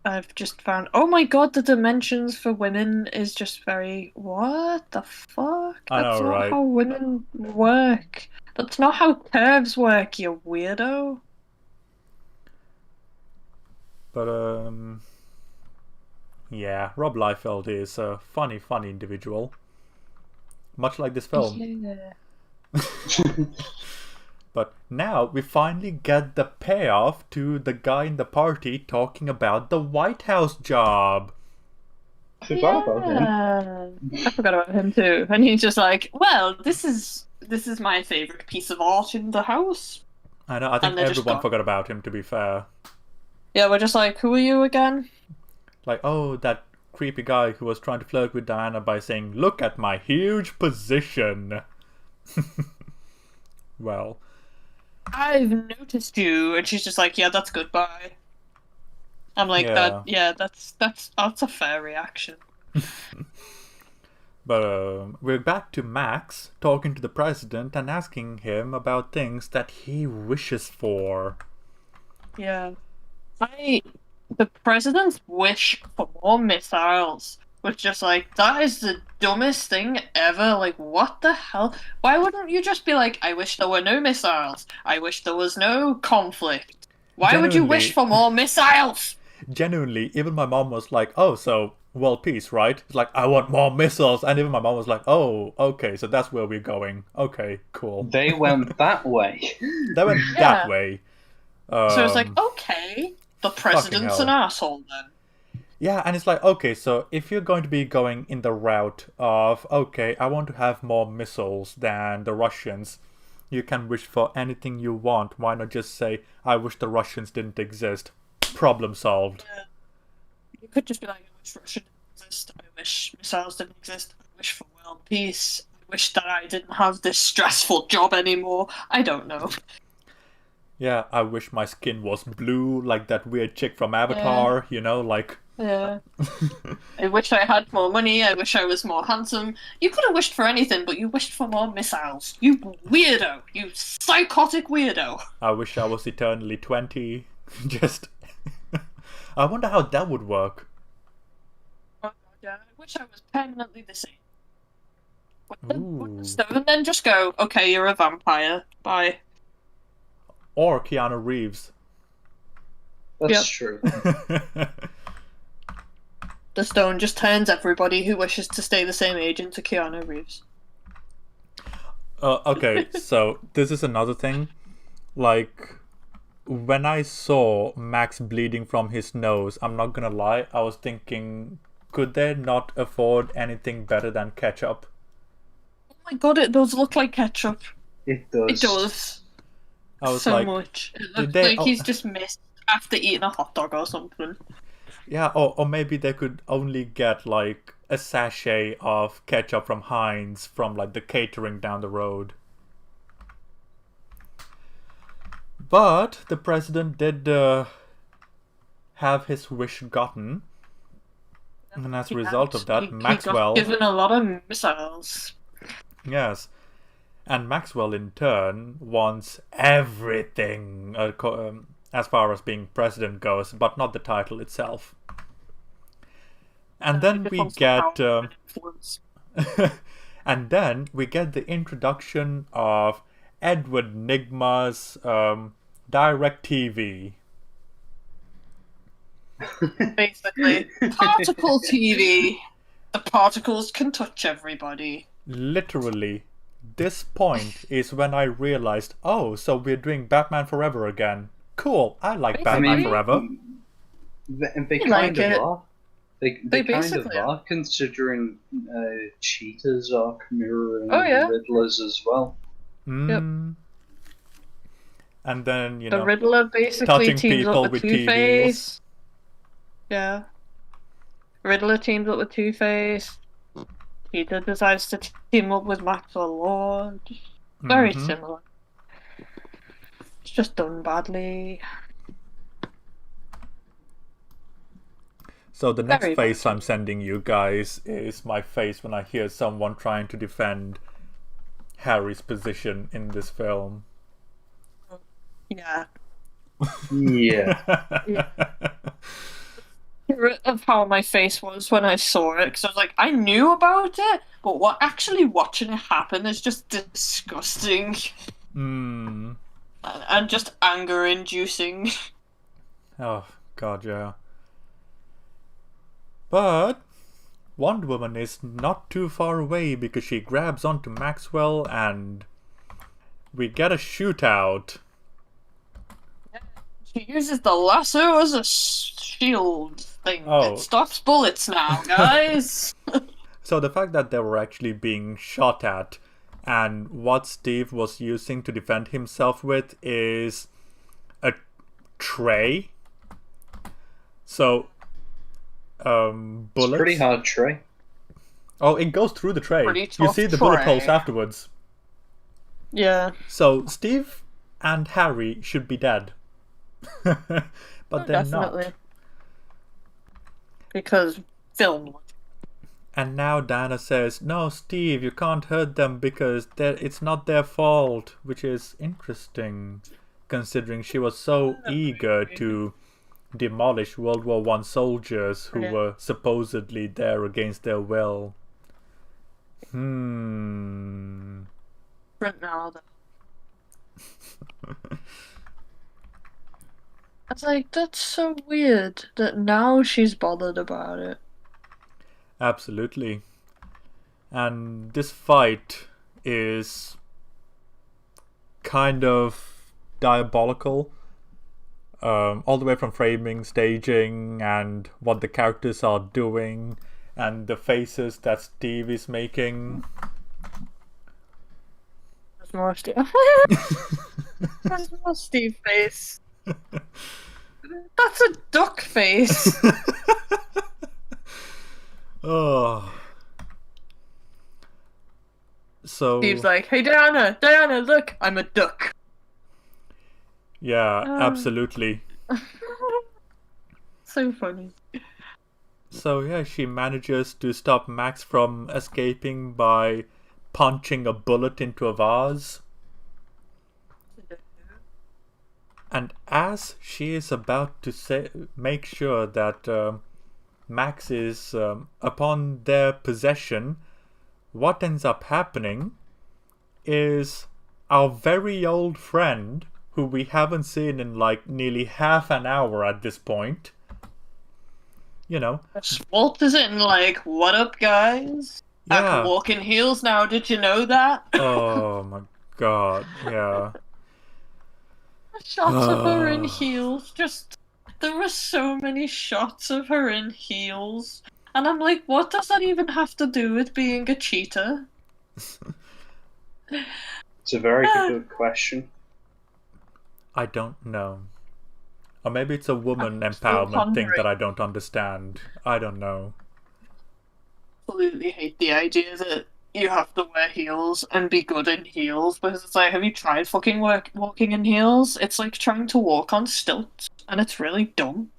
I've just found. Oh my god, the dimensions for women is just very. What the fuck? I That's know, not right? how women work. That's not how curves work, you weirdo. But yeah, Rob Liefeld is a funny individual, much like this film. Yeah. But now we finally get the payoff to the guy in the party talking about the White House job. I forgot about him. Yeah. I forgot about him too. And he's just like, well, this is my favorite piece of art in the house. I know. I think And they just everyone got- forgot about him. To be fair, Yeah, we're just like, who are you again? like, oh, that creepy guy who was trying to flirt with Diana by saying, "Look at my huge position." Well, I've noticed you, and she's just like, yeah, that's goodbye. I'm like, Yeah. that's a fair reaction. But we're back to Max talking to the president and asking him about things that he wishes for. Yeah. The president's wish for more missiles was just like, that is the dumbest thing ever. Like, what the hell? Why wouldn't you just be like, I wish there were no missiles. I wish there was no conflict. Why would you wish for more missiles? Genuinely, even my mom was like, oh, so world peace, right? It's like, I want more missiles. And even my mom was like, oh, okay, so that's where we're going. Okay, cool. They went that way. They went that way. So it's like, okay, the president's an asshole then. Yeah, and it's like, okay, so if you're going to be going in the route of, okay, I want to have more missiles than the Russians, you can wish for anything you want. Why not just say, I wish the Russians didn't exist? Problem solved. Yeah. You could just be like, I wish Russia didn't exist. I wish missiles didn't exist. I wish for world peace. I wish that I didn't have this stressful job anymore. I don't know. Yeah, I wish my skin was blue, like that weird chick from Avatar, you know, like... Yeah. I wish I had more money, I wish I was more handsome. You could have wished for anything, but you wished for more missiles. You weirdo! You psychotic weirdo! I wish I was eternally 20. Just... I wonder how that would work. Oh god, yeah. I wish I was permanently the same. And then just go, okay, you're a vampire. Bye. Or Keanu Reeves. That's true. The stone just turns everybody who wishes to stay the same age into Keanu Reeves. Okay, so this is another thing. Like, when I saw Max bleeding from his nose, I'm not gonna lie, I was thinking, could they not afford anything better than ketchup? Oh my god, it does look like ketchup. It does. It does. I was so like, much. It did looks they- like he's just missed after eating a hot dog or something. Yeah, or maybe they could only get like a sachet of ketchup from Heinz from like the catering down the road. But the president did have his wish gotten. And as a result of that, Maxwell... He got given a lot of missiles. Yes. And Maxwell, in turn, wants everything as far as being president goes, but not the title itself. And then we get... and then we get the introduction of Edward Nygma's DirecTV. Basically, particle TV. The particles can touch everybody. Literally, this point is when I realized, oh, so we're doing Batman Forever again. Cool, I like Batman Forever. They kind of are. They kind of basically are, considering cheetahs are mirroring yeah. Riddlers as well. Mm. And then, you know, The Riddler basically touching teams people up with with Two-Face. Yeah. Riddler teams up with Two-Face. Cheetah decides to team up with Maxwell Lord. Very similar. It's just done badly. So the next Very face I'm sending you guys is my face when I hear someone trying to defend Harry's position in this film. Yeah. Yeah. Of how my face was when I saw it, because I was like, I knew about it, but what actually watching it happen is just disgusting Mm. and just anger-inducing. Oh, God, yeah. But Wonder Woman is not too far away because she grabs onto Maxwell and we get a shootout. She uses the lasso as a shield thing. Oh. It stops bullets now, guys. So the fact that they were actually being shot at and what Steve was using to defend himself with is a tray. So, bullets. It's a pretty hard tray. Oh, it goes through the tray. Pretty You tough see the bullet tray. holes afterwards. Yeah. So Steve and Harry should be dead. But they're Definitely. not. Because film. And now Diana says, "No, Steve, you can't hurt them because it's not their fault," which is interesting, considering she was so eager to demolish World War I soldiers who were supposedly there against their will. Different now, though. It's like, that's so weird that now she's bothered about it. Absolutely. And this fight is kind of diabolical. All the way from framing, staging, and what the characters are doing, and the faces that Steve is making. There's more Steve. There's more Steve face. That's a duck face. Oh. So Steve's like, "Hey Diana, look, I'm a duck." yeah, absolutely. So funny. So yeah, she manages to stop Max from escaping by punching a bullet into a vase. And as she is about to make sure that Max is upon their possession, what ends up happening is our very old friend, who we haven't seen in like nearly half an hour at this point. You know. Walt is in like, "What up, guys? I Yeah. can walk in heels now. Did you know that?" Oh my god, yeah. Shots of her in heels. There were so many shots of her in heels. And I'm like, what does that even have to do with being a cheater? It's a very good question. I don't know. Or maybe it's a woman I'm still empowerment thing pondering. that I don't understand. I don't know. Absolutely hate the idea that you have to wear heels and be good in heels, because it's like, have you tried fucking walking in heels? It's like trying to walk on stilts, and it's really dumb.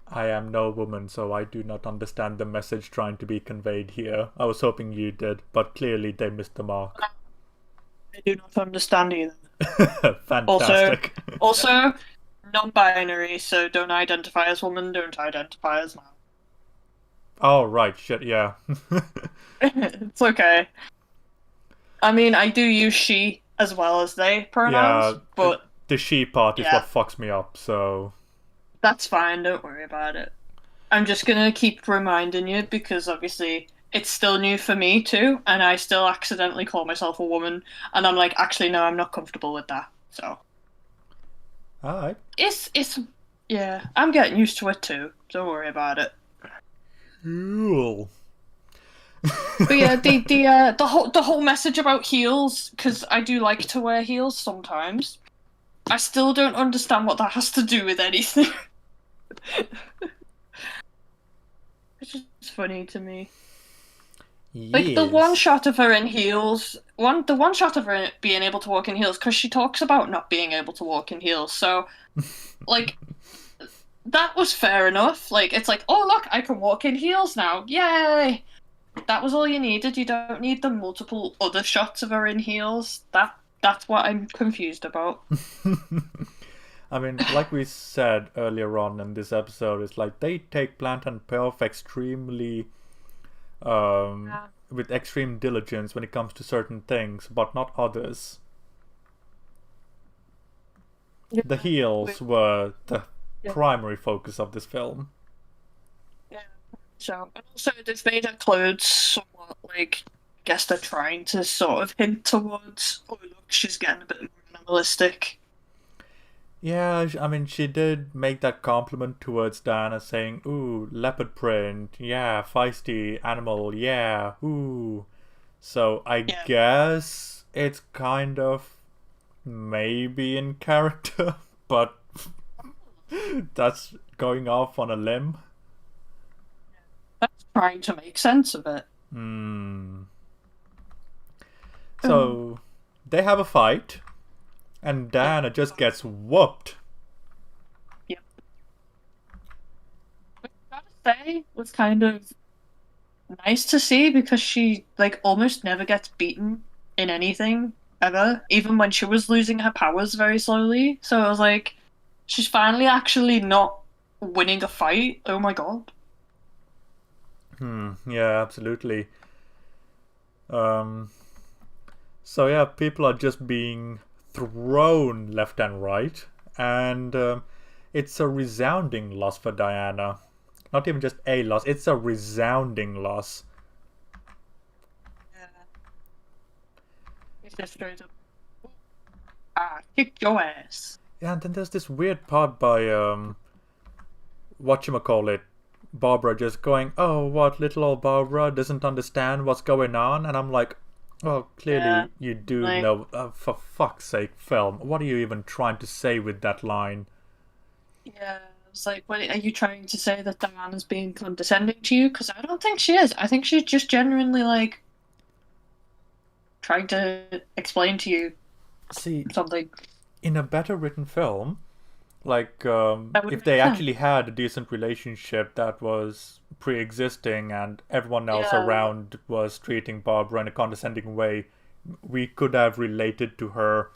I am no woman, so I do not understand the message trying to be conveyed here. I was hoping you did, but clearly they missed the mark. I do not understand either. Fantastic. Also, non-binary, so don't identify as woman, don't identify as man. Oh, right, shit, yeah. It's okay. I mean, I do use she as well as they pronouns, Yeah, but the she part is Yeah. what fucks me up, so... that's fine, don't worry about it. I'm just gonna keep reminding you, because obviously it's still new for me too, and I still accidentally call myself a woman, and I'm like, actually no, I'm not comfortable with that. So Alright. it's yeah, I'm getting used to it too. Don't worry about it. Cool. But yeah, the whole message about heels, because I do like to wear heels sometimes. I still don't understand what that has to do with anything. It's just funny to me. Like the one Yes. shot of her in heels, the one shot of her being able to walk in heels, because she talks about not being able to walk in heels. So, like, that was fair enough. Like, it's like, oh look, I can walk in heels now, yay! That was all you needed. You don't need the multiple other shots of her in heels. That's what I'm confused about. I mean, like we said earlier on in this episode, it's like they take Plant and Pelf extremely with extreme diligence when it comes to certain things, but not others. The heels were the primary focus of this film. So, and also they've made her clothes somewhat like, I guess they're trying to sort of hint towards, oh look, she's getting a bit more animalistic. Yeah, I mean, she did make that compliment towards Diana, saying, "Ooh, leopard print, yeah, feisty animal, yeah, ooh." So I guess it's kind of maybe in character, but that's going off on a limb. That's trying to make sense of it. So they have a fight, and Diana just gets whooped. Yep. I gotta say was kind of nice to see because she like almost never gets beaten in anything ever, even when she was losing her powers very slowly. So I was like, she's finally actually not winning a fight. Oh my god. Yeah, absolutely. So yeah, people are just being thrown left and right, and it's a resounding loss for Diana. Not even just a loss; it's a resounding loss. Yeah. It's just straight up. Kick your ass. Yeah, and then there's this weird part by whatchamacallit, Barbara just going, "Oh, what, little old Barbara doesn't understand what's going on," and I'm like, "Well, clearly Yeah, you do like- know. For fuck's sake, film, what are you even trying to say with that line?" Yeah, it's like, what are you trying to say that Diana's being condescending to you? Because I don't think she is. I think she's just genuinely like trying to explain to you See, something. in a better written film, like That would if make they sense. actually had a decent relationship that was pre-existing and everyone else Yeah. around was treating Barbara in a condescending way, we could have related to her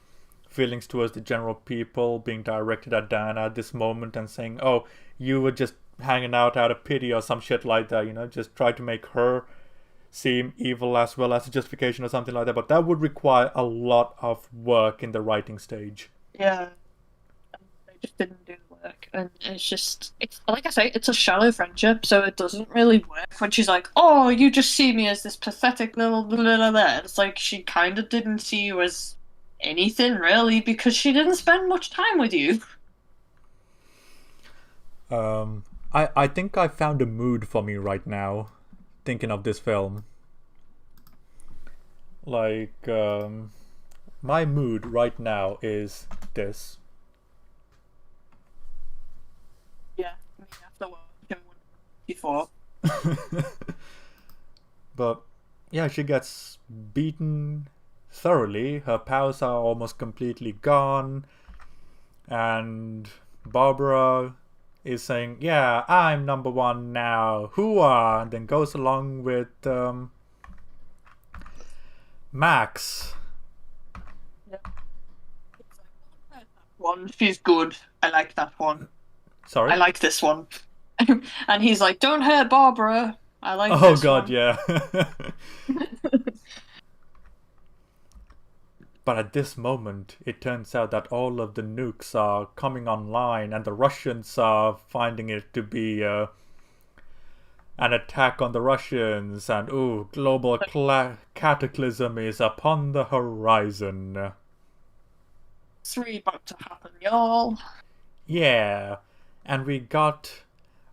feelings towards the general people being directed at Diana at this moment and saying, "Oh, you were just hanging out of pity," or some shit like that, just try to make her seem evil as well as a justification or something like that. But that would require a lot of work in the writing stage. Yeah. And they just didn't do the work. And it's like I say, it's a shallow friendship, so it doesn't really work when she's like, oh, you just see me as this pathetic little blah, blah, blah, blah. It's like she kind of didn't see you as anything really because she didn't spend much time with you. I think I found a mood for me right now, thinking of this film. Like, my mood right now is this. Yeah, I mean, after watching one before. But yeah, she gets beaten thoroughly. Her powers are almost completely gone. And Barbara is saying, "Yeah, I'm number one now. Hooah!" And then goes along with Max. One, she's good. I like that one. Sorry? I like this one. And he's like, don't hurt Barbara. I like Oh this god, one. yeah. But at this moment, it turns out that all of the nukes are coming online and the Russians are finding it to be an attack on the Russians, and ooh, global cataclysm is upon the horizon. It's really about to happen, y'all. Yeah, and we got...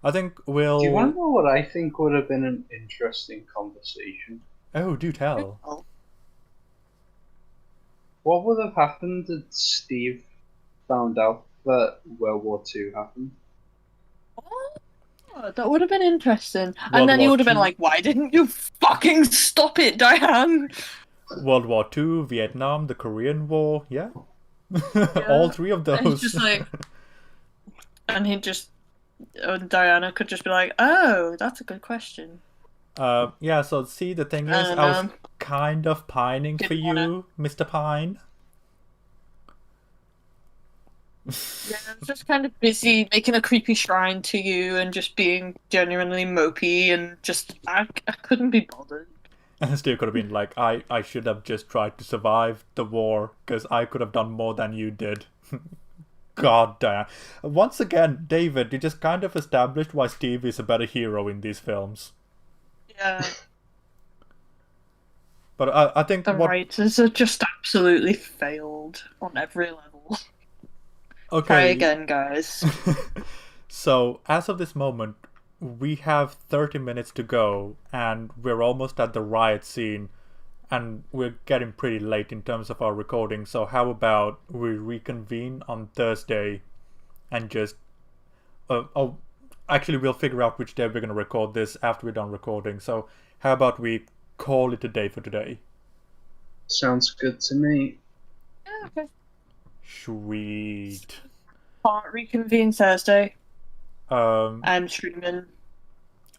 I think we'll... Do you want to know what I think would have been an interesting conversation? Oh, do tell. Oh, What would have happened if Steve found out that World War II happened? that would have been interesting. World And then he War would have been II. like, why didn't you fucking stop it, Diane? World War II, Vietnam, the Korean War, yeah? All three of those. And he's just like... And Diana could just be like, oh, that's a good question. Yeah, so see, the thing is, I don't I was know. kind of pining for Didn't you, Mr. Pine. Yeah, I was just kind of busy making a creepy shrine to you and just being genuinely mopey and just, I couldn't be bothered. And Steve could have been like, I should have just tried to survive the war, because I could have done more than you did. God damn. Once again, David, you just kind of established why Steve is a better hero in these films. Yeah, But I think the what... writers are just absolutely failed on every level. Okay. Try again, guys. So, as of this moment, we have 30 minutes to go, and we're almost at the riot scene, and we're getting pretty late in terms of our recording, so how about we reconvene on Thursday and just... actually, we'll figure out which day we're going to record this after we're done recording, so how about we call it a day for today? Sounds good to me. Yeah, okay. Sweet. Can't reconvene Thursday. Um, I'm streaming.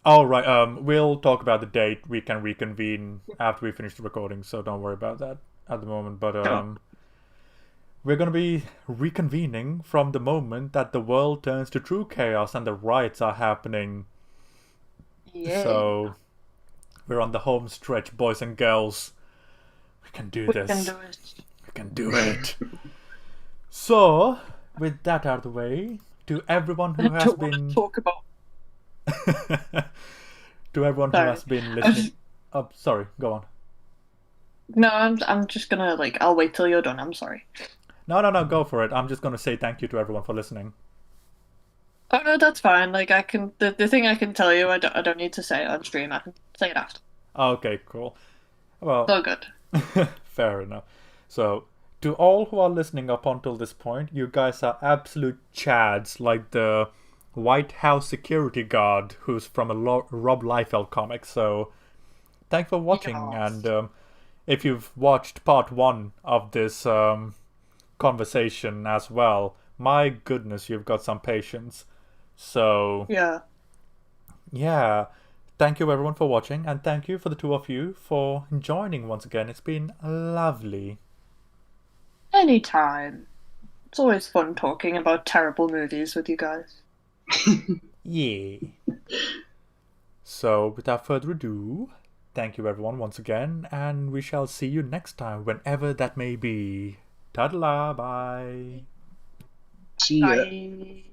Oh, right. We'll talk about the date. We can reconvene after we finish the recording, so don't worry about that at the moment. But we're gonna be reconvening from the moment that the world turns to true chaos and the riots are happening. Yeah. So we're on the home stretch, boys and girls. We can do we this. can do it. We can do it. So, with that out of the way, to everyone who I has don't want been to talk about. to everyone who Sorry. has been listening. Oh, sorry. Go on. No, I'm just gonna I'll wait till you're done. I'm sorry. No. Go for it. I'm just gonna say thank you to everyone for listening. Oh no, that's fine. Like I can the thing I can tell you, I don't need to say it on stream. I can say it after. Okay, cool. Well, It's all good. fair enough. So, to all who are listening up until this point, you guys are absolute chads, like the White House security guard who's from a Rob Liefeld comic. So, thanks for watching. Yes. And if you've watched part 1 of this conversation as well, my goodness, you've got some patience. So, Yeah. yeah. Thank you everyone for watching, and thank you for the two of you for joining once again. It's been lovely. Anytime. It's always fun talking about terrible movies with you guys. Yeah. So, without further ado, thank you everyone once again, and we shall see you next time, whenever that may be. Ta-da, bye. See ya. Bye.